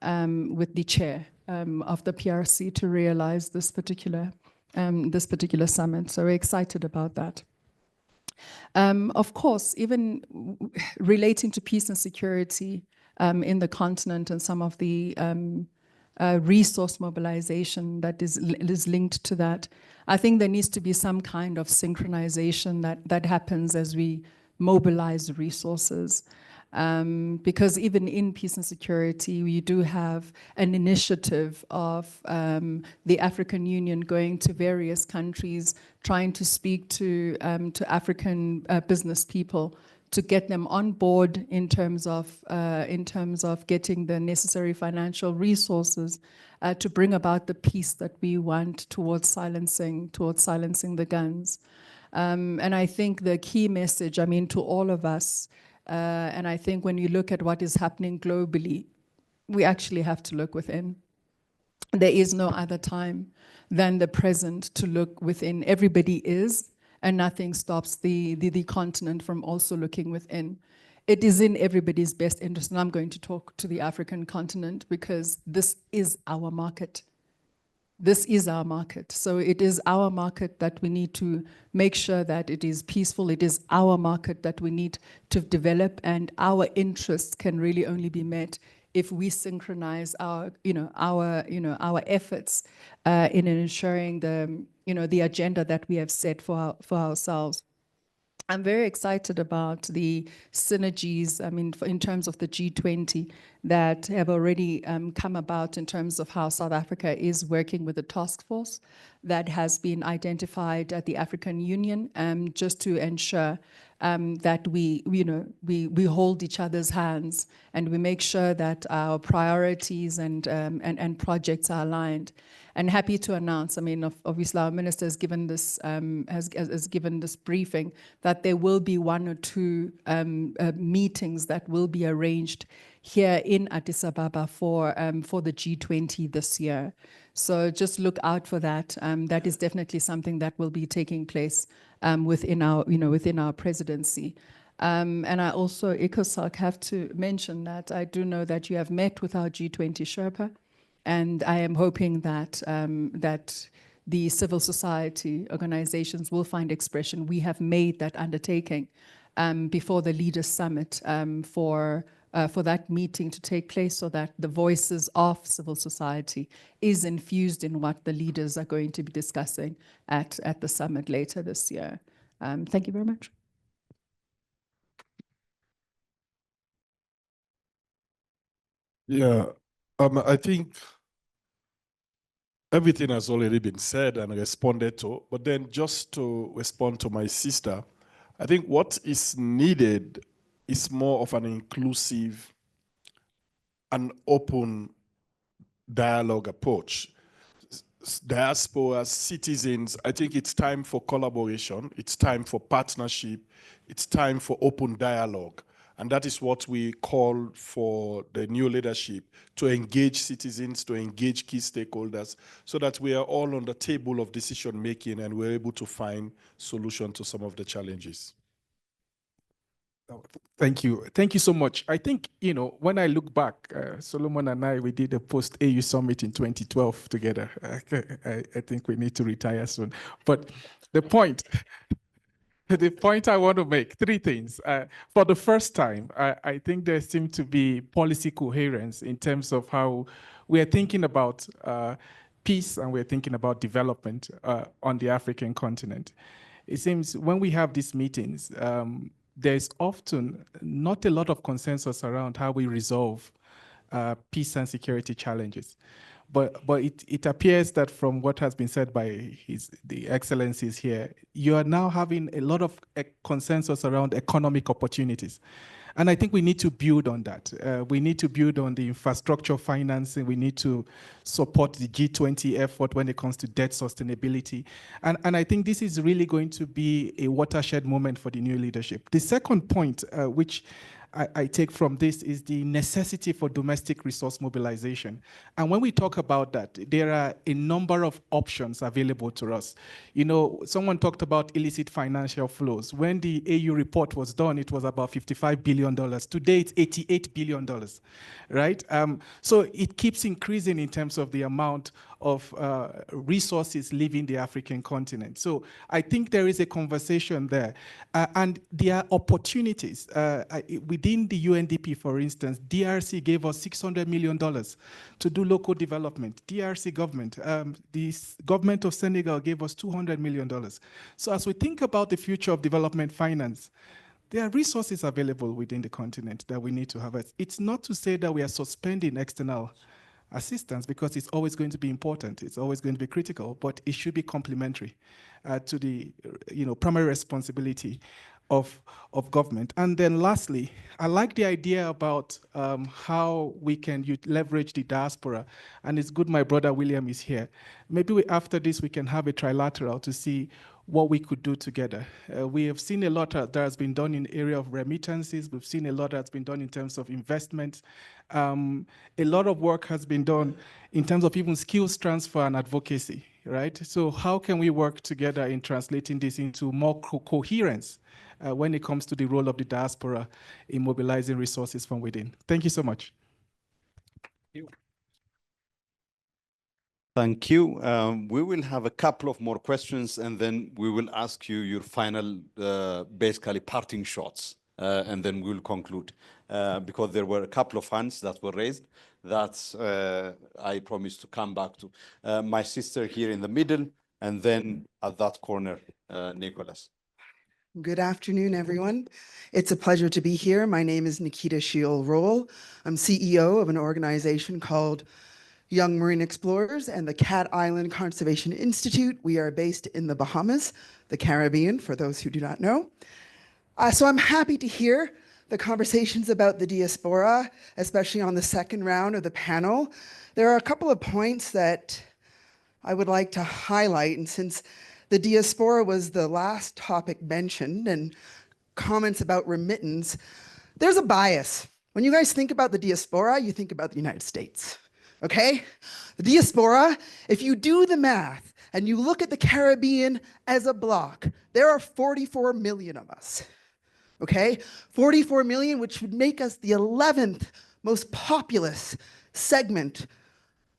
with the chair of the PRC to realize this particular summit. So we're excited about that. Of course, even relating to peace and security in the continent and some of the resource mobilization that is linked to that, I think there needs to be some kind of synchronization that happens as we mobilize resources. Because even in peace and security, we do have an initiative of the African Union going to various countries, trying to speak to African business people to get them on board in terms of getting the necessary financial resources to bring about the peace that we want towards silencing the guns. And I think the key message, I mean, to all of us, and I think when you look at what is happening globally, we actually have to look within. There is no other time than the present to look within. Everybody is, and nothing stops the continent from also looking within. It is in everybody's best interest, and I'm going to talk to the African continent because this is our market. This is our market. So it is our market that we need to make sure that it is peaceful. It is our market that we need to develop, and our interests can really only be met if we synchronize our efforts in ensuring the agenda that we have set for ourselves. I'm very excited about the synergies, I mean, in terms of the G20 that have already come about in terms of how South Africa is working with the task force that has been identified at the African Union, just to ensure that we hold each other's hands and we make sure that our priorities and projects are aligned. And happy to announce, I mean, obviously our minister has given this has given this briefing that there will be 1 or 2 meetings that will be arranged here in Addis Ababa for the G20 this year. So just look out for that. That is definitely something that will be taking place within our presidency. And I also, ECOSOC, have to mention that I do know that you have met with our G20 Sherpa. And I am hoping that that the civil society organizations will find expression. We have made that undertaking before the Leaders Summit for that meeting to take place, so that the voices of civil society is infused in what the leaders are going to be discussing at the summit later this year. Thank you very much. Yeah, I think everything has already been said and responded to, but then just to respond to my sister, I think what is needed is more of an inclusive and open dialogue approach. Diaspora, citizens, I think it's time for collaboration, it's time for partnership, it's time for open dialogue. And that is what we call for the new leadership, to engage citizens, to engage key stakeholders, so that we are all on the table of decision making and we're able to find solutions to some of the challenges. Thank you. Thank you so much. I think, when I look back, Solomon and I, we did a post-AU summit in 2012 together. I think we need to retire soon. But the point I want to make, 3 things. For the first time, I think there seems to be policy coherence in terms of how we are thinking about peace and we're thinking about development on the African continent. It seems when we have these meetings, there's often not a lot of consensus around how we resolve peace and security challenges. But it appears that from what has been said by the excellencies here, you are now having a lot of consensus around economic opportunities. And I think we need to build on that. We need to build on the infrastructure financing. We need to support the G20 effort when it comes to debt sustainability. And I think this is really going to be a watershed moment for the new leadership. The second point, which I take from this, is the necessity for domestic resource mobilization. And when we talk about that, there are a number of options available to us. Someone talked about illicit financial flows. When the AU report was done, it was about $55 billion. Today, it's $88 billion, right? So it keeps increasing in terms of the amount of resources leaving the African continent. So I think there is a conversation there. And there are opportunities. Within the UNDP, for instance, DRC gave us $600 million to do local development. DRC government, the government of Senegal gave us $200 million. So as we think about the future of development finance, there are resources available within the continent that we need to have. It's not to say that we are suspending external assistance, because it's always going to be important, it's always going to be critical, but it should be complementary to the primary responsibility of government. And then lastly, I like the idea about how we can leverage the diaspora. And it's good my brother William is here. Maybe after this, we can have a trilateral to see what we could do together. We have seen a lot that has been done in the area of remittances. We've seen a lot that's been done in terms of investments. A lot of work has been done in terms of even skills transfer and advocacy, right? So how can we work together in translating this into more coherence when it comes to the role of the diaspora in mobilizing resources from within? Thank you so much. Thank you. We will have a couple of more questions, and then we will ask you your final, basically parting shots, and then we'll conclude. Because there were a couple of hands that were raised that I promised to come back to. My sister here in the middle, and then at that corner, Nicholas. Good afternoon, everyone. It's a pleasure to be here. My name is Nikita Shiol-Roll. I'm CEO of an organization called Young Marine Explorers and the Cat Island Conservation Institute. We are based in the Bahamas, the Caribbean, for those who do not know. So I'm happy to hear the conversations about the diaspora, especially on the second round of the panel. There are a couple of points that I would like to highlight, and since the diaspora was the last topic mentioned and comments about remittance, there's a bias. When you guys think about the diaspora, you think about the United States. Okay? The diaspora, if you do the math and you look at the Caribbean as a block, there are 44 million of us. Okay? 44 million, which would make us the 11th most populous segment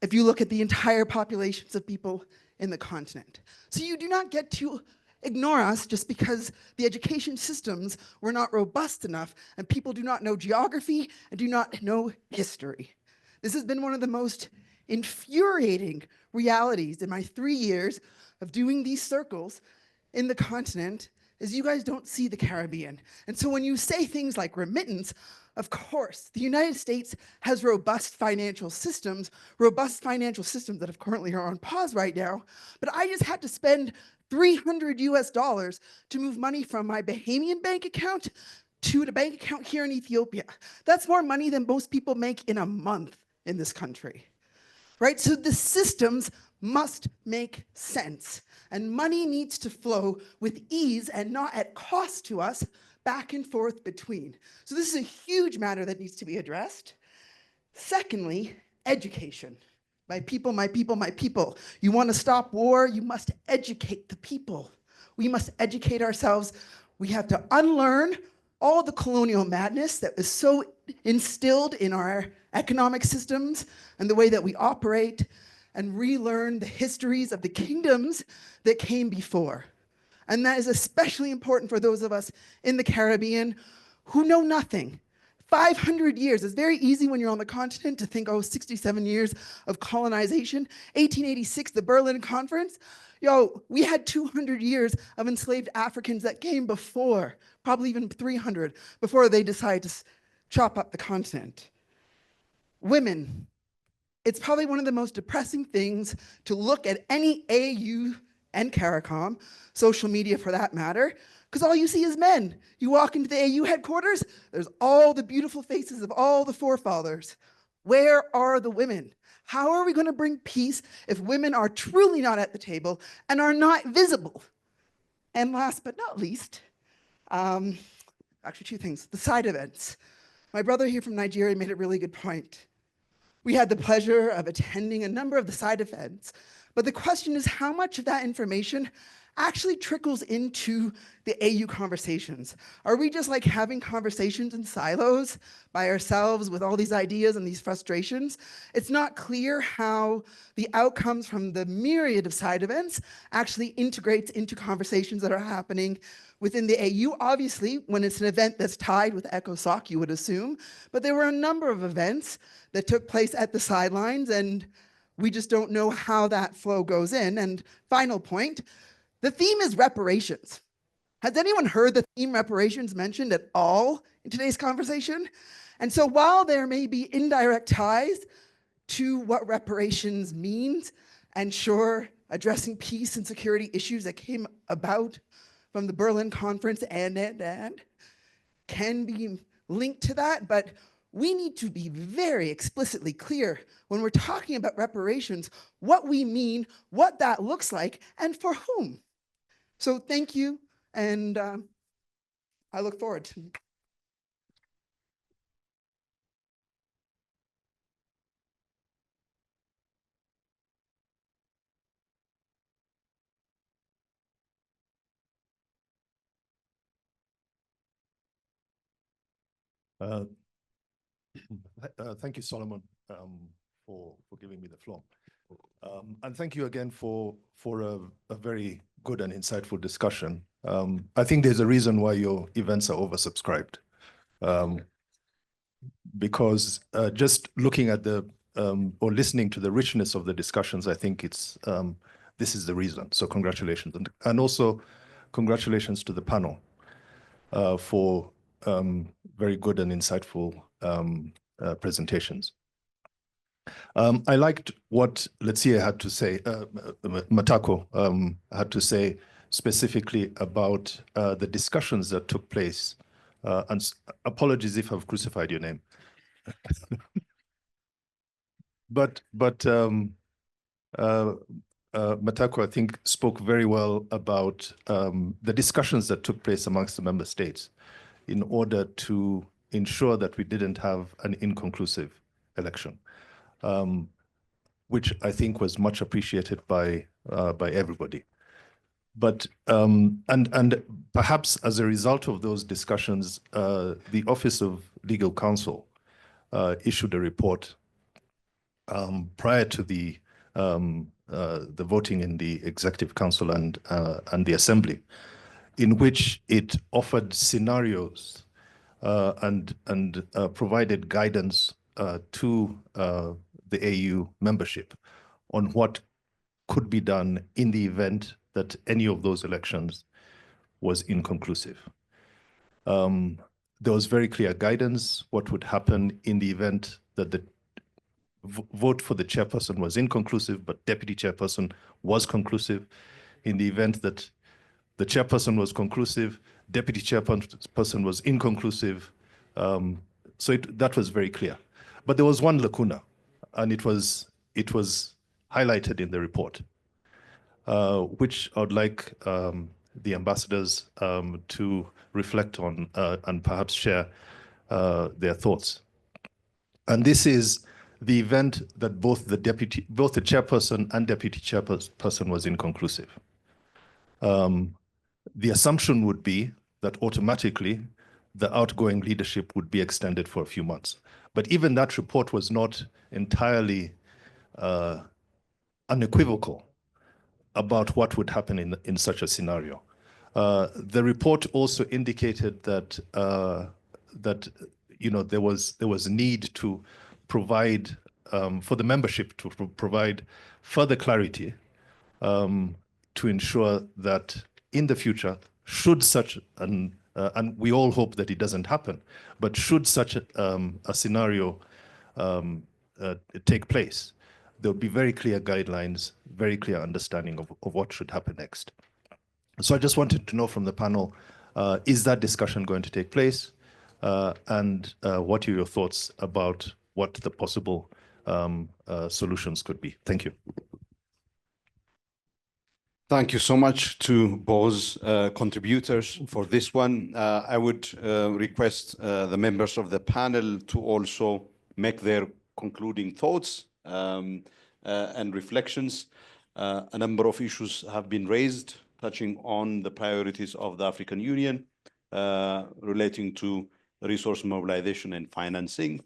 if you look at the entire populations of people in the continent. So you do not get to ignore us just because the education systems were not robust enough and people do not know geography and do not know history. This has been one of the most infuriating realities in my 3 years of doing these circles in the continent is you guys don't see the Caribbean. And so when you say things like remittance, of course, the United States has robust financial systems that have currently are on pause right now, but I just had to spend $300 US to move money from my Bahamian bank account to the bank account here in Ethiopia. That's more money than most people make in a month in this country, right? So the systems must make sense, and money needs to flow with ease and not at cost to us back and forth between. So this is a huge matter that needs to be addressed. Secondly, education. My people, my people, my people. You want to stop war, you must educate the people. We must educate ourselves. We have to unlearn all the colonial madness that was so instilled in our economic systems and the way that we operate, and relearn the histories of the kingdoms that came before. And that is especially important for those of us in the Caribbean who know nothing. 500 years, it's very easy when you're on the continent to think, oh, 67 years of colonization. 1886, the Berlin Conference. Yo, we had 200 years of enslaved Africans that came before, probably even 300, before they decided to chop up the continent. Women, it's probably one of the most depressing things to look at any AU and CARICOM, social media for that matter, because all you see is men. You walk into the AU headquarters, there's all the beautiful faces of all the forefathers. Where are the women? How are we going to bring peace if women are truly not at the table and are not visible? And last but not least, actually two things, the side events. My brother here from Nigeria made a really good point. We had the pleasure of attending a number of the side events, but the question is how much of that information actually trickles into the AU conversations? Are we just like having conversations in silos by ourselves with all these ideas and these frustrations? It's not clear how the outcomes from the myriad of side events actually integrates into conversations that are happening within the AU. Obviously, when it's an event that's tied with ECOSOC, you would assume, but there were a number of events that took place at the sidelines, and we just don't know how that flow goes in. And final point, the theme is reparations. Has anyone heard the theme reparations mentioned at all in today's conversation? And so while there may be indirect ties to what reparations means, and sure, addressing peace and security issues that came about from the Berlin conference and can be linked to that, but we need to be very explicitly clear when we're talking about reparations, what we mean, what that looks like, and for whom. So thank you, and I look forward to it. Thank you, Solomon, for giving me the floor. And thank you again for a very good and insightful discussion. I think there's a reason why your events are oversubscribed. Because just looking at the or listening to the richness of the discussions, I think it's this is the reason. So congratulations, and also congratulations to the panel for very good and insightful presentations. I liked what Letsia had to say, Matako had to say specifically about the discussions that took place. And apologies if I've crucified your name. But Matako, I think, spoke very well about the discussions that took place amongst the member states in order to ensure that we didn't have an inconclusive election, which I think was much appreciated by everybody. But and perhaps as a result of those discussions, the Office of Legal Counsel issued a report prior to the voting in the Executive Council and the Assembly, in which it offered scenarios and provided guidance to the AU membership on what could be done in the event that any of those elections was inconclusive. There was very clear guidance what would happen in the event that the vote for the chairperson was inconclusive, but deputy chairperson was conclusive. In the event that the chairperson was conclusive, deputy chairperson was inconclusive. So that was very clear. But there was one lacuna, and it was highlighted in the report, which I would like the ambassadors to reflect on and perhaps share their thoughts. And this is the event that both the chairperson and deputy chairperson was inconclusive. The assumption would be that automatically the outgoing leadership would be extended for a few months. But even that report was not entirely unequivocal about what would happen in such a scenario. The report also indicated that there was a need to provide for the membership to provide further clarity to ensure that in the future, should such an and we all hope that it doesn't happen, but should such a scenario take place, there will be very clear guidelines, very clear understanding of what should happen next. So I just wanted to know from the panel, is that discussion going to take place? And what are your thoughts about what the possible solutions could be? Thank you. Thank you so much to both contributors for this one. I would request the members of the panel to also make their concluding thoughts and reflections. A number of issues have been raised touching on the priorities of the African Union relating to resource mobilization and financing,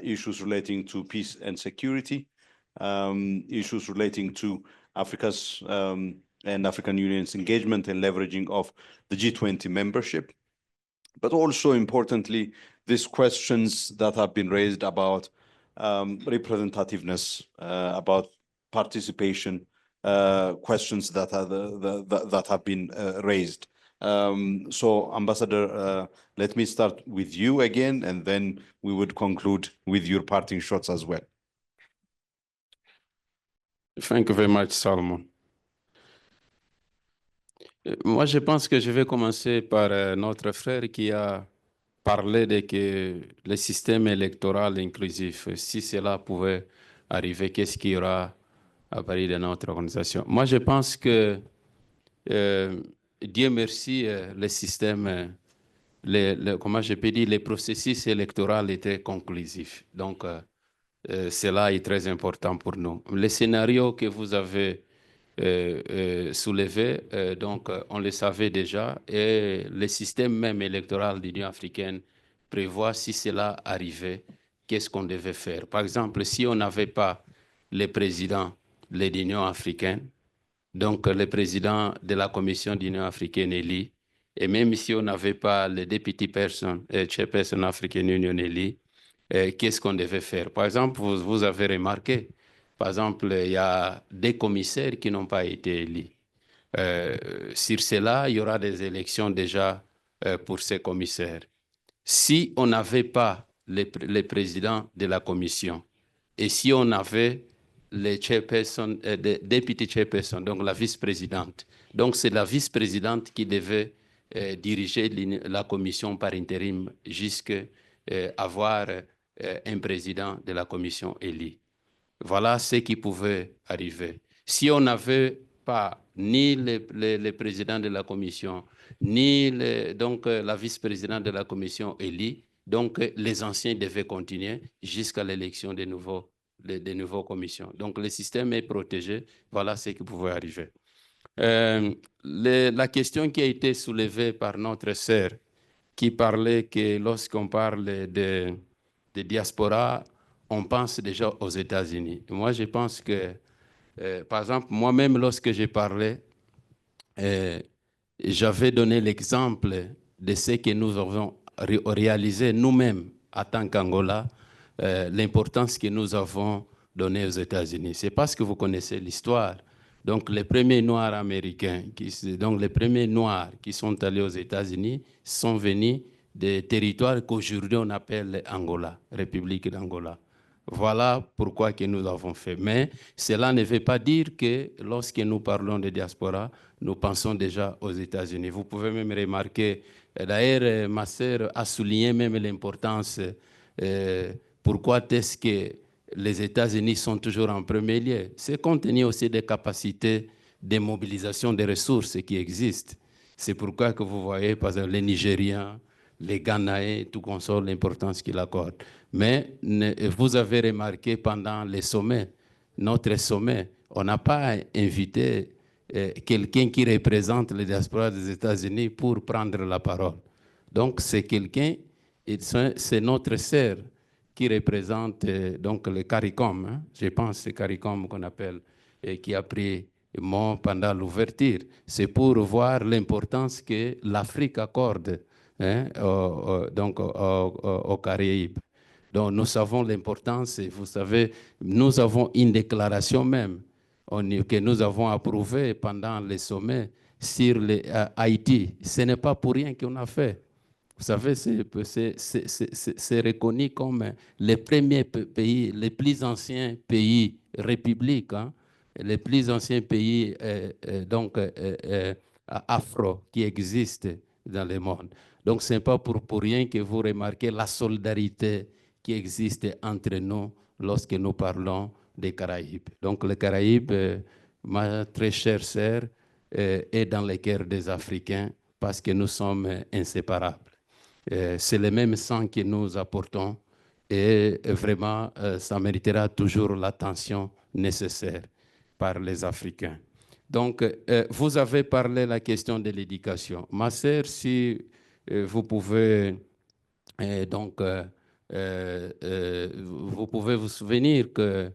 issues relating to peace and security, issues relating to Africa's and African Union's engagement and leveraging of the G20 membership, but also importantly, these questions that have been raised about representativeness, about participation, questions that have been raised. So, Ambassador, let me start with you again, and then we would conclude with your parting shots as well. Thank you very much, Solomon. Moi, je pense que je vais commencer par notre frère qui a parlé de que le système électoral inclusif, si cela pouvait arriver, qu'est-ce qu'il y aura à partir de notre organisation? Moi, je pense que, Dieu merci, le système, comment je peux dire, les processus électoraux étaient conclusifs. Donc, cela est très important pour nous. Les scénarios que vous avez soulevé, donc on le savait déjà, et le système même électoral de l'Union africaine prévoit si cela arrivait, qu'est-ce qu'on devait faire. Par exemple, si on n'avait pas le président de l'Union africaine, donc le président de la Commission de l'Union africaine élu, et même si on n'avait pas le deputy person, chairperson African Union élu, qu'est-ce qu'on devait faire? Par exemple, vous avez remarqué, par exemple, il y a des commissaires qui n'ont pas été élus. Sur cela, il y aura des élections déjà pour ces commissaires. Si on n'avait pas le président de la commission et si on avait les chairperson, deputy chairperson, donc la vice-présidente, donc c'est la vice-présidente qui devait diriger la commission par intérim jusqu'à avoir un président de la commission élu. Voilà ce qui pouvait arriver. Si on n'avait pas ni le président de la commission, ni donc, la vice-présidente de la commission élue, donc les anciens devaient continuer jusqu'à l'élection des nouveaux commissions. Donc le système est protégé. Voilà ce qui pouvait arriver. La question qui a été soulevée par notre sœur, qui parlait que lorsqu'on parle de diaspora, on pense déjà aux États-Unis. Moi, je pense que, par exemple, moi-même, lorsque j'ai parlé, j'avais donné l'exemple de ce que nous avons réalisé nous-mêmes en tant qu'Angola, l'importance que nous avons donnée aux États-Unis. C'est parce que vous connaissez l'histoire. Donc, les premiers Noirs américains, donc les premiers Noirs qui sont allés aux États-Unis sont venus des territoires qu'aujourd'hui on appelle Angola, République d'Angola. Voilà pourquoi que nous avons fait. Mais cela ne veut pas dire que lorsque nous parlons de diaspora, nous pensons déjà aux États-Unis. Vous pouvez même remarquer, d'ailleurs, ma sœur a souligné même l'importance, pourquoi est-ce que les États-Unis sont toujours en premier lieu. C'est compte tenu aussi des capacités de mobilisation des ressources qui existent. C'est pourquoi que vous voyez, par exemple, les Nigériens, les Ghanaïens, tout consort, l'importance qu'ils accordent. Mais vous avez remarqué pendant les sommets, notre sommet, on n'a pas invité quelqu'un qui représente les diasporas des États-Unis pour prendre la parole. Donc, c'est quelqu'un, c'est notre sœur qui représente donc le CARICOM, hein, je pense que c'est CARICOM qu'on appelle, et qui a pris mot pendant l'ouverture. C'est pour voir l'importance que l'Afrique accorde, hein, donc aux Caraïbes. Donc nous savons l'importance, et vous savez, nous avons une déclaration même que nous avons approuvée pendant les sommets sur Haïti. Ce n'est pas pour rien qu'on a fait. Vous savez, c'est reconnu comme les premiers pays, les plus anciens pays républiques, hein, les plus anciens pays donc afro qui existent dans le monde. Donc, ce n'est pas pour rien que vous remarquez la solidarité qui existe entre nous lorsque nous parlons des Caraïbes. Donc, les Caraïbes, ma très chère sœur, est dans les cœurs des Africains parce que nous sommes inséparables. C'est le même sang que nous apportons et vraiment, ça méritera toujours l'attention nécessaire par les Africains. Donc, vous avez parlé de la question de l'éducation. Ma sœur, si vous pouvez, donc, vous pouvez vous souvenir que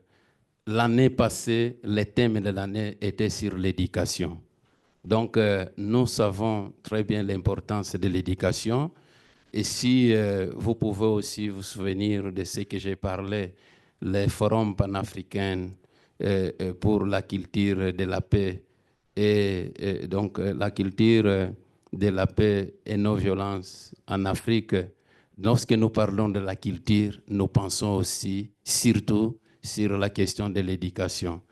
l'année passée, le thème de l'année était sur l'éducation. Donc, nous savons très bien l'importance de l'éducation. Et si vous pouvez aussi vous souvenir de ce que j'ai parlé, les forums panafricains pour la culture de la paix et donc la culture de la paix et non-violence en Afrique. Lorsque nous parlons de la culture, nous pensons aussi surtout sur la question de l'éducation.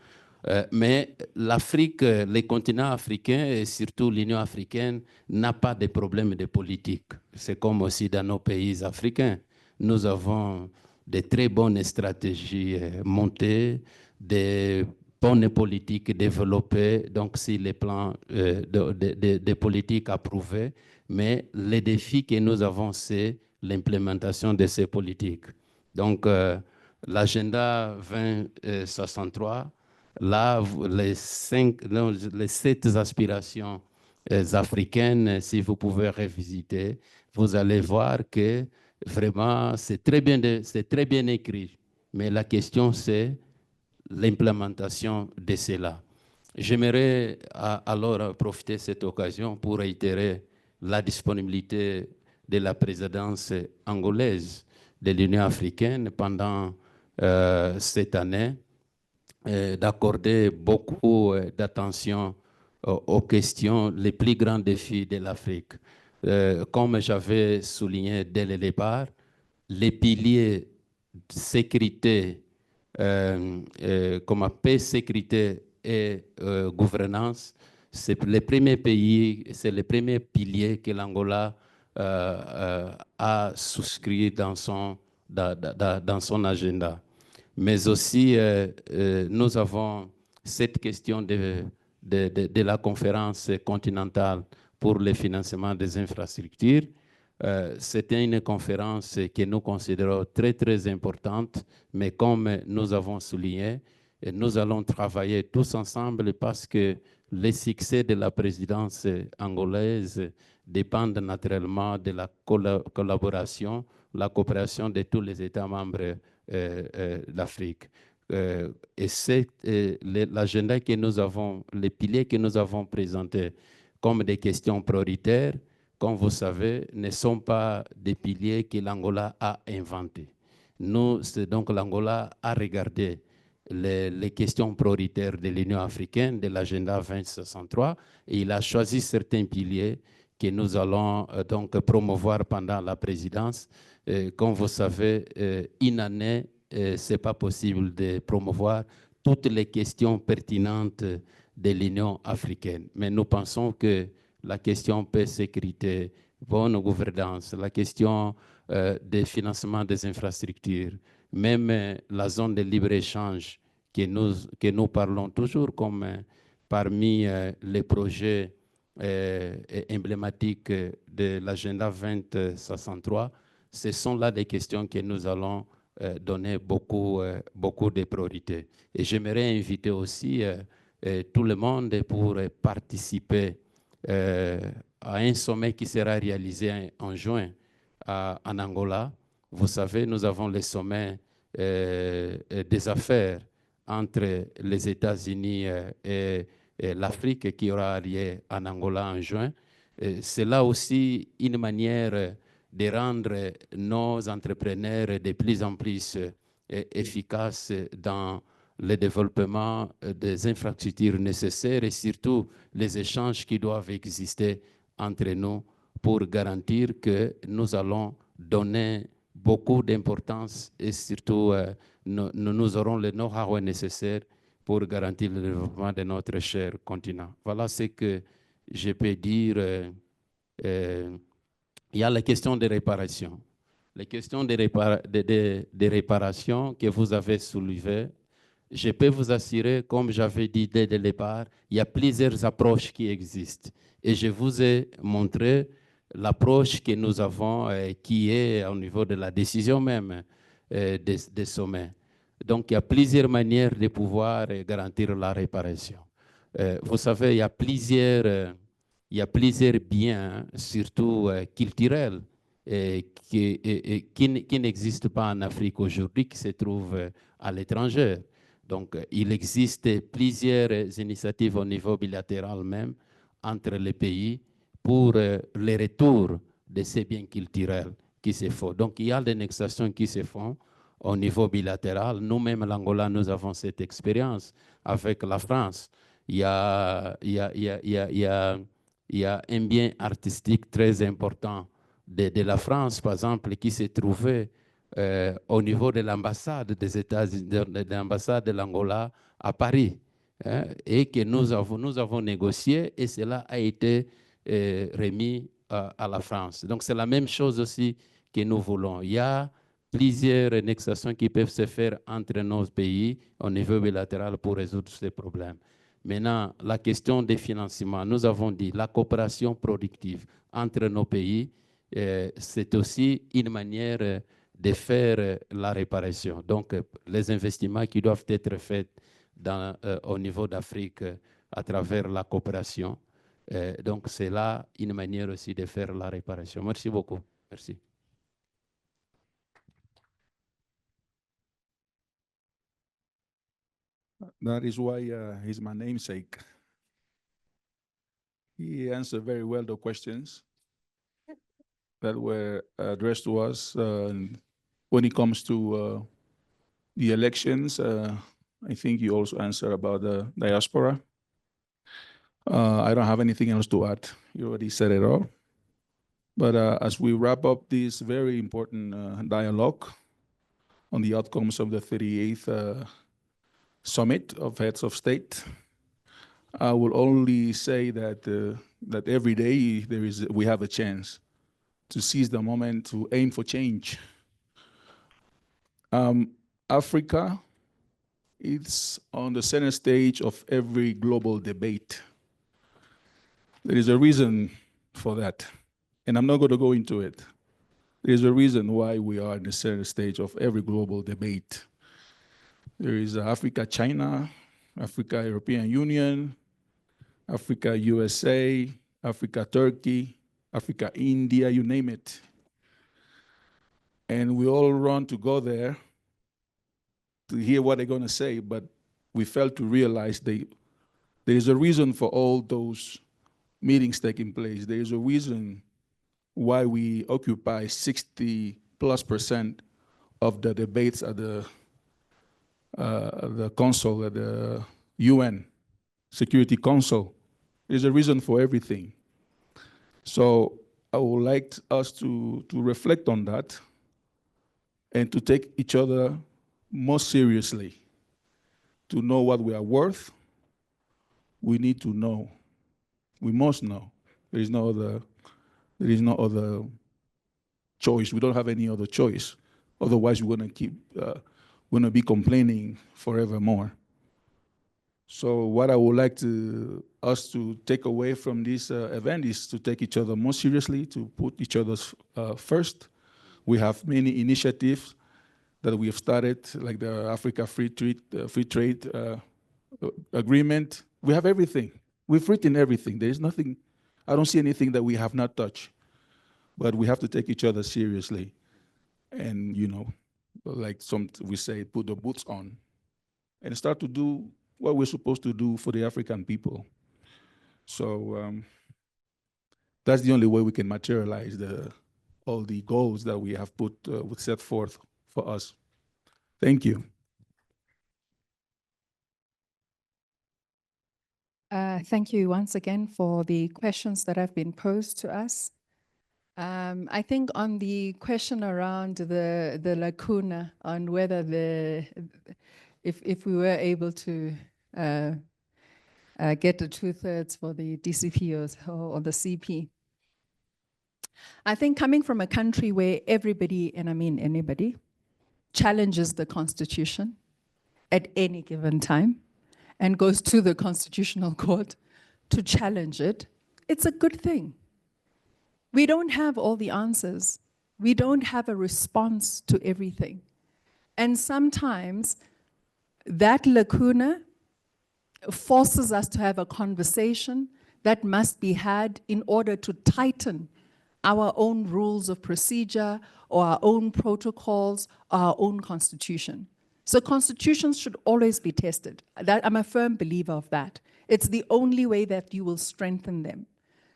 Mais l'Afrique, les continents africains et surtout l'Union africaine n'a pas de problème de politique. C'est comme aussi dans nos pays africains. Nous avons de très bonnes stratégies montées, des bonnes politiques développées, donc sur les plans de politiques approuvées. Mais les défis que nous avons, c'est l'implémentation de ces politiques. Donc, l'agenda 2063, là, les 7 aspirations africaines, si vous pouvez revisiter, vous allez voir que vraiment, c'est très bien écrit. Mais la question, c'est l'implémentation de cela. J'aimerais alors profiter de cette occasion pour réitérer la disponibilité de la présidence angolaise de l'Union africaine pendant cette année, d'accorder beaucoup d'attention aux questions, les plus grands défis de l'Afrique. Comme j'avais souligné dès le départ, les piliers de sécurité, comme paix, sécurité et gouvernance, c'est le premier pays, c'est le premier pilier que l'Angola a souscrit dans son agenda. Mais aussi, nous avons cette question de la conférence continentale pour le financement des infrastructures. C'était une conférence que nous considérons très, très importante, mais comme nous avons souligné, nous allons travailler tous ensemble parce que les succès de la présidence angolaise dépendent naturellement de la collaboration, la coopération de tous les États membres d'Afrique. Et c'est l'agenda que nous avons, les piliers que nous avons présentés comme des questions prioritaires, comme vous savez, ne sont pas des piliers que l'Angola a inventés. Nous, c'est donc l'Angola a regardé les questions prioritaires de l'Union africaine, de l'agenda 2063, et il a choisi certains piliers que nous allons donc promouvoir pendant la présidence. Comme vous savez, une année, ce n'est pas possible de promouvoir toutes les questions pertinentes de l'Union africaine. Mais nous pensons que la question paix, sécurité, bonne gouvernance, la question des financements des infrastructures, même la zone de libre-échange que nous parlons toujours comme parmi les projets emblématiques de l'agenda 2063, ce sont là des questions que nous allons donner beaucoup de priorités. Et j'aimerais inviter aussi tout le monde pour participer à un sommet qui sera réalisé en juin en Angola. Vous savez, nous avons le sommet des affaires entre les États-Unis et l'Afrique qui aura lieu en Angola en juin. C'est là aussi une manière de rendre nos entrepreneurs de plus en plus efficaces dans le développement des infrastructures nécessaires et surtout les échanges qui doivent exister entre nous pour garantir que nous allons donner beaucoup d'importance et surtout nous aurons le know-how nécessaire pour garantir le développement de notre cher continent. Voilà ce que je peux dire. Il y a la question des réparations. Les questions de réparation que vous avez soulevées, je peux vous assurer, comme j'avais dit dès le départ, il y a plusieurs approches qui existent. Et je vous ai montré l'approche que nous avons, qui est au niveau de la décision même des sommets. Donc, il y a plusieurs manières de pouvoir garantir la réparation. Vous savez, il y a plusieurs biens, surtout culturels, qui n'existent pas en Afrique aujourd'hui, qui se trouvent à l'étranger. Donc, il existe plusieurs initiatives au niveau bilatéral même entre les pays pour le retour de ces biens culturels qui se font. Donc, il y a des négociations qui se font au niveau bilatéral. Nous-mêmes, l'Angola, nous avons cette expérience avec la France. Il y a un bien artistique très important de la France, par exemple, qui s'est trouvé au niveau de l'ambassade des États-Unis, de l'ambassade de l'Angola à Paris. et que nous avons négocié et cela a été remis à la France. Donc, c'est la même chose aussi que nous voulons. Il y a plusieurs négociations qui peuvent se faire entre nos pays au niveau bilatéral pour résoudre ces problèmes. Maintenant, la question des financements, nous avons dit la coopération productive entre nos pays, c'est aussi une manière de faire la réparation. Donc, les investissements qui doivent être faits au niveau d'Afrique à travers la coopération. Donc, c'est là une manière aussi de faire la réparation. Merci beaucoup. Merci. That is why he's my namesake. He answered very well the questions that were addressed to us. When it comes to the elections, I think you also answered about the diaspora. I don't have anything else to add. You already said it all. But as we wrap up this very important dialogue on the outcomes of the 38th Summit of Heads of State, I will only say that that every day we have a chance to seize the moment to aim for change. Africa is on the center stage of every global debate. There is a reason for that, and I'm not going to go into it. There is a reason why we are in the center stage of every global debate. There is Africa, China, Africa, European Union, Africa, USA, Africa, Turkey, Africa, India, you name it. And we all run to go there to hear what they're going to say, but we fail to realize there is a reason for all those meetings taking place. There is a reason why we occupy 60+% of the debates at the Council, at the UN Security Council. There's a reason for everything. So I would like us to reflect on that and to take each other more seriously. To know what we are worth, we need to know. We must know. There is no other choice. We don't have any other choice. Otherwise, we're going to be complaining forevermore. So what I would like us to take away from this event is to take each other more seriously, to put each other first. We have many initiatives that we have started, like the Africa Free Trade Agreement. We have everything. We've written everything. There is nothing, I don't see anything that we have not touched. But we have to take each other seriously. And, like we say, put the boots on and start to do what we're supposed to do for the African people. So that's the only way we can materialize all the goals that we have set forth for us. Thank you. Thank you once again for the questions that have been posed to us. I think on the question around the lacuna on whether if we were able to get the 2/3 for the DCP or the CP, I think coming from a country where everybody, and I mean anybody, challenges the Constitution at any given time and goes to the Constitutional Court to challenge it, it's a good thing. We don't have all the answers. We don't have a response to everything. And sometimes that lacuna forces us to have a conversation that must be had in order to tighten our own rules of procedure or our own protocols, our own constitution. So constitutions should always be tested. I'm a firm believer of that. It's the only way that you will strengthen them.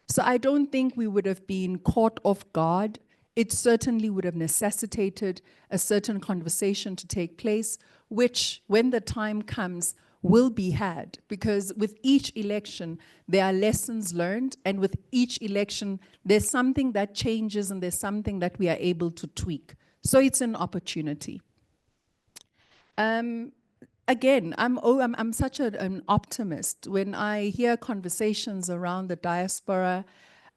So I don't think we would have been caught off guard. It certainly would have necessitated a certain conversation to take place, which, when the time comes, will be had. Because with each election, there are lessons learned, and with each election, there's something that changes and there's something that we are able to tweak. So it's an opportunity. again, I'm such an optimist. When I hear conversations around the diaspora,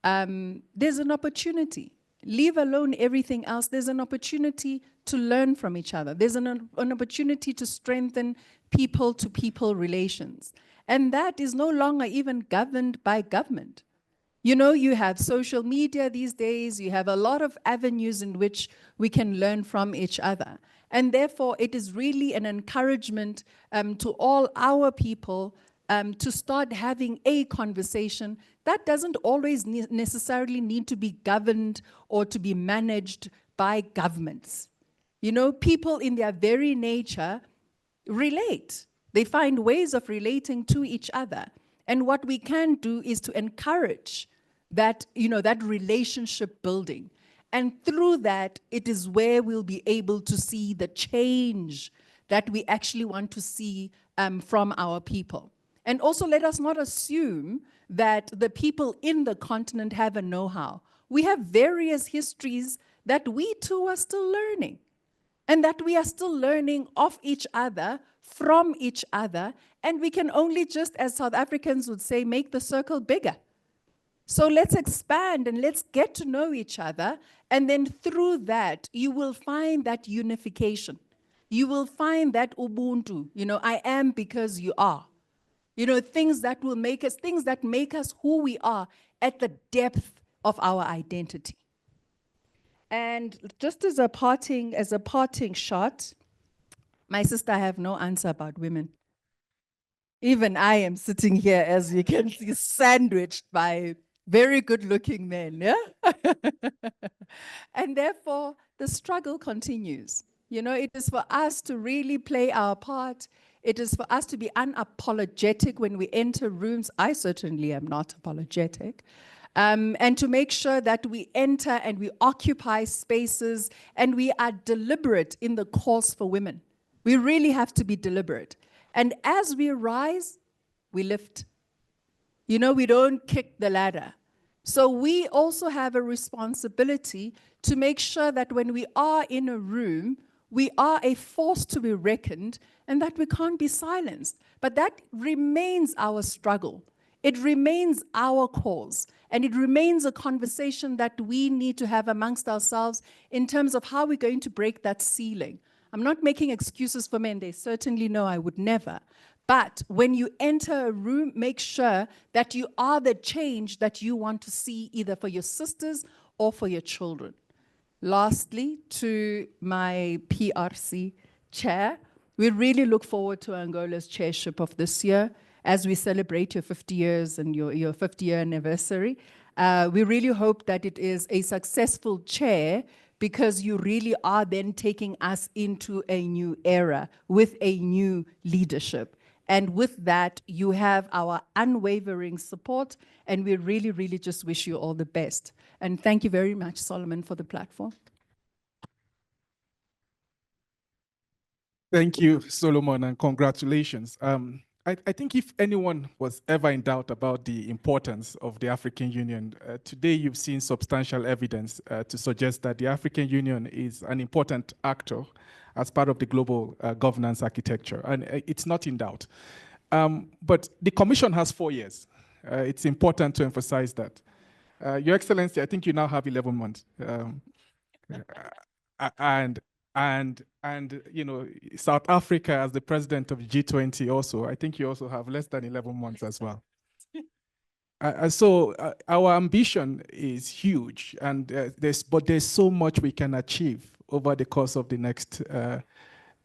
there's an opportunity. Leave alone everything else. There's an opportunity to learn from each other. There's an opportunity to strengthen people-to-people relations. And that is no longer even governed by government. You know, you have social media these days, you have a lot of avenues in which we can learn from each other. And therefore, it is really an encouragement to all our people to start having a conversation that doesn't always necessarily need to be governed or to be managed by governments. You know, people in their very nature relate. They find ways of relating to each other. And what we can do is to encourage that, you know, that relationship building. And through that, it is where we'll be able to see the change that we actually want to see from our people. And also, let us not assume that the people in the continent have a know-how. We have various histories that we too are still learning, and that we are still learning of each other, from each other, and we can only just, as South Africans would say, make the circle bigger. So let's expand and let's get to know each other, and then through that, you will find that unification. You will find that Ubuntu, you know, I am because you are. You know, things that will make us, things that make us who we are at the depth of our identity. And just as a parting shot, my sister, I have no answer about women. Even I am sitting here, as you can see, sandwiched by very good-looking men, yeah? And therefore, the struggle continues. You know, it is for us to really play our part. It is for us to be unapologetic when we enter rooms. I certainly am not apologetic. And to make sure that we enter and we occupy spaces and we are deliberate in the cause for women. We really have to be deliberate. And as we rise, we lift. You know, we don't kick the ladder. So we also have a responsibility to make sure that when we are in a room, we are a force to be reckoned and that we can't be silenced. But that remains our struggle. It remains our cause. And it remains a conversation that we need to have amongst ourselves in terms of how we're going to break that ceiling. I'm not making excuses for men. They certainly know I would never. But when you enter a room, make sure that you are the change that you want to see either for your sisters or for your children. Lastly, to my PRC chair, we really look forward to Angola's chairship of this year as we celebrate your 50 years and your 50-year anniversary. We really hope that it is a successful chair because you really are then taking us into a new era with a new leadership. And with that, you have our unwavering support, and we really, really just wish you all the best. And thank you very much, Solomon, for the platform. Thank you, Solomon, and congratulations. I think if anyone was ever in doubt about the importance of the African Union, today you've seen substantial evidence to suggest that the African Union is an important actor as part of the global governance architecture, and it's not in doubt. But the Commission has 4 years. It's important to emphasize that. Your Excellency, I think you now have 11 months. And you know, South Africa as the president of G20 also, I think you also have less than 11 months as well. So our ambition is huge, and there's so much we can achieve over the course of the next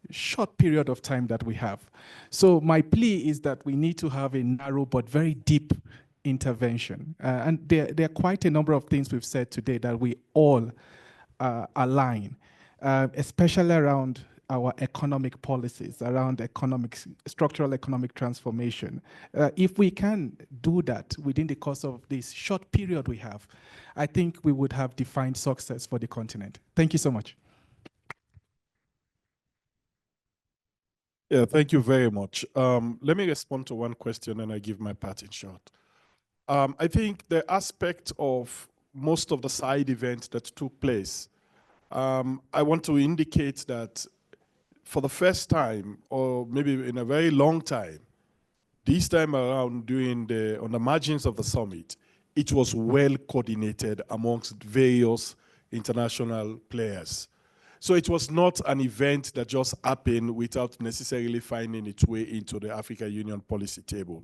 short period of time that we have. So my plea is that we need to have a narrow but very deep intervention. And there are quite a number of things we've said today that we all align, especially around our economic policies, around structural economic transformation. If we can do that within the course of this short period we have, I think we would have defined success for the continent. Thank you so much. Yeah, thank you very much. Let me respond to one question and I give my part in short. I think the aspect of most of the side events that took place, I want to indicate that for the first time, or maybe in a very long time, this time around on the margins of the summit, it was well coordinated amongst various international players. So it was not an event that just happened without necessarily finding its way into the African Union policy table.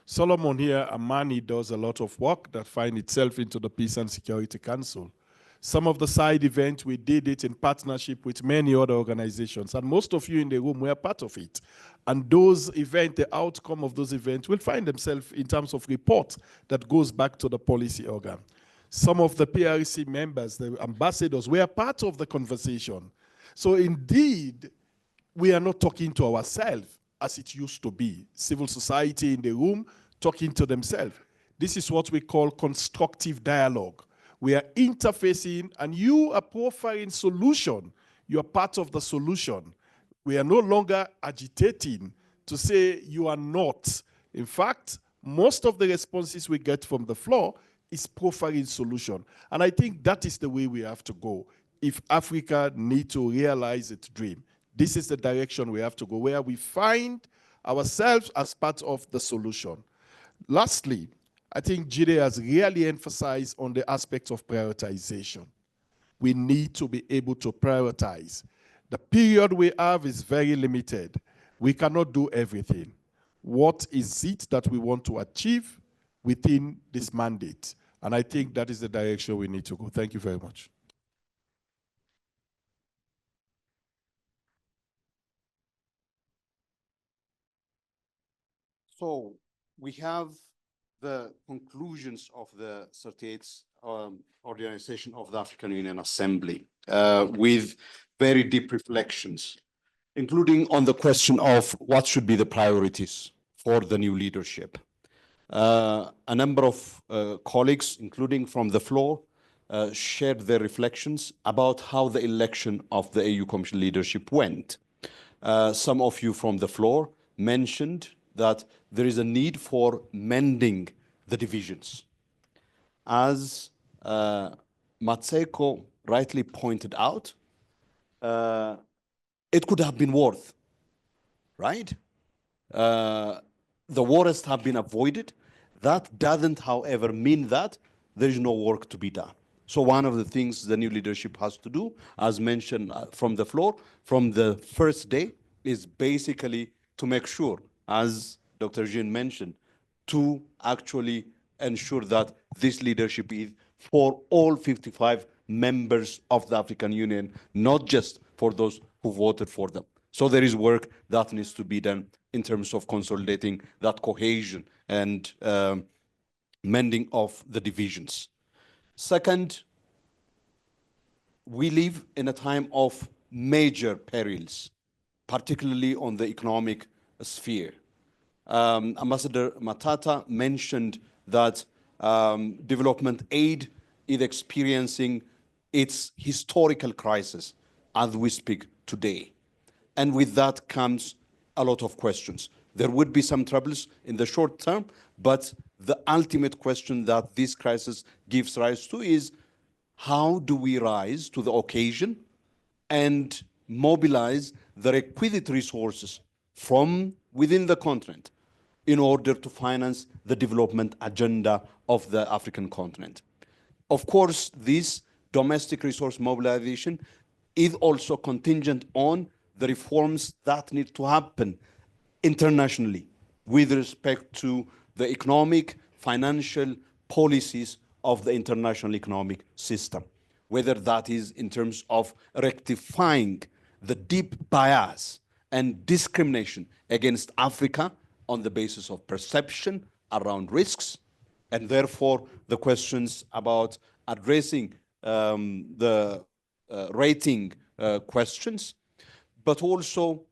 Solomon here, Amani, does a lot of work that finds itself into the Peace and Security Council. Some of the side events, we did it in partnership with many other organizations, and most of you in the room were part of it. And those events, the outcome of those events will find themselves in terms of report that goes back to the policy organ. Some of the PRC members, the ambassadors, were part of the conversation. So indeed, we are not talking to ourselves as it used to be. Civil society in the room talking to themselves. This is what we call constructive dialogue. We are interfacing and you are profiling solution. You are part of the solution. We are no longer agitating to say you are not. In fact, most of the responses we get from the floor is profiling solution. And I think that is the way we have to go. If Africa needs to realize its dream, this is the direction we have to go, where we find ourselves as part of the solution. Lastly, I think Jide has really emphasized on the aspect of prioritization. We need to be able to prioritize. The period we have is very limited. We cannot do everything. What is it that we want to achieve within this mandate? And I think that is the direction we need to go. Thank you very much. So we have the conclusions of the 38th Organization of the African Union Assembly with very deep reflections, including on the question of what should be the priorities for the new leadership. A number of colleagues, including from the floor, shared their reflections about how the election of the AU Commission leadership went. Some of you from the floor mentioned that there is a need for mending the divisions. As Matseko rightly pointed out, it could have been worse, right? The worst have been avoided. That doesn't, however, mean that there is no work to be done. So one of the things the new leadership has to do, as mentioned from the floor, from the first day, is basically to make sure, as Dr. Jean mentioned, to actually ensure that this leadership is for all 55 members of the African Union, not just for those who voted for them. So there is work that needs to be done in terms of consolidating that cohesion and mending of the divisions. Second, we live in a time of major perils, particularly on the economic sphere. Ambassador Matata mentioned that development aid is experiencing its historical crisis as we speak today. And with that comes a lot of questions. There would be some troubles in the short term, but the ultimate question that this crisis gives rise to is how do we rise to the occasion and mobilize the requisite resources from within the continent in order to finance the development agenda of the African continent. Of course, this domestic resource mobilization is also contingent on the reforms that need to happen internationally with respect to the economic, financial policies of the international economic system, whether that is in terms of rectifying the deep bias and discrimination against Africa on the basis of perception around risks, and therefore the questions about addressing the rating questions, but also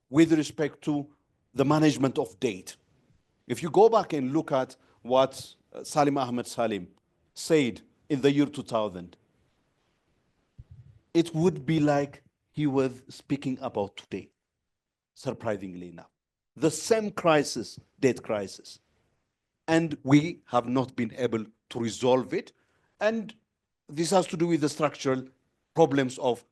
with respect to the management of data. If you go back and look at what Salim Ahmed Salim said in the year 2000, it would be like he was speaking about today, surprisingly enough. The same crisis, debt crisis. And we have not been able to resolve it. And this has to do with the structural problems of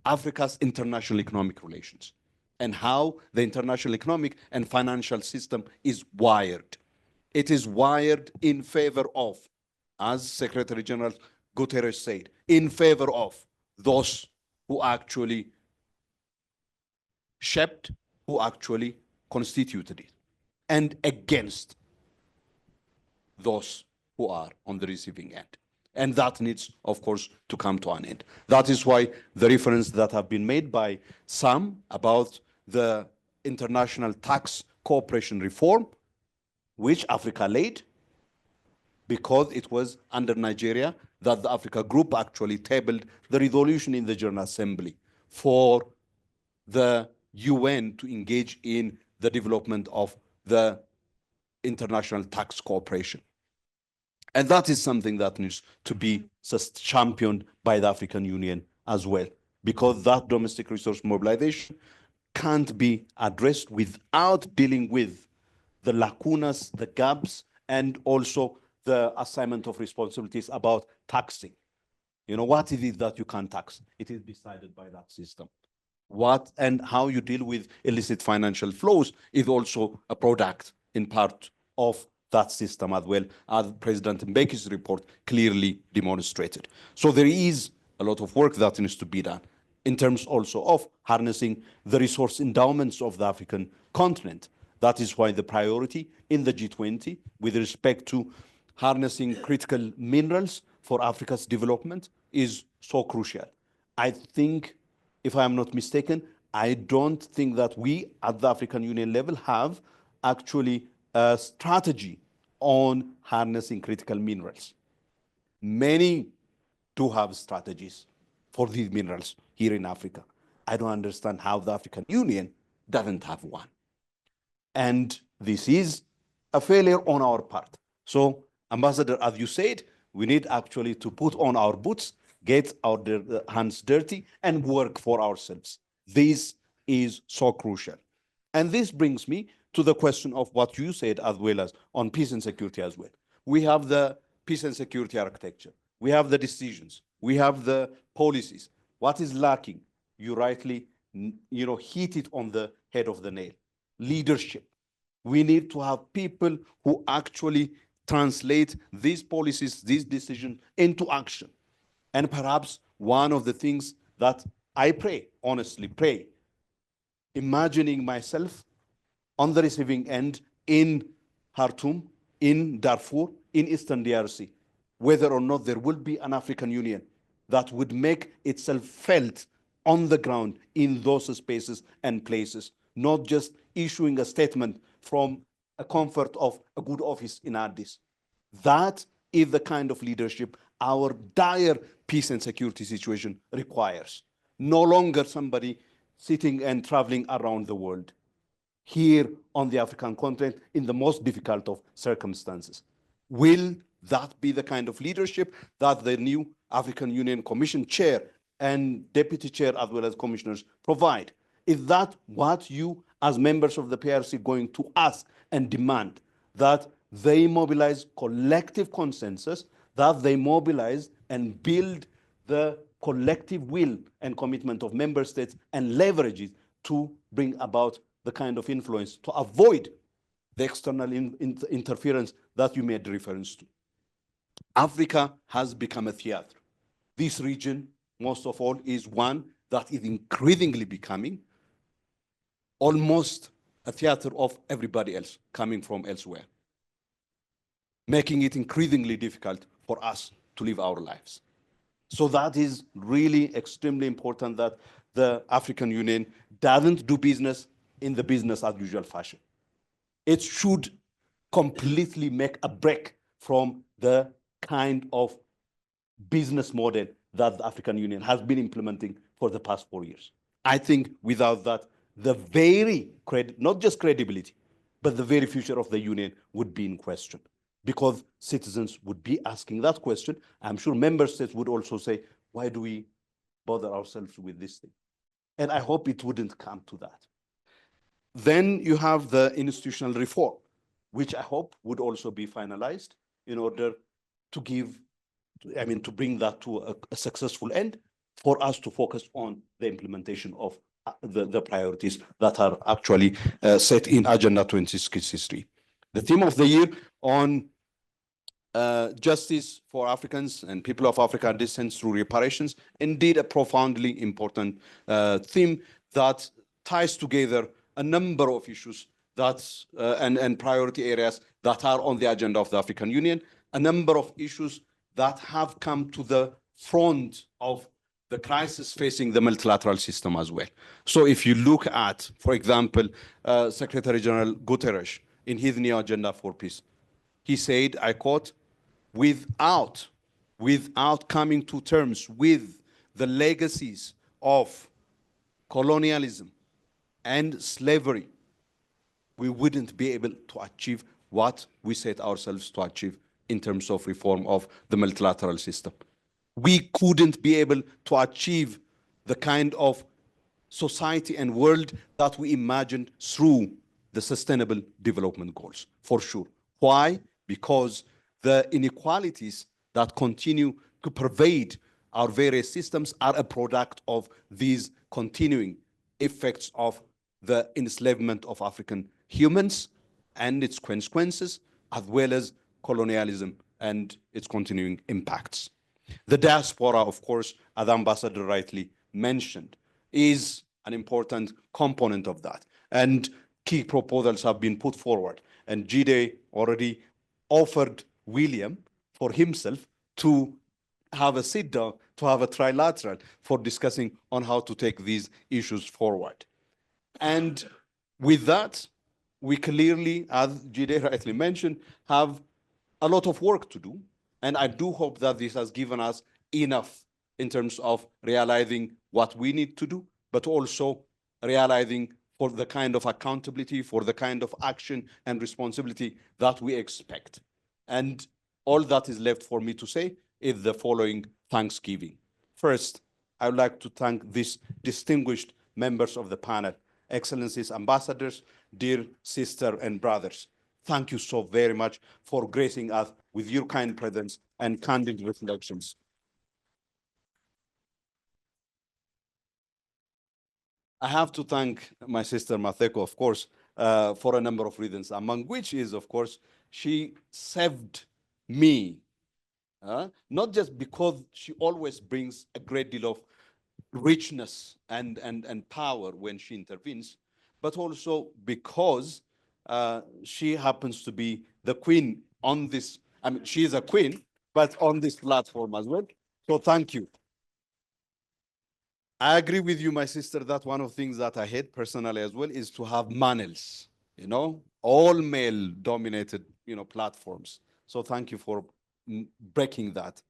Africa's international economic relations. and how the international economic and financial system is wired. It is wired in favor of, as Secretary General Guterres said, in favor of those who actually shaped, who actually constituted it, and against those who are on the receiving end. And that needs, of course, to come to an end. That is why the reference that have been made by some about the international tax cooperation reform, which Africa led, because it was under Nigeria that the Africa Group actually tabled the resolution in the General Assembly for the UN to engage in the development of the international tax cooperation. And that is something that needs to be championed by the African Union as well, because that domestic resource mobilization can't be addressed without dealing with the lacunas, the gaps, and also the assignment of responsibilities about taxing. You know, what is it that you can tax? It is decided by that system. What and how you deal with illicit financial flows is also a product in part of that system as well, as President Mbeki's report clearly demonstrated. So there is a lot of work that needs to be done in terms also of harnessing the resource endowments of the African continent. That is why the priority in the G20 with respect to harnessing critical minerals for Africa's development is so crucial. I think, if I am not mistaken, I don't think that we at the African Union level have actually a strategy on harnessing critical minerals. Many do have strategies for these minerals here in Africa. I don't understand how the African Union doesn't have one. And this is a failure on our part. So, Ambassador, as you said, we need actually to put on our boots, get our hands dirty, and work for ourselves. This is so crucial. And this brings me to the question of what you said, as well as on peace and security as well. We have the peace and security architecture. We have the decisions. We have the policies. What is lacking? You rightly, hit it on the head of the nail. Leadership. We need to have people who actually translate these policies, these decisions into action. And perhaps one of the things that I pray, honestly pray, imagining myself on the receiving end in Khartoum, in Darfur, in Eastern DRC, whether or not there will be an African Union that would make itself felt on the ground in those spaces and places, not just issuing a statement from a comfort of a good office in Addis. That is the kind of leadership our dire peace and security situation requires. No longer somebody sitting and traveling around the world. Here on the African continent in the most difficult of circumstances. Will that be the kind of leadership that the new African Union Commission chair and deputy chair as well as commissioners provide? Is that what you as members of the PRC going to ask and demand, that they mobilize collective consensus, that they mobilize and build the collective will and commitment of member states and leverage it to bring about the kind of influence to avoid the external interference that you made reference to? Africa has become a theater. This region, most of all, is one that is increasingly becoming almost a theater of everybody else coming from elsewhere, making it increasingly difficult for us to live our lives. So that is really extremely important, that the African Union doesn't do business in the business as usual fashion. It should completely make a break from the kind of business model that the African Union has been implementing for the past 4 years. I think without that, the very not just credibility, but the very future of the Union would be in question, because citizens would be asking that question. I'm sure member states would also say, why do we bother ourselves with this thing? And I hope it wouldn't come to that. Then you have the institutional reform, which I hope would also be finalized in order to bring that to a successful end, for us to focus on the implementation of the priorities that are actually set in Agenda 2063. The theme of the year on justice for Africans and people of African descent through reparations, indeed a profoundly important theme that ties together a number of issues and priority areas that are on the agenda of the African Union, a number of issues that have come to the front of the crisis facing the multilateral system as well. So if you look at, for example, Secretary General Guterres in his new agenda for peace, he said, I quote, without coming to terms with the legacies of colonialism and slavery, we wouldn't be able to achieve what we set ourselves to achieve in terms of reform of the multilateral system. We couldn't be able to achieve the kind of society and world that we imagined through the Sustainable Development Goals, for sure. Why? Because the inequalities that continue to pervade our various systems are a product of these continuing effects of the enslavement of African humans and its consequences, as well as colonialism and its continuing impacts. The diaspora, of course, as Ambassador rightly mentioned, is an important component of that. And key proposals have been put forward. And Jide already offered William for himself to have a sit down, to have a trilateral for discussing on how to take these issues forward. And with that, we clearly, as Jide rightly mentioned, have a lot of work to do. And I do hope that this has given us enough in terms of realizing what we need to do, but also realizing for the kind of accountability, for the kind of action and responsibility that we expect. And all that is left for me to say is the following thanksgiving. First, I would like to thank these distinguished members of the panel, Excellencies, ambassadors, dear sisters and brothers. Thank you so very much for gracing us with your kind presence and candid reflections. I have to thank my sister Matheko, of course, for a number of reasons, among which is, of course, she saved me. Not just because she always brings a great deal of richness and power when she intervenes, but also because she happens to be the queen on this. I mean, she is a queen, but on this platform as well. So thank you. I agree with you, my sister, that one of the things that I hate personally as well is to have males, all male dominated, platforms. So thank you for breaking that.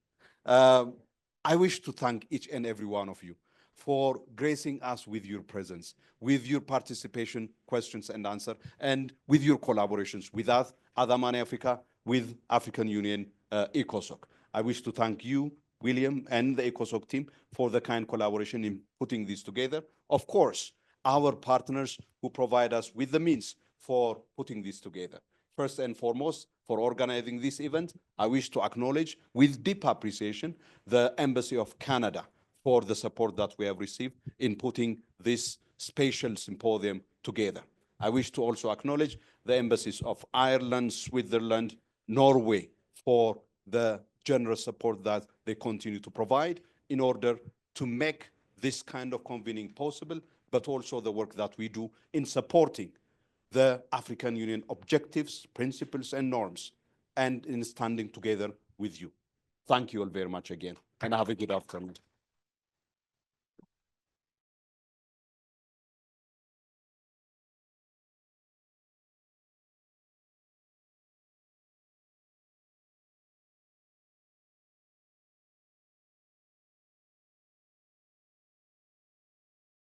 I wish to thank each and every one of you for gracing us with your presence, with your participation, questions and answer, and with your collaborations with us, Adamani Africa, with African Union, ECOSOC. I wish to thank you, William, and the ECOSOC team for the kind collaboration in putting this together. Of course, our partners who provide us with the means for putting this together. First and foremost, for organizing this event, I wish to acknowledge with deep appreciation the Embassy of Canada for the support that we have received in putting this spatial symposium together. I wish to also acknowledge the embassies of Ireland, Switzerland, Norway for the generous support that they continue to provide in order to make this kind of convening possible, but also the work that we do in supporting the African Union objectives, principles, and norms, and in standing together with you. Thank you all very much again, and have a good afternoon.